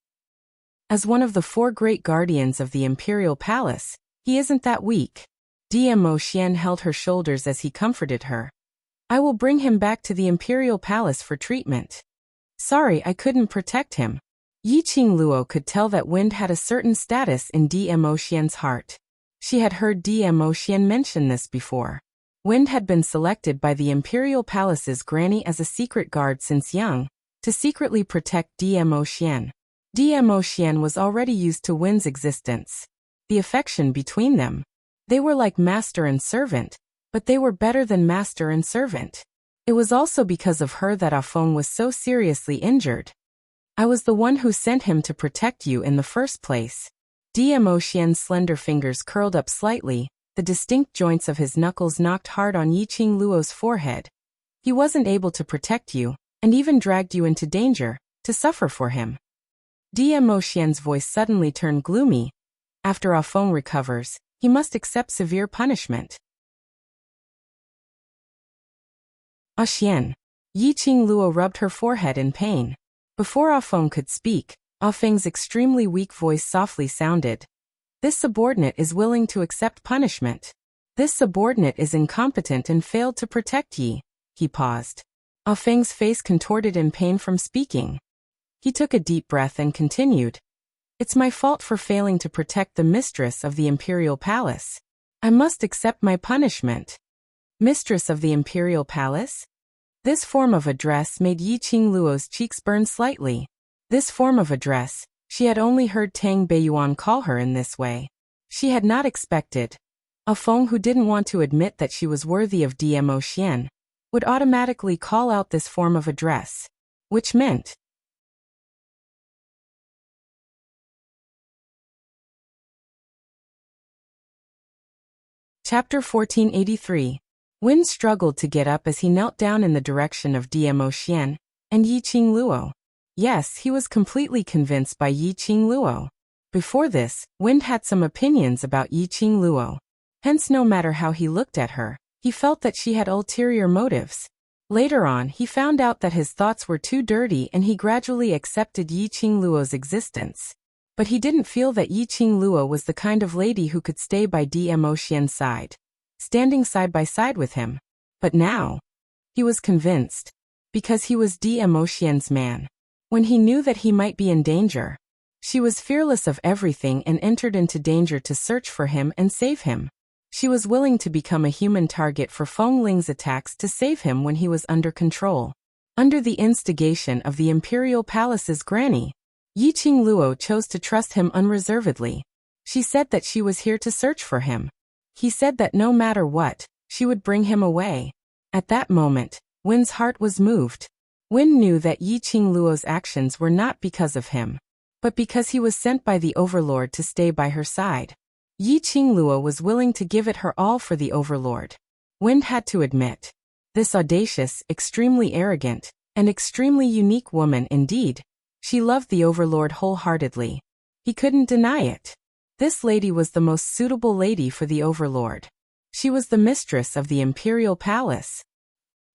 As one of the 4 great guardians of the Imperial Palace, he isn't that weak. Dmo Xian held her shoulders as he comforted her. I will bring him back to the Imperial Palace for treatment. Sorry I couldn't protect him. Yiqing Luo could tell that Wind had a certain status in Dmo Xian's heart. She had heard Dmo Xian mention this before. Wind had been selected by the Imperial Palace's granny as a secret guard since young, to secretly protect Dmo Xian. Dmo Xian was already used to Wind's existence. The affection between them. They were like master and servant, but they were better than master and servant. It was also because of her that Afeng was so seriously injured. I was the one who sent him to protect you in the first place. Dmo Xian's slender fingers curled up slightly, the distinct joints of his knuckles knocked hard on Yiqing Luo's forehead. He wasn't able to protect you, and even dragged you into danger, to suffer for him. Dmo Xian's voice suddenly turned gloomy. After Afeng recovers, he must accept severe punishment. Xian. Yiqing Luo rubbed her forehead in pain. Before Afeng could speak, Afeng's extremely weak voice softly sounded. This subordinate is willing to accept punishment. This subordinate is incompetent and failed to protect Yi. He paused. Afeng's face contorted in pain from speaking. He took a deep breath and continued. It's my fault for failing to protect the mistress of the Imperial Palace. I must accept my punishment. Mistress of the Imperial Palace? This form of address made Yiqing Luo's cheeks burn slightly. This form of address, she had only heard Tang Beiyuan call her in this way. She had not expected. Afeng, who didn't want to admit that she was worthy of Dmo Xian, would automatically call out this form of address. Which meant, Chapter 1483. Wind struggled to get up as he knelt down in the direction of Dmo Xian and Yiqing Luo. Yes, he was completely convinced by Yiqing Luo. Before this, Wind had some opinions about Yiqing Luo. Hence, no matter how he looked at her, he felt that she had ulterior motives. Later on, he found out that his thoughts were too dirty and he gradually accepted Yiqing Luo's existence. But he didn't feel that Yiqing Luo was the kind of lady who could stay by Dmo Xian's side, standing side by side with him. But now, he was convinced, because he was Dmo Xian's man. When he knew that he might be in danger, she was fearless of everything and entered into danger to search for him and save him. She was willing to become a human target for Feng Ling's attacks to save him when he was under control. Under the instigation of the Imperial Palace's granny, Yiqing Luo chose to trust him unreservedly. She said that she was here to search for him. He said that no matter what, she would bring him away. At that moment, Win's heart was moved. Win knew that Yiqing Luo's actions were not because of him, but because he was sent by the overlord to stay by her side. Yi Qingluo was willing to give it her all for the overlord. Wind had to admit. This audacious, extremely arrogant, and extremely unique woman indeed. She loved the overlord wholeheartedly. He couldn't deny it. This lady was the most suitable lady for the overlord. She was the mistress of the imperial palace.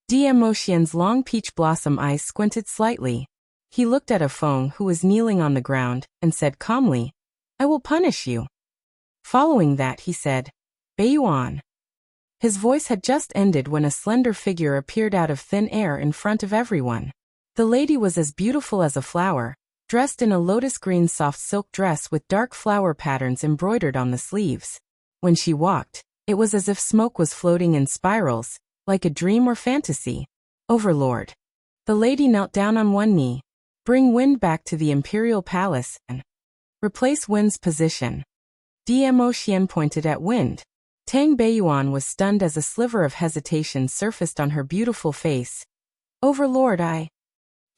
Dmo Xian's long peach blossom eyes squinted slightly. He looked at Feng, who was kneeling on the ground, and said calmly, "I will punish you." Following that he said, "Beiyuan." His voice had just ended when a slender figure appeared out of thin air in front of everyone. The lady was as beautiful as a flower, dressed in a lotus-green soft silk dress with dark flower patterns embroidered on the sleeves. When she walked, it was as if smoke was floating in spirals, like a dream or fantasy. Overlord. The lady knelt down on one knee. "Bring Wind back to the imperial palace and replace Wind's position." Dmo Xian pointed at Wind. Tang Beiyuan was stunned as a sliver of hesitation surfaced on her beautiful face. "Overlord,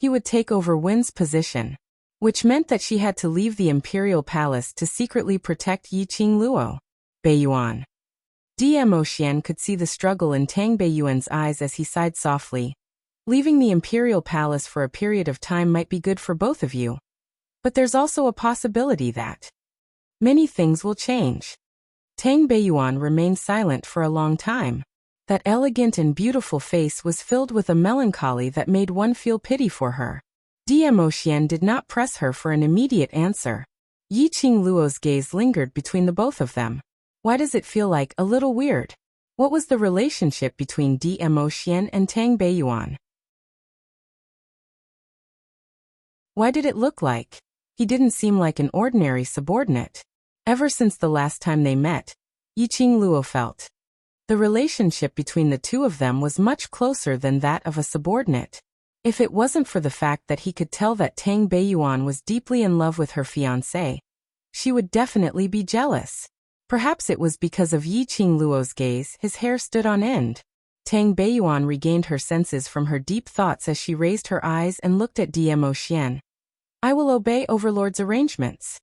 He would take over Wind's position, which meant that she had to leave the imperial palace to secretly protect Yi Qingluo. Beiyuan. Dmo Xian could see the struggle in Tang Beiyuan's eyes as he sighed softly. "Leaving the imperial palace for a period of time might be good for both of you. But there's also a possibility that many things will change." Tang Beiyuan remained silent for a long time. That elegant and beautiful face was filled with a melancholy that made one feel pity for her. Dmo Xian did not press her for an immediate answer. Yi Qingluo's gaze lingered between the both of them. "Why does it feel like a little weird? What was the relationship between Dmo Xian and Tang Beiyuan? Why did it look like he didn't seem like an ordinary subordinate?" Ever since the last time they met, Yi Qingluo felt the relationship between the two of them was much closer than that of a subordinate. If it wasn't for the fact that he could tell that Tang Beiyuan was deeply in love with her fiancé, she would definitely be jealous. Perhaps it was because of Yi Qingluo's gaze his hair stood on end. Tang Beiyuan regained her senses from her deep thoughts as she raised her eyes and looked at Dmo Xian. "I will obey Overlord's arrangements."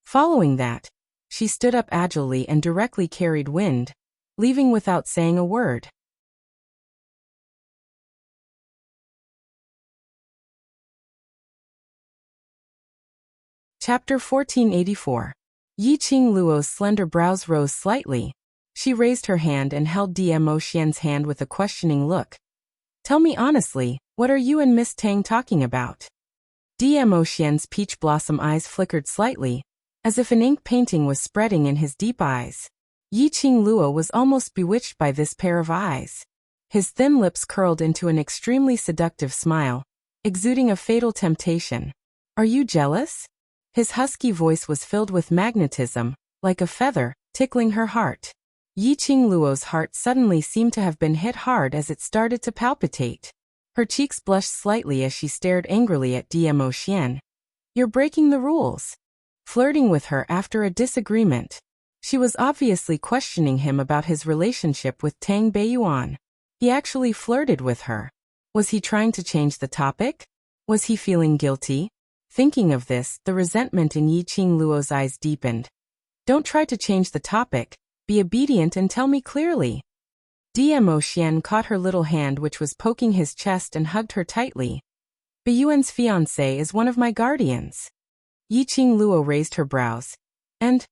Following that, she stood up agilely and directly carried Wind, leaving without saying a word. Chapter 1484. Yi Qingluo's slender brows rose slightly. She raised her hand and held Dmo Xian's hand with a questioning look. "Tell me honestly, what are you and Miss Tang talking about?" Dmo Xian's peach blossom eyes flickered slightly, as if an ink painting was spreading in his deep eyes. Yi Qingluo was almost bewitched by this pair of eyes. His thin lips curled into an extremely seductive smile, exuding a fatal temptation. "Are you jealous?" His husky voice was filled with magnetism, like a feather, tickling her heart. Yi Qingluo's heart suddenly seemed to have been hit hard as it started to palpitate. Her cheeks blushed slightly as she stared angrily at Dmo Xian. "You're breaking the rules." Flirting with her after a disagreement. She was obviously questioning him about his relationship with Tang Beiyuan. He actually flirted with her. Was he trying to change the topic? Was he feeling guilty? Thinking of this, the resentment in Yi Qingluo's eyes deepened. "Don't try to change the topic. Be obedient and tell me clearly." Dmo Xian caught her little hand which was poking his chest and hugged her tightly. "Beiyuan's fiancé is one of my guardians." Yi Qingluo raised her brows. "And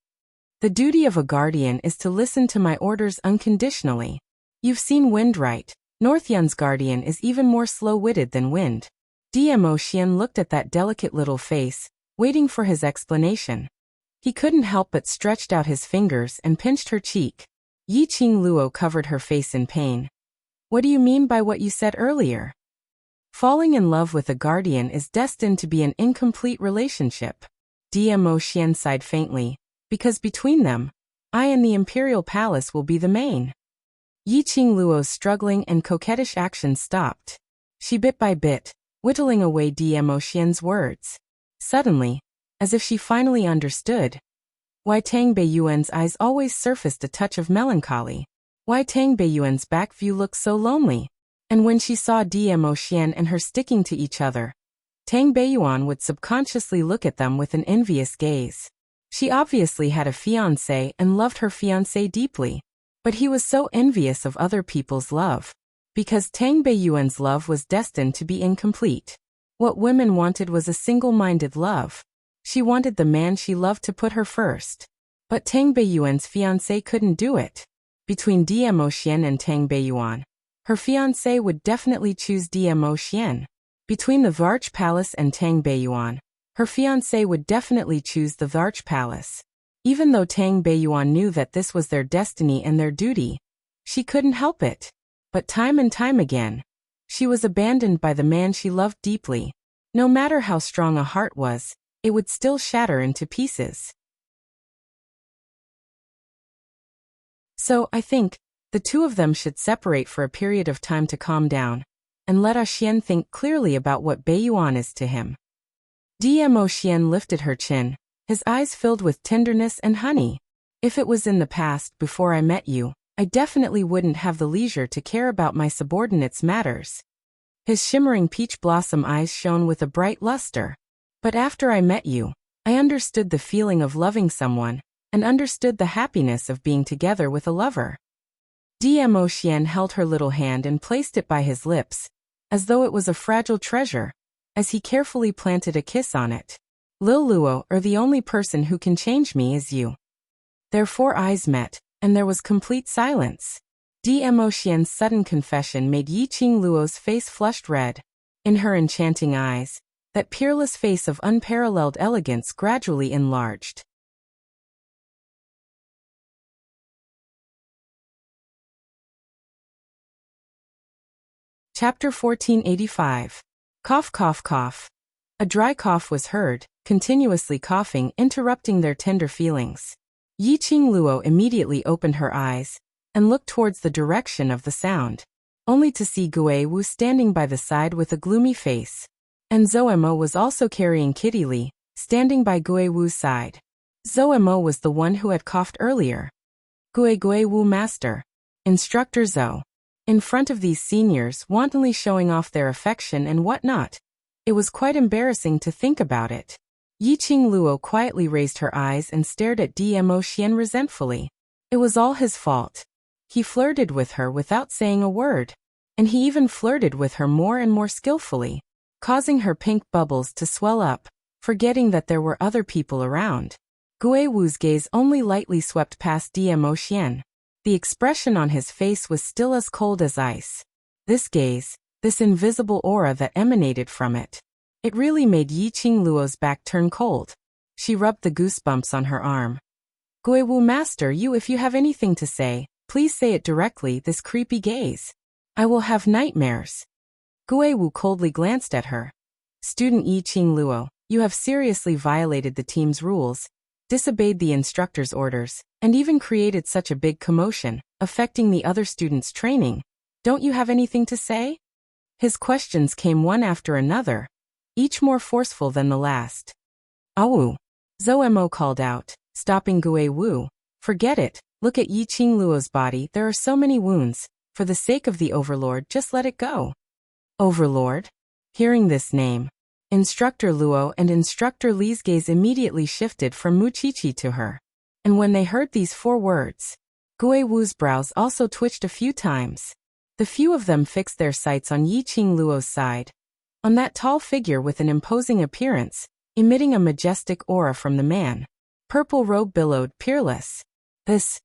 the duty of a guardian is to listen to my orders unconditionally. You've seen Wind, right? Northyun's guardian is even more slow-witted than Wind." Dmo Xian looked at that delicate little face, waiting for his explanation. He couldn't help but stretched out his fingers and pinched her cheek. Yi Qingluo covered her face in pain. "What do you mean by what you said earlier? Falling in love with a guardian is destined to be an incomplete relationship." Dmo Xian sighed faintly. "Because between them, I and the imperial palace will be the main." Yi Qingluo's struggling and coquettish actions stopped. She bit by bit, whittling away Dmo Xian's words. Suddenly, as if she finally understood, why Tang Beiyuan's eyes always surfaced a touch of melancholy. Why Tang Beiyuan's back view looked so lonely. And when she saw Dmo Xian and her sticking to each other, Tang Beiyuan would subconsciously look at them with an envious gaze. She obviously had a fiancé and loved her fiancé deeply. But he was so envious of other people's love. Because Tang Beiyuan's love was destined to be incomplete. What women wanted was a single-minded love. She wanted the man she loved to put her first. But Tang Beiyuan's fiancé couldn't do it. Between Dmo Xian and Tang Beiyuan, her fiancé would definitely choose Dmo Xian. Between the Varch Palace and Tang Beiyuan, her fiancé would definitely choose the Varch Palace. Even though Tang Beiyuan knew that this was their destiny and their duty, she couldn't help it. But time and time again, she was abandoned by the man she loved deeply. No matter how strong a heart was, it would still shatter into pieces. So, I think, the two of them should separate for a period of time to calm down, and let Xian think clearly about what Beiyuan is to him. Dmo Xian lifted her chin, his eyes filled with tenderness and honey. If it was in the past, before I met you, I definitely wouldn't have the leisure to care about my subordinates' matters. His shimmering peach blossom eyes shone with a bright luster. But after I met you, I understood the feeling of loving someone, and understood the happiness of being together with a lover. Dmo Xian held her little hand and placed it by his lips, as though it was a fragile treasure, as he carefully planted a kiss on it. Lil Luo, the only person who can change me is you. Their four eyes met, and there was complete silence. Dmo Xian's sudden confession made Yiqing Luo's face flushed red. In her enchanting eyes, that peerless face of unparalleled elegance gradually enlarged. Chapter 1485. Cough, cough, cough. A dry cough was heard, continuously coughing, interrupting their tender feelings. Yiqing Luo immediately opened her eyes and looked towards the direction of the sound, only to see Gui Wu standing by the side with a gloomy face. And Zoemo was also carrying Kitty Li, standing by Gui Wu's side. Zoemo was the one who had coughed earlier. Gui Wu Master. Instructor Zo. In front of these seniors, wantonly showing off their affection and whatnot. It was quite embarrassing to think about it. Yiqing Luo quietly raised her eyes and stared at Dmo Xian resentfully. It was all his fault. He flirted with her without saying a word. And he even flirted with her more and more skillfully, causing her pink bubbles to swell up, forgetting that there were other people around. Gui Wu's gaze only lightly swept past Dmo Xian. The expression on his face was still as cold as ice. This gaze, this invisible aura that emanated from it. It really made Yiqing Luo's back turn cold. She rubbed the goosebumps on her arm. Gui Wu Master, if you have anything to say, please say it directly. This creepy gaze. I will have nightmares. Gui Wu coldly glanced at her. Student Yiqing Luo, you have seriously violated the team's rules, disobeyed the instructor's orders, and even created such a big commotion, affecting the other students' training. Don't you have anything to say? His questions came one after another, each more forceful than the last. Awu! Zoemo called out, stopping Gui Wu. Forget it, look at Yiqing Luo's body, there are so many wounds. For the sake of the Overlord, just let it go. Overlord? Hearing this name, Instructor Luo and Instructor Li's gaze immediately shifted from Muqiqi to her. And when they heard these four words, Gui Wu's brows also twitched a few times. The few of them fixed their sights on Yiqing Luo's side, on that tall figure with an imposing appearance, emitting a majestic aura from the man. Purple robe billowed, peerless. This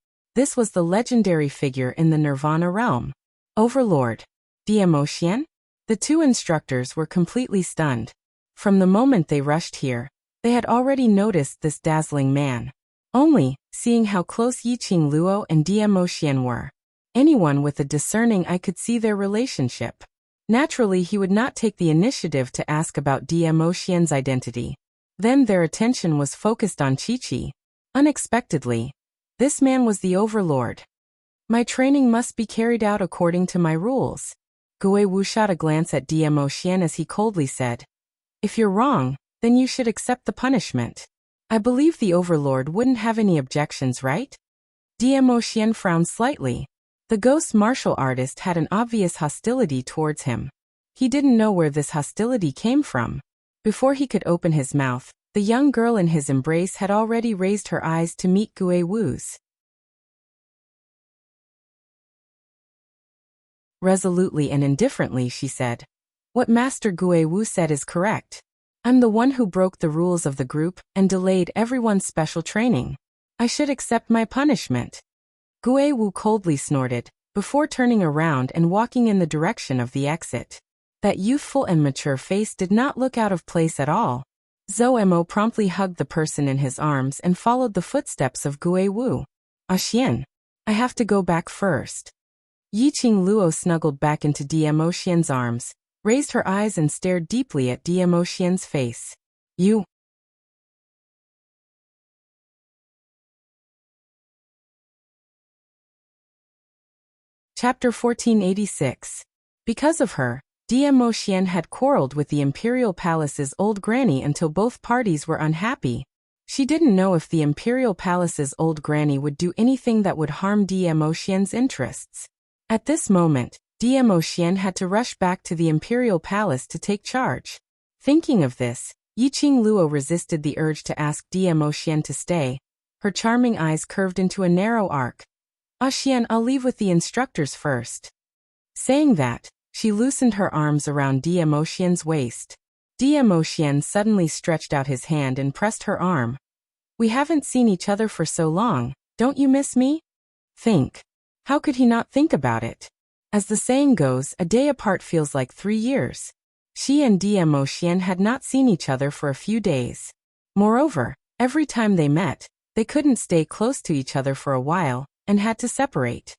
was the legendary figure in the Nirvana realm. Overlord. Dmo Xian? The two instructors were completely stunned. From the moment they rushed here, they had already noticed this dazzling man. Only, seeing how close Yiqing Luo and Dmo Xian were, anyone with a discerning eye could see their relationship. Naturally, he would not take the initiative to ask about Dmo Xian's identity. Then their attention was focused on Qiqi. Unexpectedly, this man was the Overlord. My training must be carried out according to my rules. Gui Wu shot a glance at Dmo Xian as he coldly said, if you're wrong, then you should accept the punishment. I believe the Overlord wouldn't have any objections, right? Dmo Xian frowned slightly. The ghost martial artist had an obvious hostility towards him. He didn't know where this hostility came from. Before he could open his mouth, the young girl in his embrace had already raised her eyes to meet Gue Wu's. Resolutely and indifferently she said, "What Master Gue Wu said is correct. I'm the one who broke the rules of the group and delayed everyone's special training. I should accept my punishment." Gue Wu coldly snorted, before turning around and walking in the direction of the exit. That youthful and mature face did not look out of place at all. Zhou Mo promptly hugged the person in his arms and followed the footsteps of Gue Wu. "Xian, I have to go back first." Yiqing Luo snuggled back into Mo Xian's arms, raised her eyes and stared deeply at Mo Xian's face. "You..." Chapter 1486. Because of her, Mo Xian had quarreled with the Imperial Palace's old granny until both parties were unhappy. She didn't know if the Imperial Palace's old granny would do anything that would harm Mo Xian's interests. At this moment, Mo Xian had to rush back to the Imperial Palace to take charge. Thinking of this, Yiqing Luo resisted the urge to ask Mo Xian to stay. Her charming eyes curved into a narrow arc. "Xian, I'll leave with the instructors first." Saying that, she loosened her arms around Mo Xian's waist. Mo Xian suddenly stretched out his hand and pressed her arm. "We haven't seen each other for so long, don't you miss me?" Think. How could he not think about it? As the saying goes, a day apart feels like 3 years. She and Mo Xian had not seen each other for a few days. Moreover, every time they met, they couldn't stay close to each other for a while, and had to separate.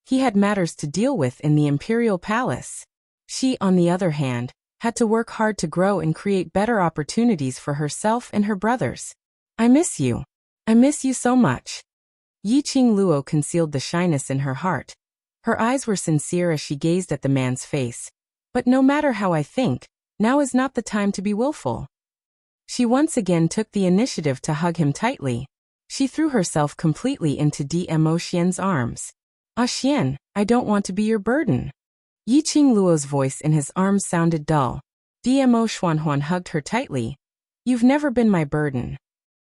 He had matters to deal with in the Imperial Palace. She, on the other hand, had to work hard to grow and create better opportunities for herself and her brothers. "I miss you. I miss you so much." Yiqing Luo concealed the shyness in her heart. Her eyes were sincere as she gazed at the man's face. "But no matter how I think, now is not the time to be willful." She once again took the initiative to hug him tightly. She threw herself completely into Mo Xian's arms. "Xian, I don't want to be your burden." Yiqing Luo's voice in his arms sounded dull. Mo Xuanhuan hugged her tightly. "You've never been my burden.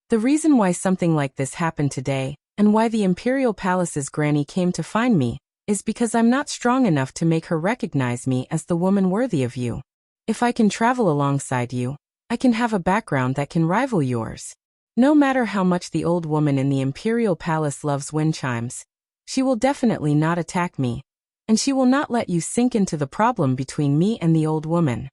The reason why something like this happened today, and why the Imperial Palace's granny came to find me, is because I'm not strong enough to make her recognize me as the woman worthy of you. If I can travel alongside you, I can have a background that can rival yours. No matter how much the old woman in the Imperial Palace loves wind chimes, she will definitely not attack me, and she will not let you sink into the problem between me and the old woman."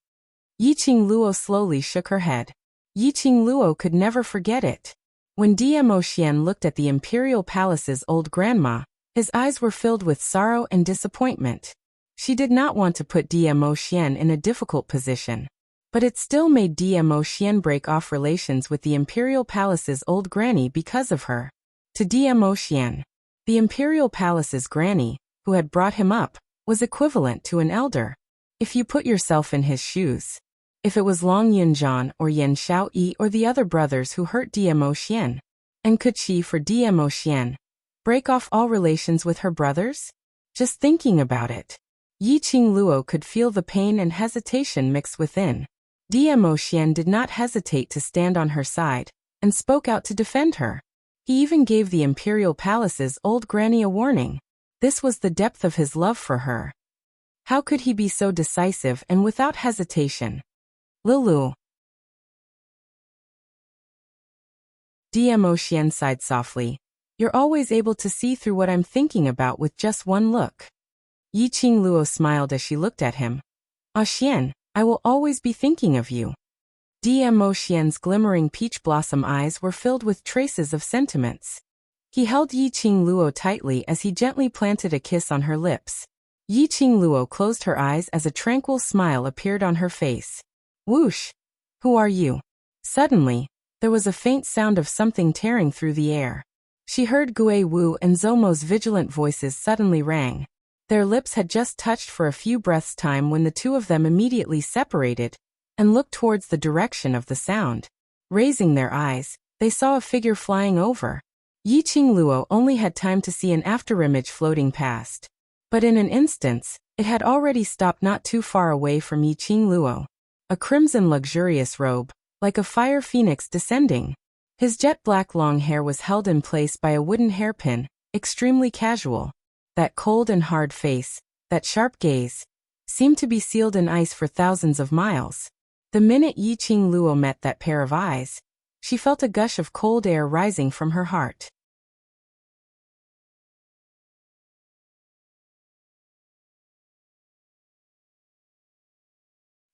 Yiqing Luo slowly shook her head. Yiqing Luo could never forget it. When Mo Xian looked at the Imperial Palace's old grandma, his eyes were filled with sorrow and disappointment. She did not want to put Mo Xian in a difficult position. But it still made Mo Xian break off relations with the Imperial Palace's old granny because of her. To Mo Xian, the Imperial Palace's granny, who had brought him up, was equivalent to an elder. If you put yourself in his shoes. If it was Long Yunzhan or Yan Xiaoyi or the other brothers who hurt Mo Xian, and could she, for Mo Xian, break off all relations with her brothers? Just thinking about it, Yiqing Luo could feel the pain and hesitation mixed within. Mo Xian did not hesitate to stand on her side, and spoke out to defend her. He even gave the Imperial Palace's old granny a warning. This was the depth of his love for her. How could he be so decisive and without hesitation? "Lilu." Mo Xian sighed softly. "You're always able to see through what I'm thinking about with just one look." Yiqing Luo smiled as she looked at him. "Xian, I will always be thinking of you." Mo Xian's glimmering peach blossom eyes were filled with traces of sentiments. He held Yiqing Luo tightly as he gently planted a kiss on her lips. Yiqing Luo closed her eyes as a tranquil smile appeared on her face. Whoosh! "Who are you?" Suddenly, there was a faint sound of something tearing through the air. She heard Gue Wu and Zomo's vigilant voices suddenly rang. Their lips had just touched for a few breaths' time when the two of them immediately separated and looked towards the direction of the sound. Raising their eyes, they saw a figure flying over. Yiqing Luo only had time to see an afterimage floating past. But in an instant, it had already stopped not too far away from Yiqing Luo. a crimson luxurious robe, like a fire phoenix descending. His jet-black long hair was held in place by a wooden hairpin, extremely casual. That cold and hard face, that sharp gaze, seemed to be sealed in ice for thousands of miles. The minute Yiqing Luo met that pair of eyes, she felt a gush of cold air rising from her heart.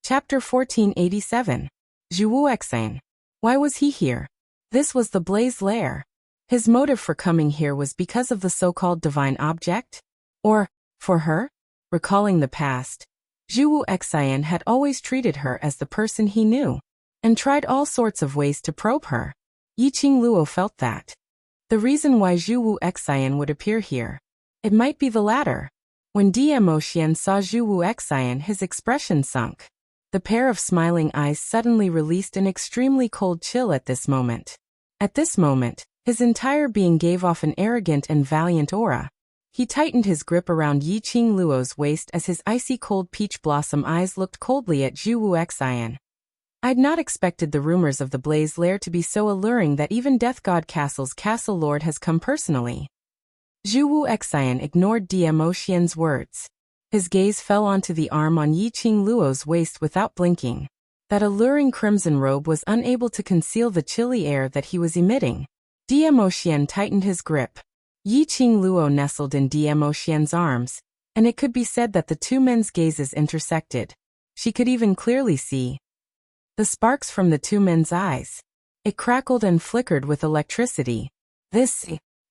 Chapter 1487. Zhu Wuxian. Why was he here? This was the Blaze Lair. His motive for coming here was because of the so-called divine object? Or, for her? Recalling the past, Zhu Wuxian had always treated her as the person he knew, and tried all sorts of ways to probe her. Yiqing Luo felt that. The reason why Zhu Wuxian would appear here. It might be the latter. When Dmo Xian saw Zhu Wuxian, his expression sunk. The pair of smiling eyes suddenly released an extremely cold chill at this moment. At this moment, his entire being gave off an arrogant and valiant aura. He tightened his grip around Yiqing Luo's waist as his icy cold peach blossom eyes looked coldly at Zhu Wuxian. I'd not expected the rumors of the Blaze Lair to be so alluring that even Death God Castle's Castle Lord has come personally. Zhu Wuxian ignored Dmo Xian's words. His gaze fell onto the arm on Yiqing Luo's waist without blinking. That alluring crimson robe was unable to conceal the chilly air that he was emitting. Dmo Xian tightened his grip. Yiqing Luo nestled in Dmo Xian's arms, and it could be said that the two men's gazes intersected. She could even clearly see the sparks from the two men's eyes. It crackled and flickered with electricity.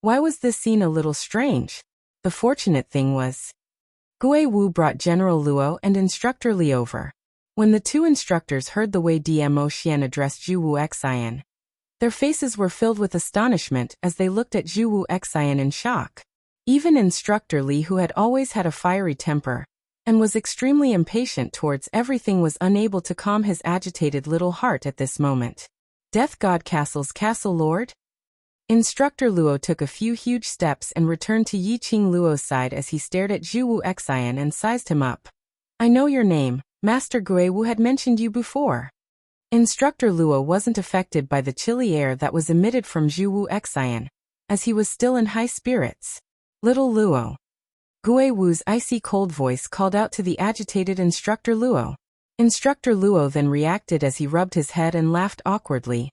Why was this scene a little strange? The fortunate thing was, Gui Wu brought General Luo and Instructor Li over. When the two instructors heard the way Dmo Xian addressed Zhu Wuxian, their faces were filled with astonishment as they looked at Zhu Wuxian in shock. Even Instructor Li, who had always had a fiery temper and was extremely impatient towards everything, was unable to calm his agitated little heart at this moment. Death God Castle's Castle Lord? Instructor Luo took a few huge steps and returned to Yiqing Luo's side as he stared at Zhu Wuxian and sized him up. I know your name, Master Gui Wu had mentioned you before. Instructor Luo wasn't affected by the chilly air that was emitted from Zhu Wuxian, as he was still in high spirits. Little Luo. Gui Wu's icy cold voice called out to the agitated Instructor Luo. Instructor Luo then reacted as he rubbed his head and laughed awkwardly.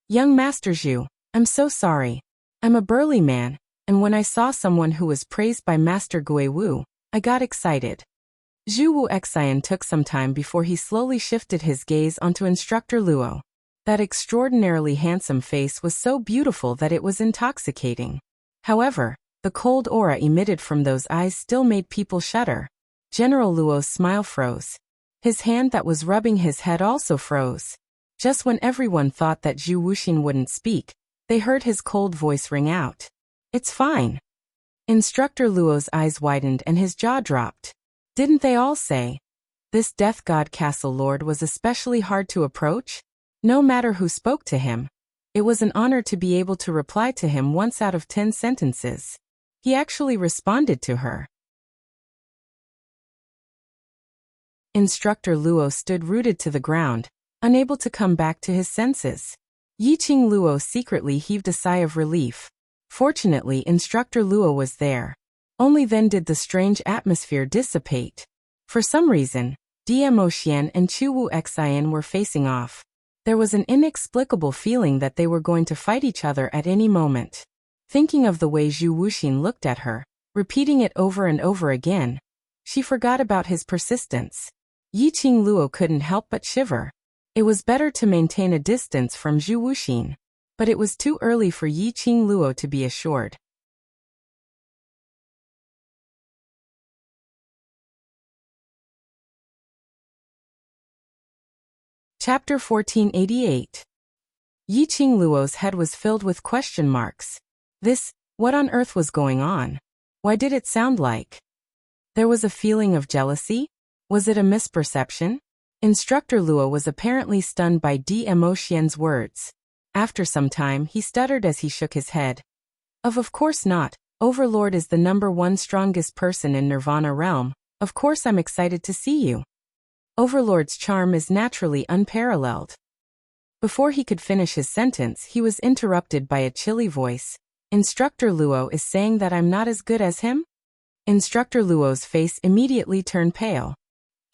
Young Master Zhu, I'm so sorry. I'm a burly man, and when I saw someone who was praised by Master Gui Wu, I got excited. Zhu Wuxian took some time before he slowly shifted his gaze onto Instructor Luo. That extraordinarily handsome face was so beautiful that it was intoxicating. However, the cold aura emitted from those eyes still made people shudder. General Luo's smile froze. His hand that was rubbing his head also froze. Just when everyone thought that Zhu Wuxian wouldn't speak, they heard his cold voice ring out. It's fine. Instructor Luo's eyes widened and his jaw dropped. Didn't they all say? This Death God Castle Lord was especially hard to approach? No matter who spoke to him, it was an honor to be able to reply to him once out of 10 sentences. He actually responded to her. Instructor Luo stood rooted to the ground, unable to come back to his senses. Yiqing Luo secretly heaved a sigh of relief. Fortunately, Instructor Luo was there. Only then did the strange atmosphere dissipate. For some reason, Dmo Xian and Zhu Wuxian were facing off. There was an inexplicable feeling that they were going to fight each other at any moment. Thinking of the way Zhu Wuxian looked at her, repeating it over and over again, she forgot about his persistence. Yiqing Luo couldn't help but shiver. It was better to maintain a distance from Zhu Wuxian, but it was too early for Yiqing Luo to be assured. Chapter 1488. Yiqing Luo's head was filled with question marks. What on earth was going on? Why did it sound like there was a feeling of jealousy? Was it a misperception? Instructor Luo was apparently stunned by Dmo Xian's words. After some time, he stuttered as he shook his head. Of course not. Overlord is the #1 strongest person in Nirvana realm. Of course I'm excited to see you. Overlord's charm is naturally unparalleled. Before he could finish his sentence, he was interrupted by a chilly voice. Instructor Luo is saying that I'm not as good as him? Instructor Luo's face immediately turned pale.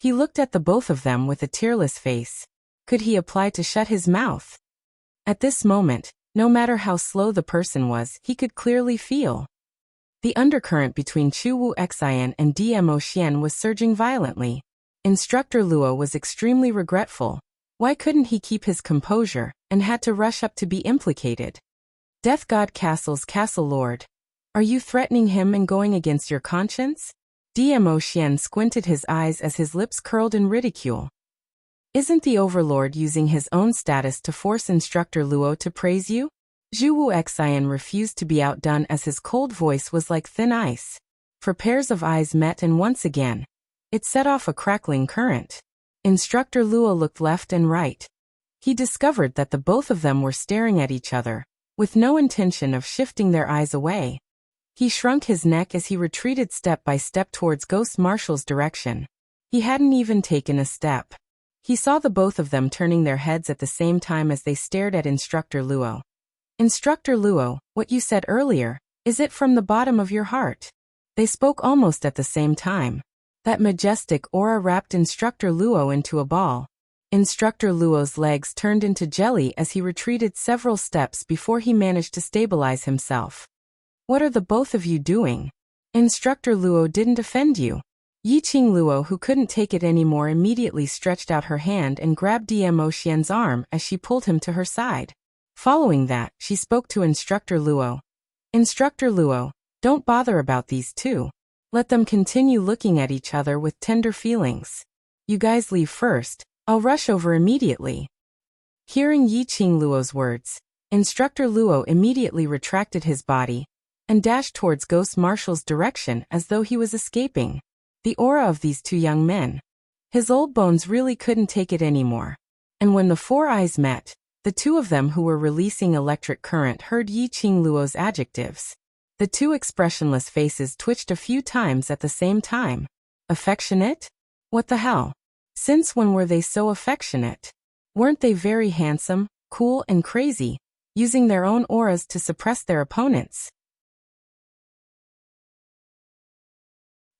He looked at the both of them with a tearless face. Could he apply to shut his mouth? At this moment, no matter how slow the person was, he could clearly feel. The undercurrent between Chu Wu Xian and Dmo Xian was surging violently. Instructor Luo was extremely regretful. Why couldn't he keep his composure, and had to rush up to be implicated? Death God Castle's Castle Lord. Are you threatening him and going against your conscience? Dmo Xian squinted his eyes as his lips curled in ridicule. Isn't the Overlord using his own status to force Instructor Luo to praise you? Zhu Wu Xian refused to be outdone as his cold voice was like thin ice. For pairs of eyes met and once again, it set off a crackling current. Instructor Luo looked left and right. He discovered that the both of them were staring at each other, with no intention of shifting their eyes away. He shrunk his neck as he retreated step by step towards Ghost Marshal's direction. He hadn't even taken a step. He saw the both of them turning their heads at the same time as they stared at Instructor Luo. Instructor Luo, what you said earlier, is it from the bottom of your heart? They spoke almost at the same time. That majestic aura wrapped Instructor Luo into a ball. Instructor Luo's legs turned into jelly as he retreated several steps before he managed to stabilize himself. What are the both of you doing? Instructor Luo didn't offend you. Yiqing Luo, who couldn't take it anymore, immediately stretched out her hand and grabbed Dmo Xian's arm as she pulled him to her side. Following that, she spoke to Instructor Luo. Instructor Luo, don't bother about these two. Let them continue looking at each other with tender feelings. You guys leave first, I'll rush over immediately. Hearing Yiqing Luo's words, Instructor Luo immediately retracted his body and dashed towards Ghost Marshal's direction as though he was escaping. The aura of these two young men. His old bones really couldn't take it anymore. And when the four eyes met, the two of them who were releasing electric current heard Yiqing Luo's adjectives. The two expressionless faces twitched a few times at the same time. Affectionate? What the hell? Since when were they so affectionate? Weren't they very handsome, cool and crazy, using their own auras to suppress their opponents?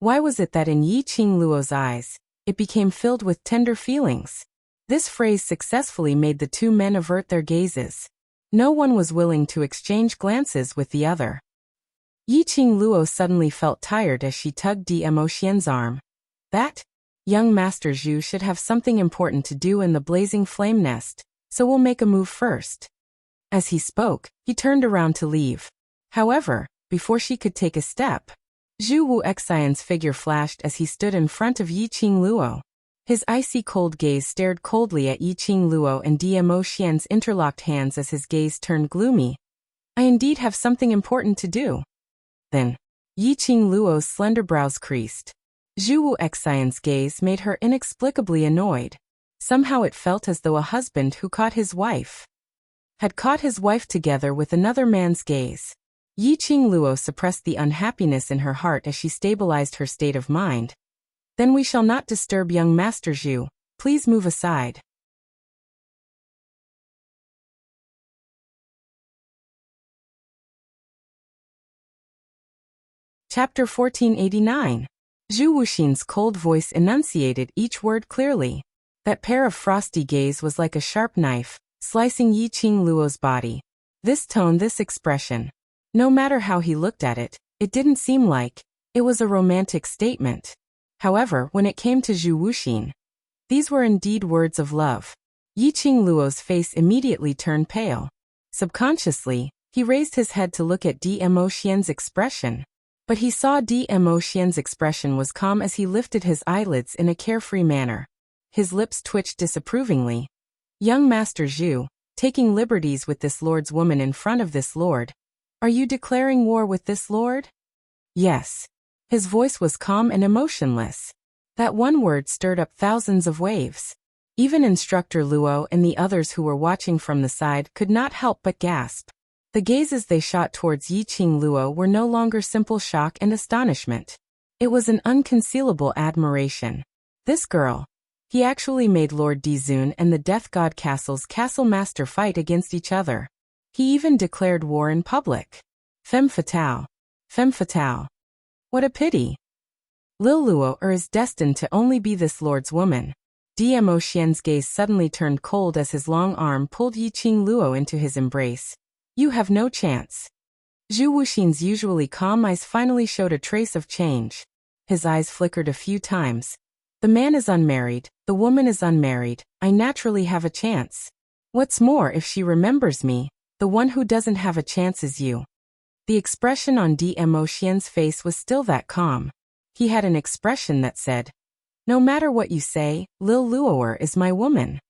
Why was it that in Yiqing Luo's eyes, it became filled with tender feelings? This phrase successfully made the two men avert their gazes. No one was willing to exchange glances with the other. Yiqing Luo suddenly felt tired as she tugged Dmo Xian's arm. That? Young Master Zhu should have something important to do in the blazing flame nest, so we'll make a move first. As he spoke, he turned around to leave. However, before she could take a step, Zhu Wu Xian's figure flashed as he stood in front of Yiqing Luo. His icy cold gaze stared coldly at Yiqing Luo and Dmo Xian's interlocked hands as his gaze turned gloomy. I indeed have something important to do. Then, Yiqing Luo's slender brows creased. Zhu Wu Xian's gaze made her inexplicably annoyed. Somehow it felt as though a husband who had caught his wife together with another man's gaze. Yiqing Luo suppressed the unhappiness in her heart as she stabilized her state of mind. Then we shall not disturb young Master Zhu. Please move aside. Chapter 1489. Zhu Wuxin's cold voice enunciated each word clearly. That pair of frosty gaze was like a sharp knife, slicing Yiqing Luo's body. This tone, this expression. No matter how he looked at it, it didn't seem like it was a romantic statement. However, when it came to Zhu Wuxin, these were indeed words of love. Yiqing Luo's face immediately turned pale. Subconsciously, he raised his head to look at Dmo Xian's expression. But he saw Dmo Xian's expression was calm as he lifted his eyelids in a carefree manner. His lips twitched disapprovingly. Young Master Zhu, taking liberties with this lord's woman in front of this lord. Are you declaring war with this lord? Yes. His voice was calm and emotionless. That one word stirred up thousands of waves. Even Instructor Luo and the others who were watching from the side could not help but gasp. The gazes they shot towards Yiqing Luo were no longer simple shock and astonishment. It was an unconcealable admiration. This girl. He actually made Lord Dizun and the Death God Castle's castle master fight against each other. He even declared war in public. Femme fatale. Femme fatale. What a pity. Lil Luo is destined to only be this lord's woman. Dmo Xian's gaze suddenly turned cold as his long arm pulled Yiqing Luo into his embrace. You have no chance. Zhu Wuxin's usually calm eyes finally showed a trace of change. His eyes flickered a few times. The man is unmarried, the woman is unmarried, I naturally have a chance. What's more, if she remembers me, the one who doesn't have a chance is you. The expression on Dmo Xian's face was still that calm. He had an expression that said, no matter what you say, Lil Luo is my woman.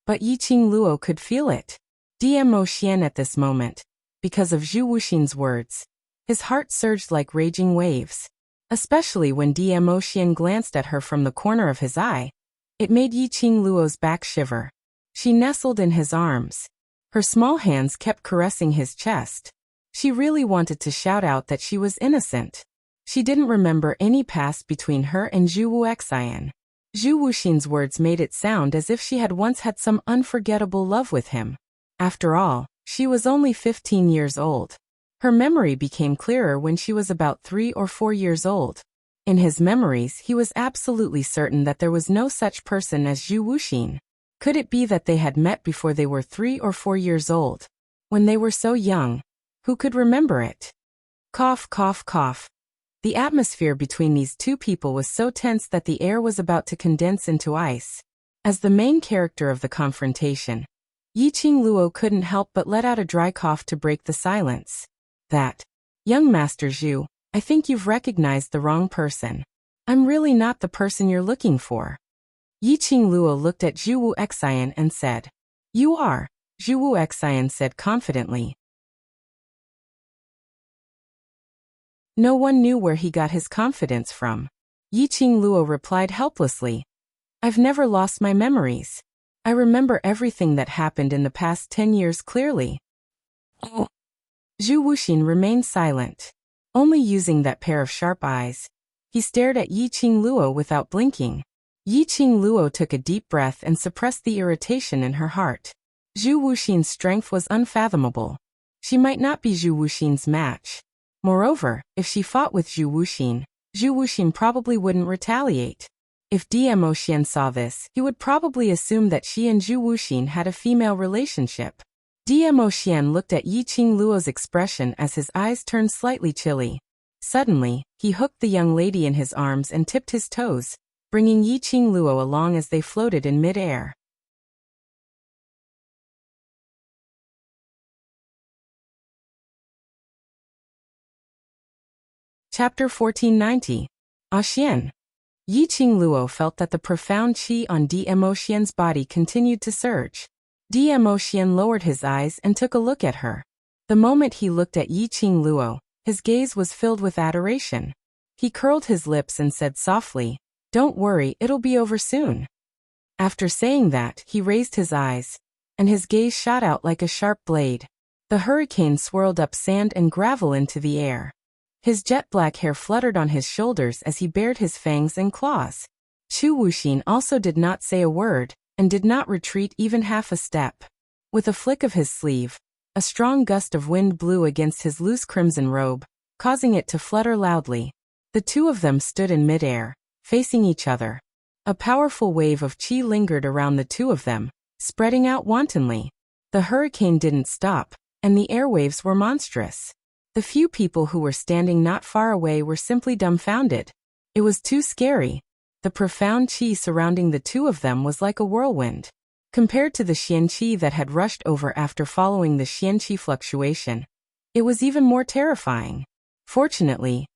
But Yiqing Luo could feel it. Dmo Xian at this moment, because of Zhu Wuxin's words. His heart surged like raging waves. Especially when Dmo Xian glanced at her from the corner of his eye. It made Yiqing Luo's back shiver. She nestled in his arms. Her small hands kept caressing his chest. She really wanted to shout out that she was innocent. She didn't remember any past between her and Zhu Wuxian. Zhu Wuxin's words made it sound as if she had once had some unforgettable love with him. After all, she was only 15 years old. Her memory became clearer when she was about 3 or 4 years old. In his memories, he was absolutely certain that there was no such person as Zhu Wuxin. Could it be that they had met before they were 3 or 4 years old? When they were so young? Who could remember it? Cough, cough, cough. The atmosphere between these two people was so tense that the air was about to condense into ice. As the main character of the confrontation, Yiqing Luo couldn't help but let out a dry cough to break the silence. That. Young Master Zhu, I think you've recognized the wrong person. I'm really not the person you're looking for. Yiqing Luo looked at Zhu Wuxian and said. You are, Zhu Wuxian said confidently. No one knew where he got his confidence from. Yiqing Luo replied helplessly. I've never lost my memories. I remember everything that happened in the past 10 years clearly. Oh. Zhu Wuxin remained silent. Only using that pair of sharp eyes. He stared at Yiqing Luo without blinking. Yiqing Luo took a deep breath and suppressed the irritation in her heart. Zhu Wuxin's strength was unfathomable. She might not be Zhu Wuxin's match. Moreover, if she fought with Zhu Wuxin probably wouldn't retaliate. If Dmo Xian saw this, he would probably assume that she and Zhu Wuxin had a female relationship. Dmo Xian looked at Yiqing Luo's expression as his eyes turned slightly chilly. Suddenly, he hooked the young lady in his arms and tipped his toes, bringing Yiqing Luo along as they floated in mid-air. Chapter 1490. Xian. Yiqing Luo felt that the profound qi on Dmo Xian's body continued to surge. Dmo Xian lowered his eyes and took a look at her. The moment he looked at Yiqing Luo, his gaze was filled with adoration. He curled his lips and said softly, "Don't worry, it'll be over soon." After saying that, he raised his eyes, and his gaze shot out like a sharp blade. The hurricane swirled up sand and gravel into the air. His jet-black hair fluttered on his shoulders as he bared his fangs and claws. Zhu Wuxin also did not say a word, and did not retreat even half a step. With a flick of his sleeve, a strong gust of wind blew against his loose crimson robe, causing it to flutter loudly. The two of them stood in midair, facing each other. A powerful wave of qi lingered around the two of them, spreading out wantonly. The hurricane didn't stop, and the airwaves were monstrous. The few people who were standing not far away were simply dumbfounded. It was too scary. The profound qi surrounding the two of them was like a whirlwind. Compared to the xian qi that had rushed over after following the xian qi fluctuation, it was even more terrifying. Fortunately,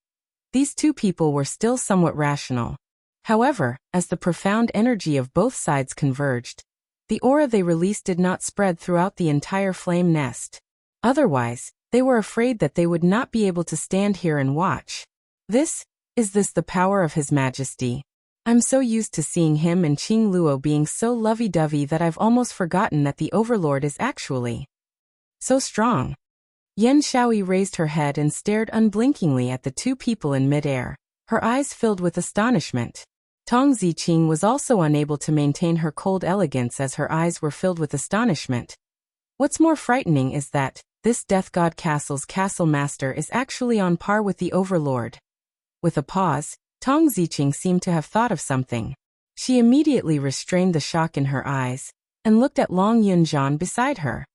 these two people were still somewhat rational. However, as the profound energy of both sides converged, the aura they released did not spread throughout the entire flame nest. Otherwise, they were afraid that they would not be able to stand here and watch. Is this the power of His Majesty? I'm so used to seeing him and Qing Luo being so lovey-dovey that I've almost forgotten that the Overlord is actually so strong. Yan Shaoi raised her head and stared unblinkingly at the two people in midair, her eyes filled with astonishment. Tong Ziqing was also unable to maintain her cold elegance as her eyes were filled with astonishment. What's more frightening is that this Death God Castle's castle master is actually on par with the Overlord. With a pause, Tong Ziqing seemed to have thought of something. She immediately restrained the shock in her eyes and looked at Long Yunjian beside her.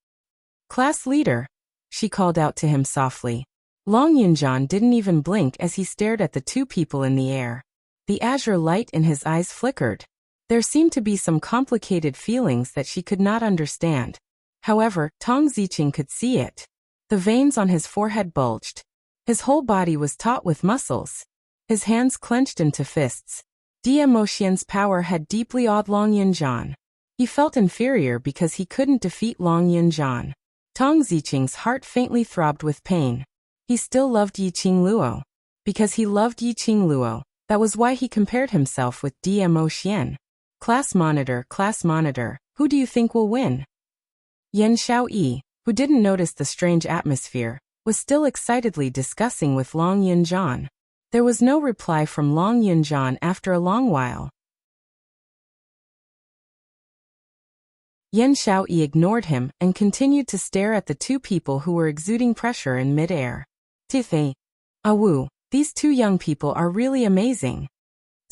"Class leader," she called out to him softly. Long Yunjian didn't even blink as he stared at the two people in the air. The azure light in his eyes flickered. There seemed to be some complicated feelings that she could not understand. However, Tong Ziqing could see it. The veins on his forehead bulged. His whole body was taut with muscles. His hands clenched into fists. DM Xian's power had deeply awed Long Yunjian. He felt inferior because he couldn't defeat Long Yunjian. Tong Ziqing's heart faintly throbbed with pain. He still loved Yiqing Luo. Because he loved Yiqing Luo, that was why he compared himself with DMO Xian. Class monitor, who do you think will win? Yan Xiaoyi, who didn't notice the strange atmosphere, was still excitedly discussing with Long Yunjian. There was no reply from Long Yunjian after a long while. Yan Xiaoyi ignored him and continued to stare at the two people who were exuding pressure in mid-air. Tithe. Awu, these two young people are really amazing.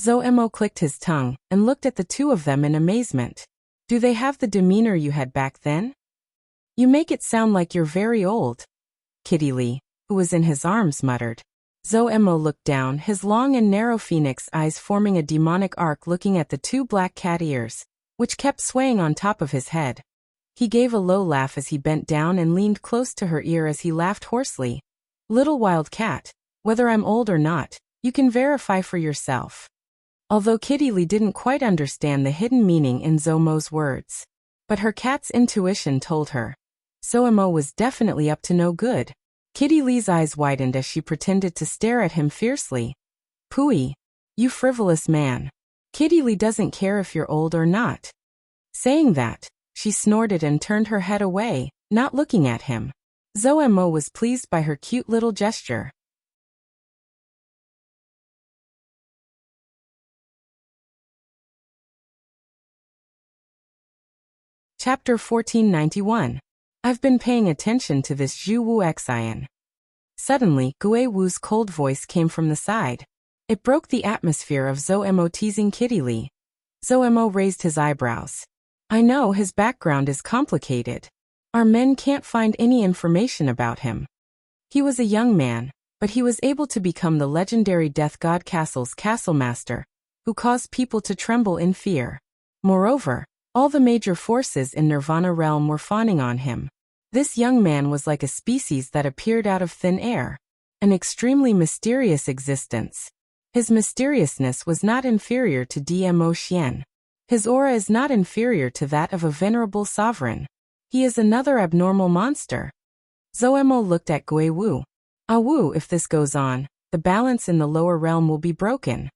Zhou Mo clicked his tongue and looked at the two of them in amazement. Do they have the demeanor you had back then? You make it sound like you're very old. Kitty Lee, who was in his arms, muttered. Zhou Mo looked down, his long and narrow phoenix eyes forming a demonic arc looking at the two black cat ears, which kept swaying on top of his head. He gave a low laugh as he bent down and leaned close to her ear as he laughed hoarsely. Little wild cat, whether I'm old or not, you can verify for yourself. Although Kitty Lee didn't quite understand the hidden meaning in Zhou Mo's words, but her cat's intuition told her. Zhou Mo was definitely up to no good. Kitty Lee's eyes widened as she pretended to stare at him fiercely. Pooey, you frivolous man. Kitty Lee doesn't care if you're old or not. Saying that, she snorted and turned her head away, not looking at him. Zhou Mo was pleased by her cute little gesture. Chapter 1491. I've been paying attention to this Zhu Wu Xian. Suddenly, Gui Wu's cold voice came from the side. It broke the atmosphere of Zhou Mo teasing Kitty Lee. Zhou Mo raised his eyebrows. I know his background is complicated. Our men can't find any information about him. He was a young man, but he was able to become the legendary Death God Castle's castle master, who caused people to tremble in fear. Moreover, all the major forces in Nirvana realm were fawning on him. This young man was like a species that appeared out of thin air, an extremely mysterious existence. His mysteriousness was not inferior to DMO Xian. His aura is not inferior to that of a venerable sovereign. He is another abnormal monster. Zhou Mo looked at Gui Wu. Wu, if this goes on, the balance in the lower realm will be broken.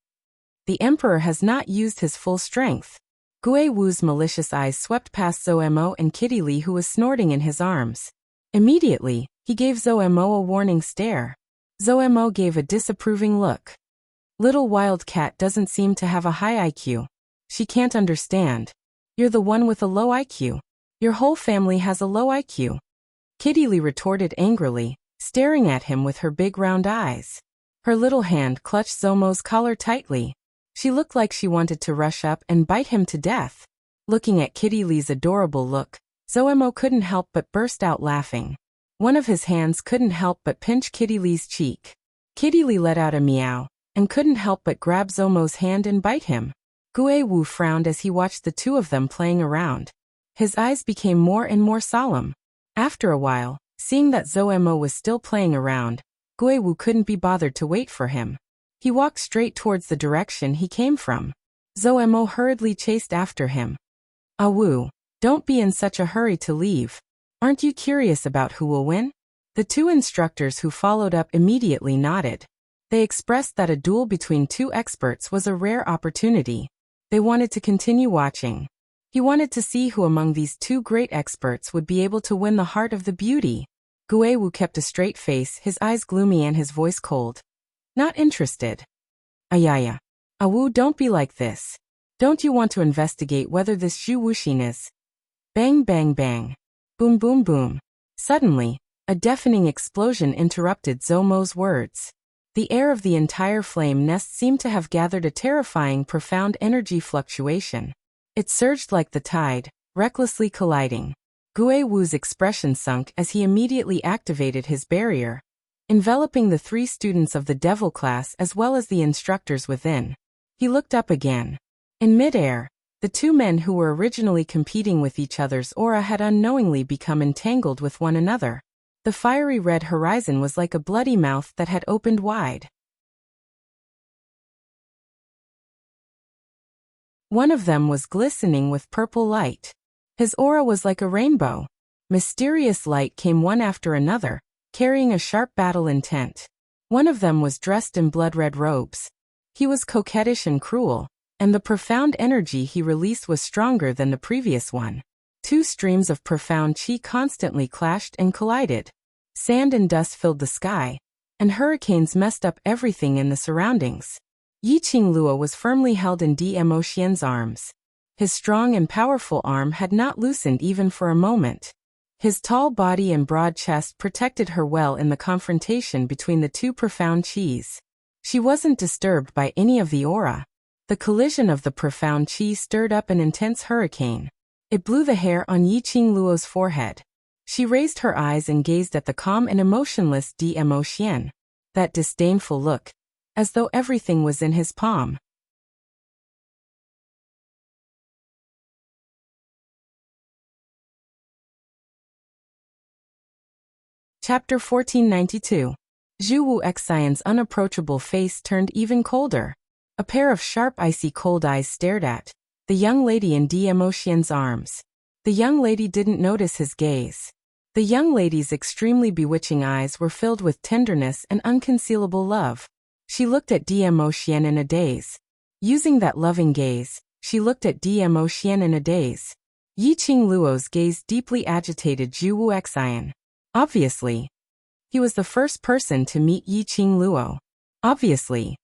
The emperor has not used his full strength. Gui Wu's malicious eyes swept past Zhou Mo and Kitty Lee, who was snorting in his arms. Immediately, he gave Zhou Mo a warning stare. Zhou Mo gave a disapproving look. Little wildcat doesn't seem to have a high IQ. She can't understand. You're the one with a low IQ. Your whole family has a low IQ. Kitty Lee retorted angrily, staring at him with her big round eyes. Her little hand clutched Zhou Mo's collar tightly. She looked like she wanted to rush up and bite him to death. Looking at Kitty Lee's adorable look, Zhou Mo couldn't help but burst out laughing. One of his hands couldn't help but pinch Kitty Lee's cheek. Kitty Lee let out a meow, and couldn't help but grab Zhou Mo's hand and bite him. Gui Wu frowned as he watched the two of them playing around. His eyes became more and more solemn. After a while, seeing that Zhou Mo was still playing around, Gui Wu couldn't be bothered to wait for him. He walked straight towards the direction he came from. Zhou Mo hurriedly chased after him. Wu, don't be in such a hurry to leave. Aren't you curious about who will win? The two instructors who followed up immediately nodded. They expressed that a duel between two experts was a rare opportunity. They wanted to continue watching. He wanted to see who among these two great experts would be able to win the heart of the beauty. Gui Wu kept a straight face, his eyes gloomy and his voice cold. Not interested. Ayaya. Awu, don't be like this. Don't you want to investigate whether this Zhu Wuxin is? Bang bang bang. Boom boom boom. Suddenly, a deafening explosion interrupted Zomo's words. The air of the entire flame nest seemed to have gathered a terrifying, profound energy fluctuation. It surged like the tide, recklessly colliding. Gue Wu's expression sunk as he immediately activated his barrier, enveloping the 3 students of the devil class as well as the instructors within. He looked up again. In midair, the 2 men who were originally competing with each other's aura had unknowingly become entangled with one another. The fiery red horizon was like a bloody mouth that had opened wide. One of them was glistening with purple light. His aura was like a rainbow. Mysterious light came one after another, carrying a sharp battle intent. One of them was dressed in blood-red robes. He was coquettish and cruel, and the profound energy he released was stronger than the previous one. 2 streams of profound qi constantly clashed and collided. Sand and dust filled the sky, and hurricanes messed up everything in the surroundings. Yiqing Luo was firmly held in Dmo Xian's arms. His strong and powerful arm had not loosened even for a moment. His tall body and broad chest protected her well in the confrontation between the 2 profound qis. She wasn't disturbed by any of the aura. The collision of the profound qi stirred up an intense hurricane. It blew the hair on Yiqing Luo's forehead. She raised her eyes and gazed at the calm and emotionless Dmo Xian. That disdainful look, as though everything was in his palm. Chapter 1492. Zhu Wu Xian's unapproachable face turned even colder. A pair of sharp icy cold eyes stared at the young lady in Dmo Xian's arms. The young lady didn't notice his gaze. The young lady's extremely bewitching eyes were filled with tenderness and unconcealable love. She looked at Dmo Xian in a daze. Using that loving gaze, she looked at Dmo Xian in a daze. Yiqing Luo's gaze deeply agitated Zhu Wu Xian. Obviously, he was the first person to meet Yiqing Luo. Obviously,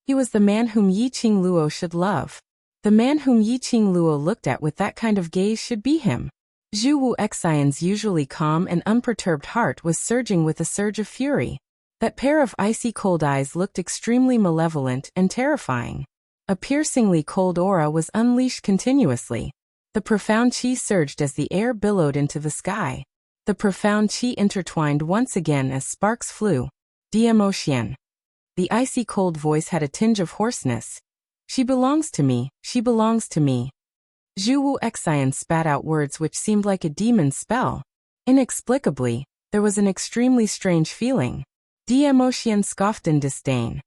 he was the man whom Yiqing Luo should love. The man whom Yiqing Luo looked at with that kind of gaze should be him. Zhu Wu Xian's usually calm and unperturbed heart was surging with a surge of fury. That pair of icy cold eyes looked extremely malevolent and terrifying. A piercingly cold aura was unleashed continuously. The profound qi surged as the air billowed into the sky. The profound qi intertwined once again as sparks flew. Dmo Xian. The icy cold voice had a tinge of hoarseness. She belongs to me, she belongs to me. Zhu Wu Xian spat out words which seemed like a demon's spell. Inexplicably, there was an extremely strange feeling. Dmo Xian scoffed in disdain.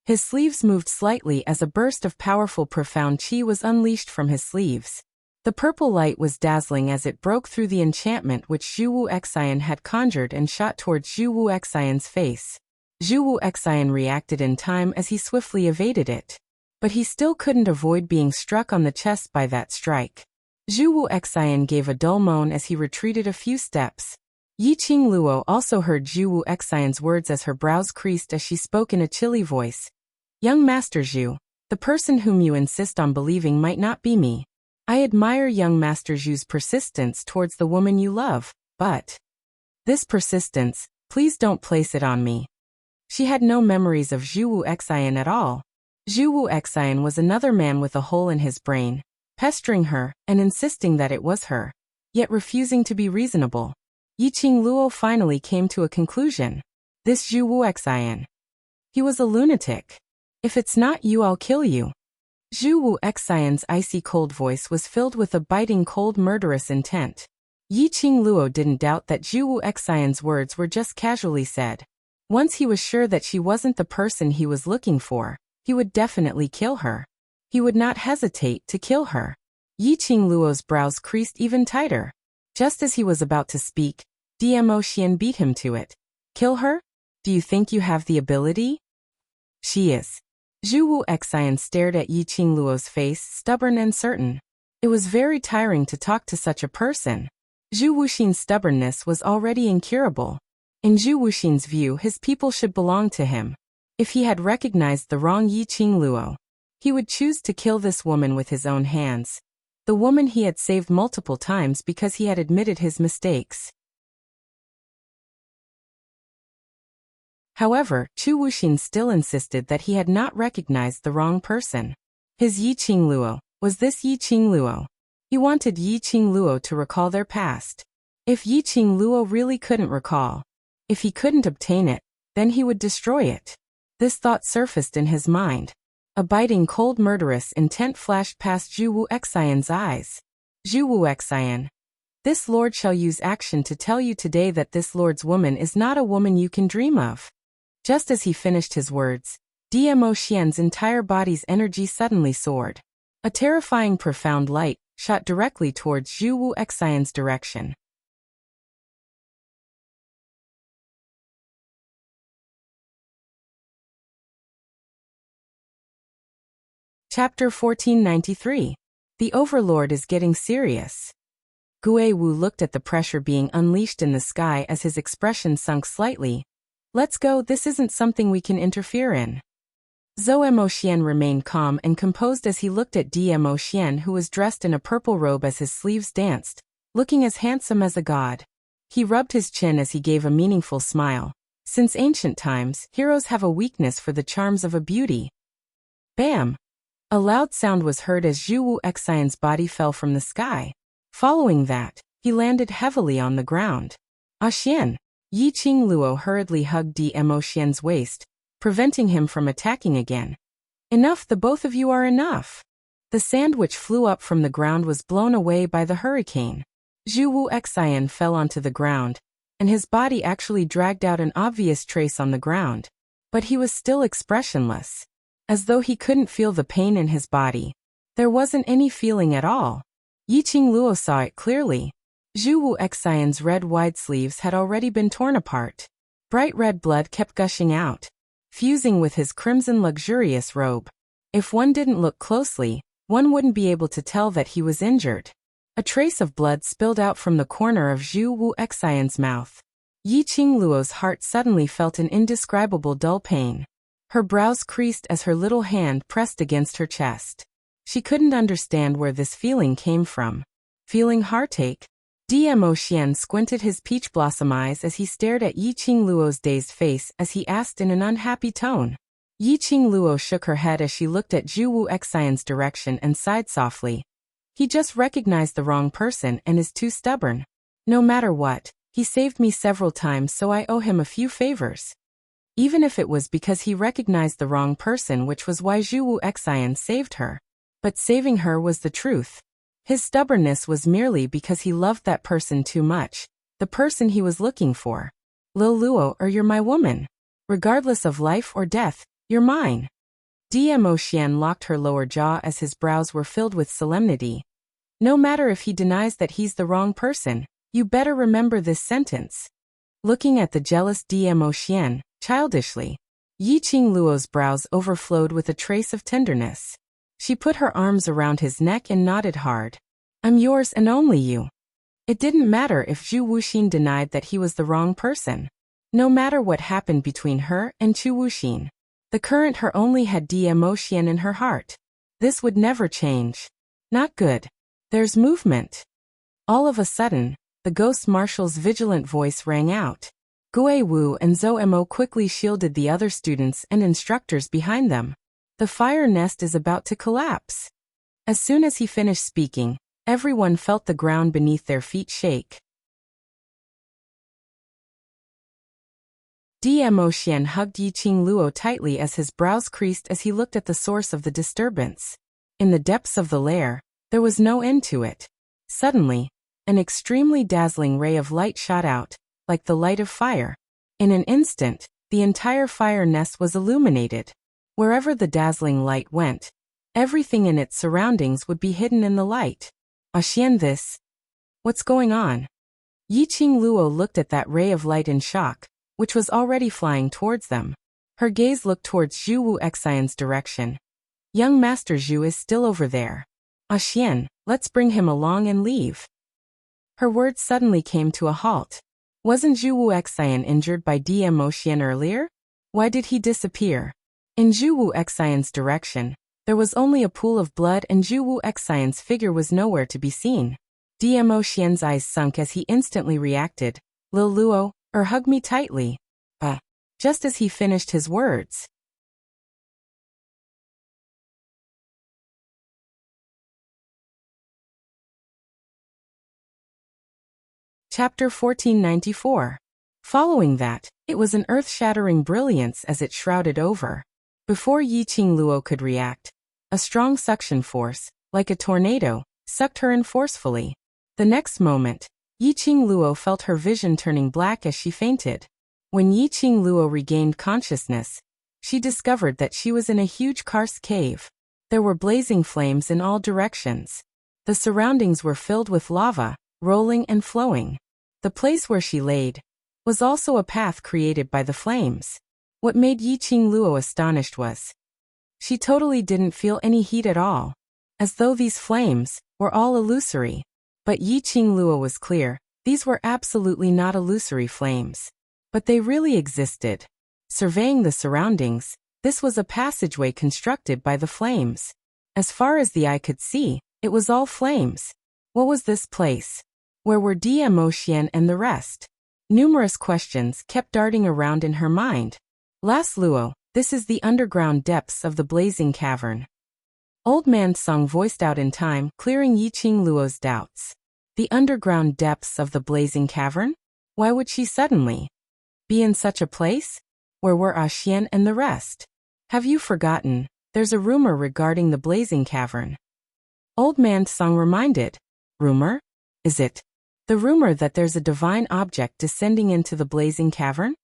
His sleeves moved slightly as a burst of powerful profound qi was unleashed from his sleeves. The purple light was dazzling as it broke through the enchantment which Zhu Wu Xian had conjured and shot towards Zhu Wu Xian's face. Zhu Wu Xian reacted in time as he swiftly evaded it. But he still couldn't avoid being struck on the chest by that strike. Zhu Wu Xian gave a dull moan as he retreated a few steps. Yiqing Luo also heard Zhu Wu Xian's words as her brows creased as she spoke in a chilly voice. Young Master Zhu, the person whom you insist on believing might not be me. I admire young Master Zhu's persistence towards the woman you love, but this persistence, please don't place it on me. She had no memories of Zhu Wu Xian at all. Zhu Wu Xian was another man with a hole in his brain, pestering her and insisting that it was her, yet refusing to be reasonable. Yiqing Luo finally came to a conclusion. This Zhu Wu Xian. He was a lunatic. If it's not you, I'll kill you. Zhu Wu Xian's icy cold voice was filled with a biting cold murderous intent. Yiqing Luo didn't doubt that Zhu Wu Xian's words were just casually said. Once he was sure that she wasn't the person he was looking for, he would definitely kill her. He would not hesitate to kill her. Yiqing Luo's brows creased even tighter. Just as he was about to speak, Dmo Xian beat him to it. Kill her? Do you think you have the ability? She is. Zhu Wu Xian stared at Yiqing Luo's face, stubborn and certain. It was very tiring to talk to such a person. Zhu Wuxin's stubbornness was already incurable. In Zhu Wuxin's view, his people should belong to him. If he had recognized the wrong Yiqing Luo, He would choose to kill this woman with his own hands. The woman he had saved multiple times because he had admitted his mistakes. However, Chu Wuxin still insisted that he had not recognized the wrong person. His Yi Qingluo. Was this Yi Qingluo? He wanted Yi Qingluo to recall their past. If Yi Qingluo really couldn't recall, if he couldn't obtain it, then he would destroy it. This thought surfaced in his mind. A biting cold murderous intent flashed past Zhu Wuxian's eyes. Zhu Wuxian. This lord shall use action to tell you today that this lord's woman is not a woman you can dream of. Just as he finished his words, Dmo Xian's entire body's energy suddenly soared. A terrifying profound light shot directly towards Zhu Wuxian's direction. Chapter 1493. The Overlord is getting serious. Gue Wu looked at the pressure being unleashed in the sky as his expression sunk slightly. Let's go, this isn't something we can interfere in. Zhou Moxian remained calm and composed as he looked at Dmo Xian, who was dressed in a purple robe as his sleeves danced, looking as handsome as a god. He rubbed his chin as he gave a meaningful smile. Since ancient times, heroes have a weakness for the charms of a beauty. Bam! A loud sound was heard as Zhu Wuxian's body fell from the sky. Following that, he landed heavily on the ground. Xian! Yi Qingluo hurriedly hugged Dmo Xian's waist, preventing him from attacking again. Enough, the both of you are enough. The sand which flew up from the ground was blown away by the hurricane. Zhu Wuxian fell onto the ground, and his body actually dragged out an obvious trace on the ground. But he was still expressionless, as though he couldn't feel the pain in his body. There wasn't any feeling at all. Yi Qingluo saw it clearly. Zhu Wuxian's red wide sleeves had already been torn apart. Bright red blood kept gushing out, fusing with his crimson luxurious robe. If one didn't look closely, one wouldn't be able to tell that he was injured. A trace of blood spilled out from the corner of Zhu Wuxian's mouth. Yi Qingluo's heart suddenly felt an indescribable dull pain. Her brows creased as her little hand pressed against her chest. She couldn't understand where this feeling came from. Feeling heartache? Dmo Xian squinted his peach blossom eyes as he stared at Yi Qingluo's dazed face as he asked in an unhappy tone. Yi Qingluo shook her head as she looked at Zhu Wuxian's direction and sighed softly. He just recognized the wrong person and is too stubborn. No matter what, he saved me several times, so I owe him a few favors. Even if it was because he recognized the wrong person, which was why Zhu Wuxian saved her. But saving her was the truth. His stubbornness was merely because he loved that person too much, the person he was looking for. Lil Luo, or you're my woman. Regardless of life or death, you're mine. Dmo Xian locked her lower jaw as his brows were filled with solemnity. No matter if he denies that he's the wrong person, you better remember this sentence. Looking at the jealous Dmo Xian, childishly, Yi Qingluo's brows overflowed with a trace of tenderness. She put her arms around his neck and nodded hard. I'm yours and only you. It didn't matter if Zhu Wuxin denied that he was the wrong person. No matter what happened between her and Chu Wuxin, the current her only had Dmo Xian in her heart. This would never change. Not good. There's movement. All of a sudden, the ghost marshal's vigilant voice rang out. Gue Wu and Zhou Mo quickly shielded the other students and instructors behind them. The fire nest is about to collapse. As soon as he finished speaking, everyone felt the ground beneath their feet shake. Dmo Xian hugged Yi Qingluo tightly as his brows creased as he looked at the source of the disturbance. In the depths of the lair, there was no end to it. Suddenly, an extremely dazzling ray of light shot out, like the light of fire. In an instant, the entire fire nest was illuminated. Wherever the dazzling light went, everything in its surroundings would be hidden in the light. Xian, this? What's going on? Yi Qingluo looked at that ray of light in shock, which was already flying towards them. Her gaze looked towards Zhu Wuxian's direction. Young Master Zhu is still over there. Xian, let's bring him along and leave. Her words suddenly came to a halt. Wasn't Zhu Wuxian injured by Dmo Xian earlier? Why did he disappear? In Zhu Wuxian's direction, There was only a pool of blood and Zhu Wu Xian's figure was nowhere to be seen. Dmo Xian's eyes sunk as he instantly reacted. Lil Luo, hug me tightly. Just as he finished his words. Chapter 1494. Following that, it was an earth-shattering brilliance as it shrouded over. Before Yiqing Luo could react, a strong suction force, like a tornado, sucked her in forcefully. The next moment, Yiqing Luo felt her vision turning black as she fainted. When Yiqing Luo regained consciousness, she discovered that she was in a huge karst cave. There were blazing flames in all directions. The surroundings were filled with lava, rolling and flowing. The place where she laid was also a path created by the flames. What made Yiqing Luo astonished was she totally didn't feel any heat at all, as though these flames were all illusory. But Yiqing Luo was clear, these were absolutely not illusory flames. But they really existed. Surveying the surroundings, this was a passageway constructed by the flames. As far as the eye could see, it was all flames. What was this place? Where were Dmo Xian and the rest? Numerous questions kept darting around in her mind. Last Luo, this is the underground depths of the blazing cavern. Old Man Song voiced out in time, clearing Yiqing Luo's doubts. The underground depths of the blazing cavern? Why would she suddenly be in such a place? Where were Xian and the rest? Have you forgotten? There's a rumor regarding the blazing cavern. Old Man Song reminded. Rumor? Is it the rumor that there's a divine object descending into the blazing cavern?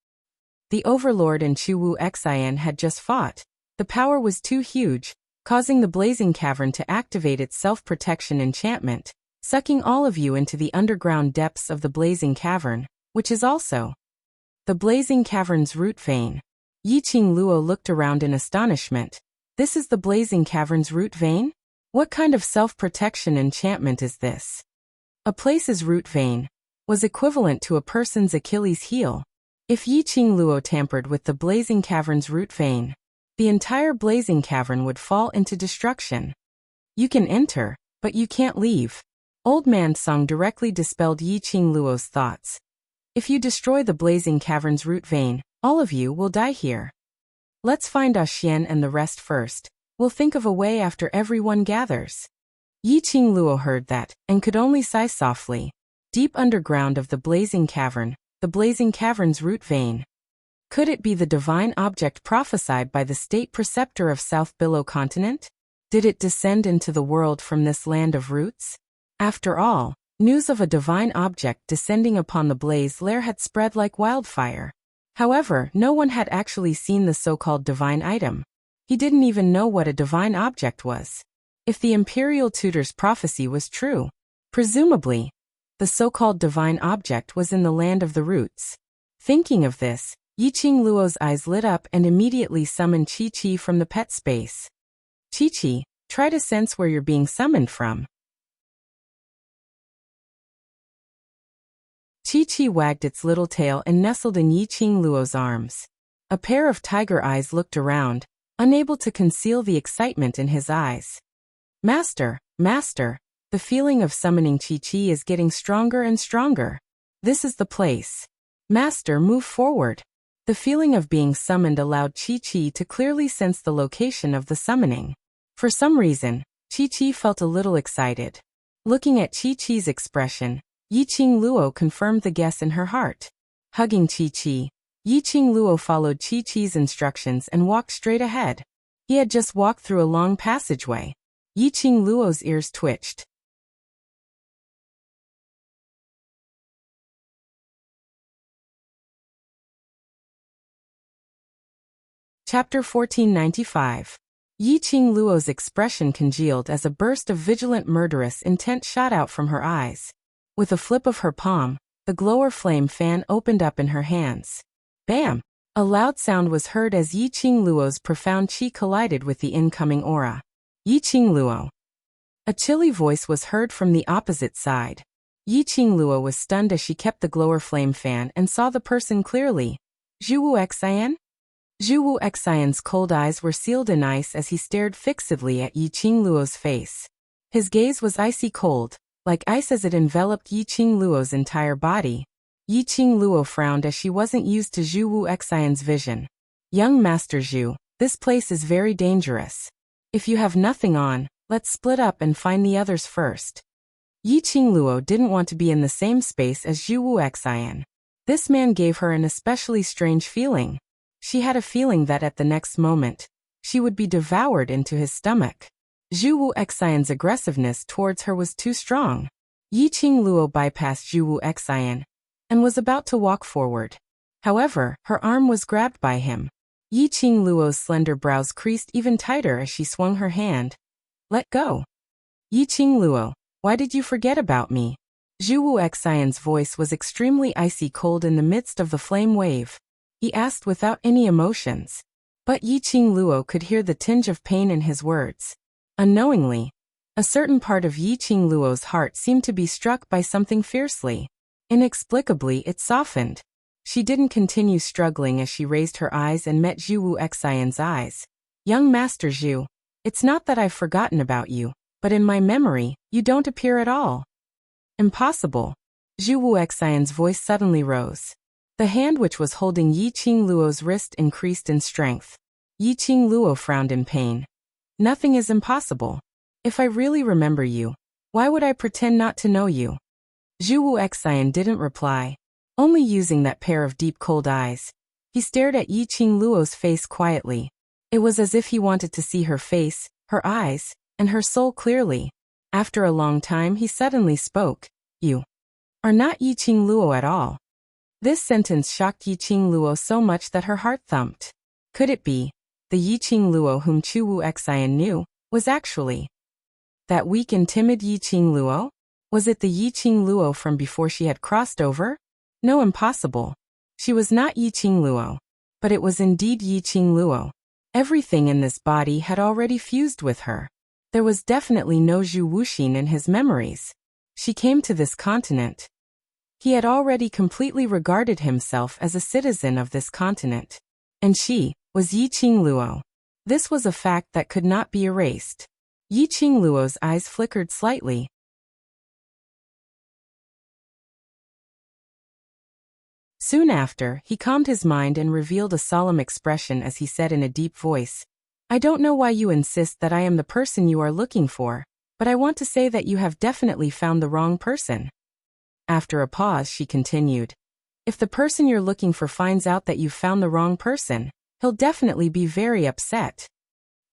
The Overlord and Chu Wu Xian had just fought. The power was too huge, causing the blazing cavern to activate its self-protection enchantment, sucking all of you into the underground depths of the blazing cavern, which is also the blazing cavern's root vein. Yiqing Luo looked around in astonishment. This is the blazing cavern's root vein? What kind of self-protection enchantment is this? A place's root vein was equivalent to a person's Achilles heel. If Yiqing Luo tampered with the blazing cavern's root vein, the entire blazing cavern would fall into destruction. You can enter, but you can't leave. Old Man Song directly dispelled Yiqing Luo's thoughts. If you destroy the blazing cavern's root vein, all of you will die here. Let's find Xian and the rest first. We'll think of a way after everyone gathers. Yiqing Luo heard that, and could only sigh softly. Deep underground of the blazing cavern's root vein. Could it be the divine object prophesied by the state preceptor of South Billow Continent? Did it descend into the world from this land of roots? After all, news of a divine object descending upon the blaze lair had spread like wildfire. However, no one had actually seen the so-called divine item. He didn't even know what a divine object was. If the imperial tutor's prophecy was true, presumably, the so-called divine object was in the land of the roots. Thinking of this, Yiqing Luo's eyes lit up and immediately summoned Chi-Chi from the pet space. Chi-Chi, try to sense where you're being summoned from. Chi-Chi wagged its little tail and nestled in Yiqing Luo's arms. A pair of tiger eyes looked around, unable to conceal the excitement in his eyes. Master, the feeling of summoning Chi-Chi is getting stronger and stronger. This is the place. Master, move forward. The feeling of being summoned allowed Chi-Chi to clearly sense the location of the summoning. For some reason, Chi-Chi felt a little excited. Looking at Chi-Chi's expression, Yiqing Luo confirmed the guess in her heart. Hugging Chi-Chi, Yiqing Luo followed Chi-Chi's instructions and walked straight ahead. He had just walked through a long passageway. Yiqing Luo's ears twitched. Chapter 1495. Yiqing Luo's expression congealed as a burst of vigilant murderous intent shot out from her eyes. With a flip of her palm, the glower flame fan opened up in her hands. Bam! A loud sound was heard as Yiqing Luo's profound chi collided with the incoming aura. Yiqing Luo. A chilly voice was heard from the opposite side. Yiqing Luo was stunned as she kept the glower flame fan and saw the person clearly. Zhu Wu Xian? Zhu Wu Xian's cold eyes were sealed in ice as he stared fixedly at Yi Qingluo's face. His gaze was icy cold, like ice as it enveloped Yi Qingluo's entire body. Yi Qingluo frowned as she wasn't used to Zhu Wu Xian's vision. Young Master Zhu, this place is very dangerous. If you have nothing on, let's split up and find the others first. Yi Qingluo didn't want to be in the same space as Zhu Wu Xian. This man gave her an especially strange feeling. She had a feeling that at the next moment, she would be devoured into his stomach. Zhu Wu Xian's aggressiveness towards her was too strong. Yi Qingluo bypassed Zhu Wu Xian and was about to walk forward. However, her arm was grabbed by him. Yi Qingluo's slender brows creased even tighter as she swung her hand. Let go. Yi Qingluo, why did you forget about me? Zhu Wu Xian's voice was extremely icy cold in the midst of the flame wave. He asked without any emotions. But Yi Qingluo could hear the tinge of pain in his words. Unknowingly, a certain part of Yi Qingluo's heart seemed to be struck by something fiercely. Inexplicably, it softened. She didn't continue struggling as she raised her eyes and met Zhu Wu Xian's eyes. Young Master Zhu, it's not that I've forgotten about you, but in my memory, you don't appear at all. Impossible. Zhu Wu Xian's voice suddenly rose. The hand which was holding Yi Qingluo's wrist increased in strength. Yi Qingluo frowned in pain. Nothing is impossible. If I really remember you, why would I pretend not to know you? Zhu Wu Xian didn't reply, only using that pair of deep cold eyes. He stared at Yi Qingluo's face quietly. It was as if he wanted to see her face, her eyes, and her soul clearly. After a long time he suddenly spoke. You are not Yi Qingluo at all. This sentence shocked Yi Qingluo so much that her heart thumped. Could it be? The Yi Qingluo whom Zhu Wu Xian knew was actually that weak and timid Yi Qingluo? Was it the Yi Qingluo from before she had crossed over? No, impossible. She was not Yi Qingluo. But it was indeed Yi Qingluo. Everything in this body had already fused with her. There was definitely no Zhu Wuxin in his memories. She came to this continent. He had already completely regarded himself as a citizen of this continent. And she was Yi Qingluo. This was a fact that could not be erased. Yi Qingluo's eyes flickered slightly. Soon after, he calmed his mind and revealed a solemn expression as he said in a deep voice, I don't know why you insist that I am the person you are looking for, but I want to say that you have definitely found the wrong person. After a pause, she continued, if the person you're looking for finds out that you've found the wrong person, he'll definitely be very upset.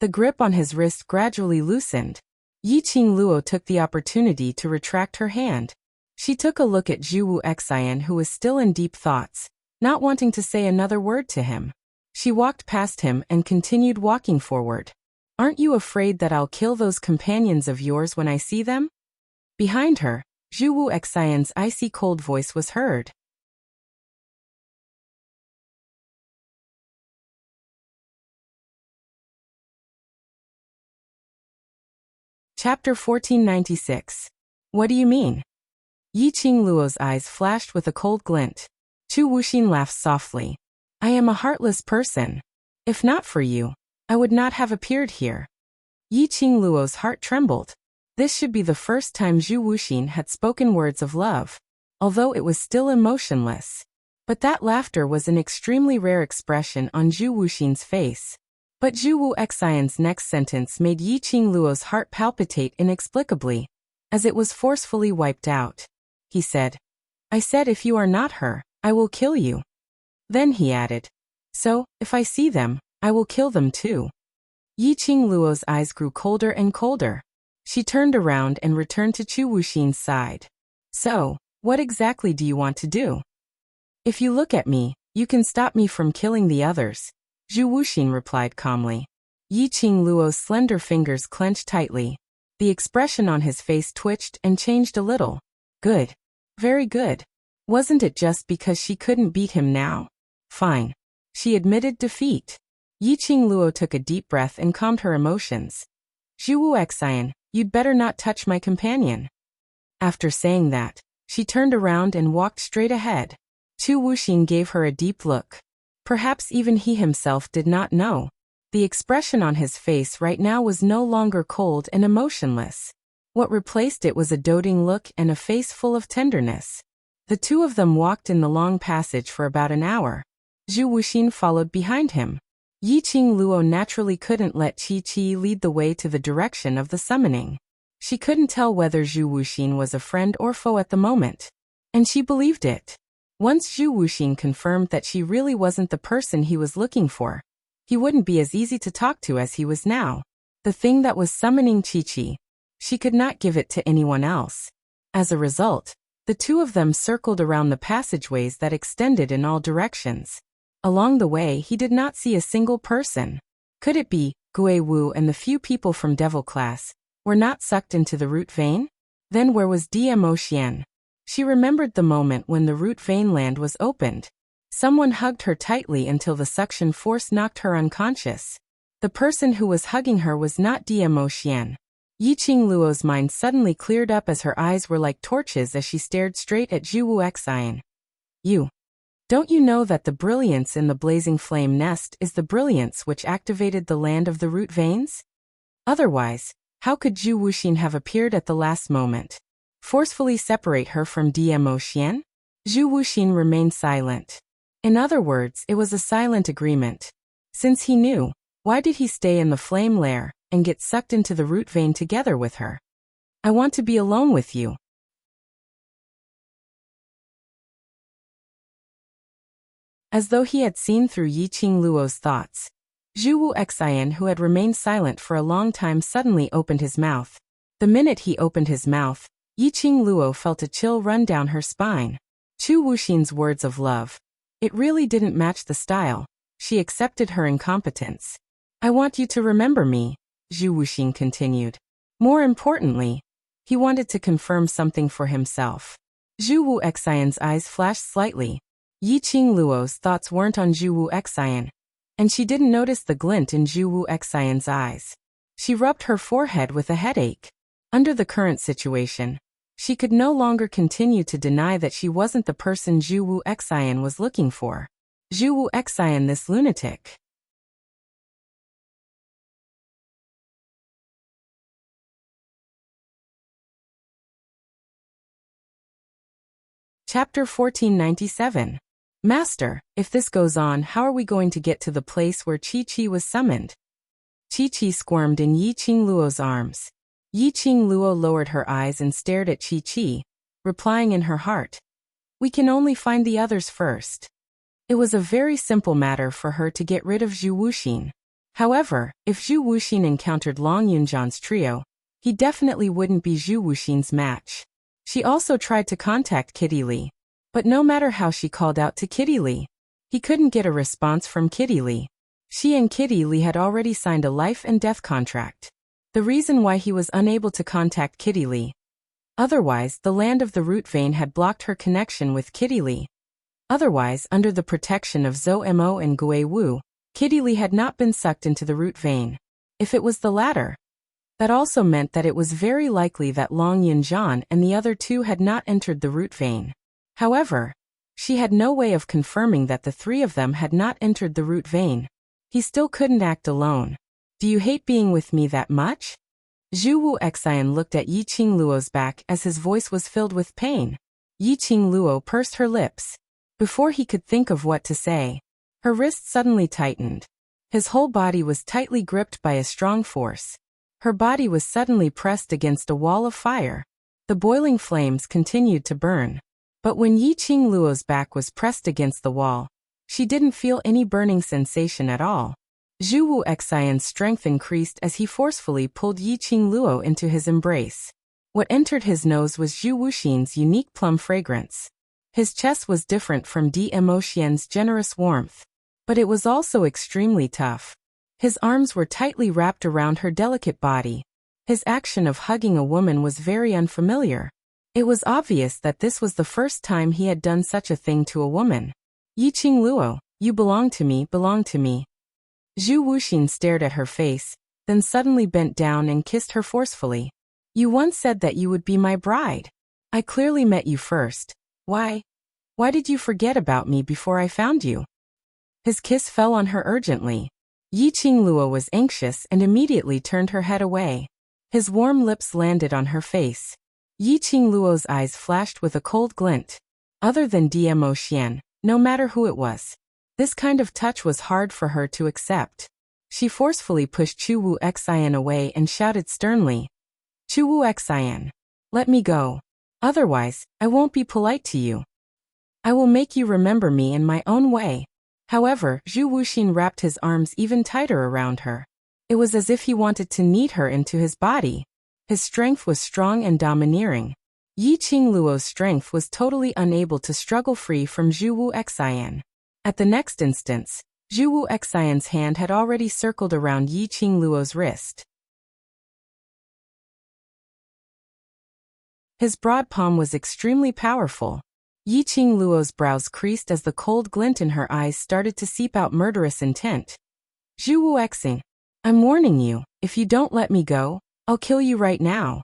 The grip on his wrist gradually loosened. Yi Qingluo took the opportunity to retract her hand. She took a look at Zhu Wu Xian, who was still in deep thoughts, not wanting to say another word to him. She walked past him and continued walking forward. Aren't you afraid that I'll kill those companions of yours when I see them? Behind her, Zhu Wu Xian's icy cold voice was heard. Chapter 1496. What do you mean? Yi Qingluo's eyes flashed with a cold glint. Zhu Wuxin laughed softly. I am a heartless person. If not for you, I would not have appeared here. Yi Qingluo's heart trembled. This should be the first time Zhu Wuxin had spoken words of love, although it was still emotionless. But that laughter was an extremely rare expression on Zhu Wuxin's face. But Zhu Wu Xian's next sentence made Yi Qingluo's heart palpitate inexplicably, as it was forcefully wiped out. He said, I said if you are not her, I will kill you. Then he added, so, if I see them, I will kill them too. Yi Qingluo's eyes grew colder and colder. She turned around and returned to Zhu Wuxin's side. So, what exactly do you want to do? If you look at me, you can stop me from killing the others. Zhu Wuxin replied calmly. Yi Qingluo's slender fingers clenched tightly. The expression on his face twitched and changed a little. Good. Very good. Wasn't it just because she couldn't beat him now? Fine. She admitted defeat. Yi Qingluo took a deep breath and calmed her emotions. Zhu Wu Xian, you'd better not touch my companion. After saying that, she turned around and walked straight ahead. Zhu Wuxin gave her a deep look. Perhaps even he himself did not know. The expression on his face right now was no longer cold and emotionless. What replaced it was a doting look and a face full of tenderness. The two of them walked in the long passage for about an hour. Zhu Wuxin followed behind him. Yiqing Luo naturally couldn't let Qi lead the way to the direction of the summoning. She couldn't tell whether Zhu Wuxin was a friend or foe at the moment. And she believed it. Once Zhu Wuxin confirmed that she really wasn't the person he was looking for, he wouldn't be as easy to talk to as he was now. The thing that was summoning Qi, she could not give it to anyone else. As a result, the two of them circled around the passageways that extended in all directions. Along the way, he did not see a single person. Could it be Gui Wu and the few people from Devil Class were not sucked into the root vein? Then where was Dmo Xian? She remembered the moment when the root vein land was opened. Someone hugged her tightly until the suction force knocked her unconscious. The person who was hugging her was not Dmo Xian. Yiqing Luo's mind suddenly cleared up as her eyes were like torches as she stared straight at Zhu Wuxian. Don't you know that the brilliance in the blazing flame nest is the brilliance which activated the land of the root veins? Otherwise, how could Zhu Wuxin have appeared at the last moment? Forcefully separate her from Dmo Xian? Zhu Wuxin remained silent. In other words, it was a silent agreement. Since he knew, why did he stay in the flame lair and get sucked into the root vein together with her? I want to be alone with you. As though he had seen through Yiqing Luo's thoughts, Zhu Wuxian, who had remained silent for a long time, suddenly opened his mouth. The minute he opened his mouth, Yiqing Luo felt a chill run down her spine. Zhu Wuxin's words of love. It really didn't match the style. She accepted her incompetence. I want you to remember me, Zhu Wuxin continued. More importantly, he wanted to confirm something for himself. Zhu Wuxian's eyes flashed slightly. Yiqing Luo's thoughts weren't on Zhu Wuxian, and she didn't notice the glint in Zhu Wuxian's eyes. She rubbed her forehead with a headache. Under the current situation, she could no longer continue to deny that she wasn't the person Zhu Wuxian was looking for. Zhu Wuxian, this lunatic. Chapter 1497. Master, if this goes on, how are we going to get to the place where Qi was summoned? Qi squirmed in Yiqing Luo's arms. Yiqing Luo lowered her eyes and stared at Qi, replying in her heart. We can only find the others first. It was a very simple matter for her to get rid of Zhu Wuxin. However, if Zhu Wuxin encountered Long Yunjian's trio, he definitely wouldn't be Zhu Wuxin's match. She also tried to contact Kitty Li. But no matter how she called out to Kitty Li, he couldn't get a response from Kitty Li. She and Kitty Li had already signed a life and death contract. The reason why he was unable to contact Kitty Li. Otherwise, the land of the root vein had blocked her connection with Kitty Li. Otherwise, under the protection of Zhou Mo and Gui Wu, Kitty Li had not been sucked into the root vein. If it was the latter, that also meant that it was very likely that Long Yunjian and the other two had not entered the root vein. However, she had no way of confirming that the three of them had not entered the root vein. He still couldn't act alone. Do you hate being with me that much? Zhu Wuxian looked at Yiqing Luo's back as his voice was filled with pain. Yiqing Luo pursed her lips. Before he could think of what to say, her wrist suddenly tightened. His whole body was tightly gripped by a strong force. Her body was suddenly pressed against a wall of fire. The boiling flames continued to burn. But when Yiqing Luo's back was pressed against the wall, she didn't feel any burning sensation at all. Zhu Wuxian's strength increased as he forcefully pulled Yiqing Luo into his embrace. What entered his nose was Zhu Wuxin's unique plum fragrance. His chest was different from Dmo Xian's generous warmth, but it was also extremely tough. His arms were tightly wrapped around her delicate body. His action of hugging a woman was very unfamiliar. It was obvious that this was the first time he had done such a thing to a woman. Yiqing Luo, you belong to me, belong to me. Zhu Wuxin stared at her face, then suddenly bent down and kissed her forcefully. You once said that you would be my bride. I clearly met you first. Why did you forget about me before I found you? His kiss fell on her urgently. Yi Qingluo was anxious and immediately turned her head away. His warm lips landed on her face. Yi Qingluo's eyes flashed with a cold glint. Other than Dmo Xian, no matter who it was, this kind of touch was hard for her to accept. She forcefully pushed Chu Wu Xian away and shouted sternly, "Chu Wu Xian, let me go. Otherwise, I won't be polite to you. I will make you remember me in my own way." However, Zhu Wuxin wrapped his arms even tighter around her. It was as if he wanted to knead her into his body. His strength was strong and domineering. Yi Qingluo's strength was totally unable to struggle free from Zhu Wu Xian. At the next instance, Zhu Wu Xian's hand had already circled around Yi Qingluo's wrist. His broad palm was extremely powerful. Yi Qingluo's brows creased as the cold glint in her eyes started to seep out murderous intent. "Zhu Wu Xing, I'm warning you, if you don't let me go, I'll kill you right now."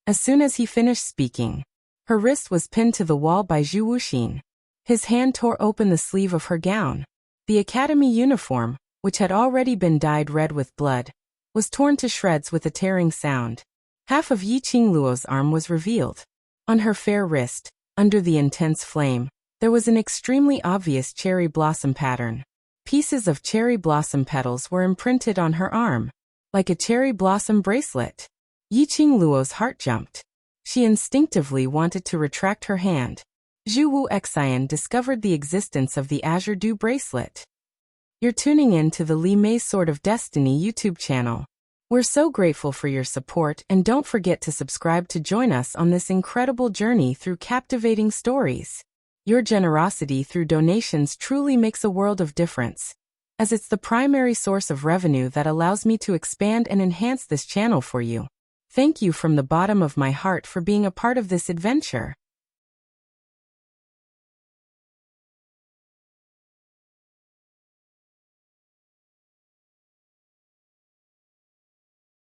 As soon as he finished speaking, her wrist was pinned to the wall by Zhu Wuxin. His hand tore open the sleeve of her gown. The academy uniform, which had already been dyed red with blood, was torn to shreds with a tearing sound. Half of Yi Qingluo's arm was revealed. On her fair wrist, under the intense flame, there was an extremely obvious cherry blossom pattern. Pieces of cherry blossom petals were imprinted on her arm, like a cherry blossom bracelet. Yi Qingluo's heart jumped. She instinctively wanted to retract her hand. Zhu Wu Xian discovered the existence of the Azure Dew bracelet. You're tuning in to the Li Mei's Sword of Destiny YouTube channel. We're so grateful for your support, and don't forget to subscribe to join us on this incredible journey through captivating stories. Your generosity through donations truly makes a world of difference, as it's the primary source of revenue that allows me to expand and enhance this channel for you. Thank you from the bottom of my heart for being a part of this adventure.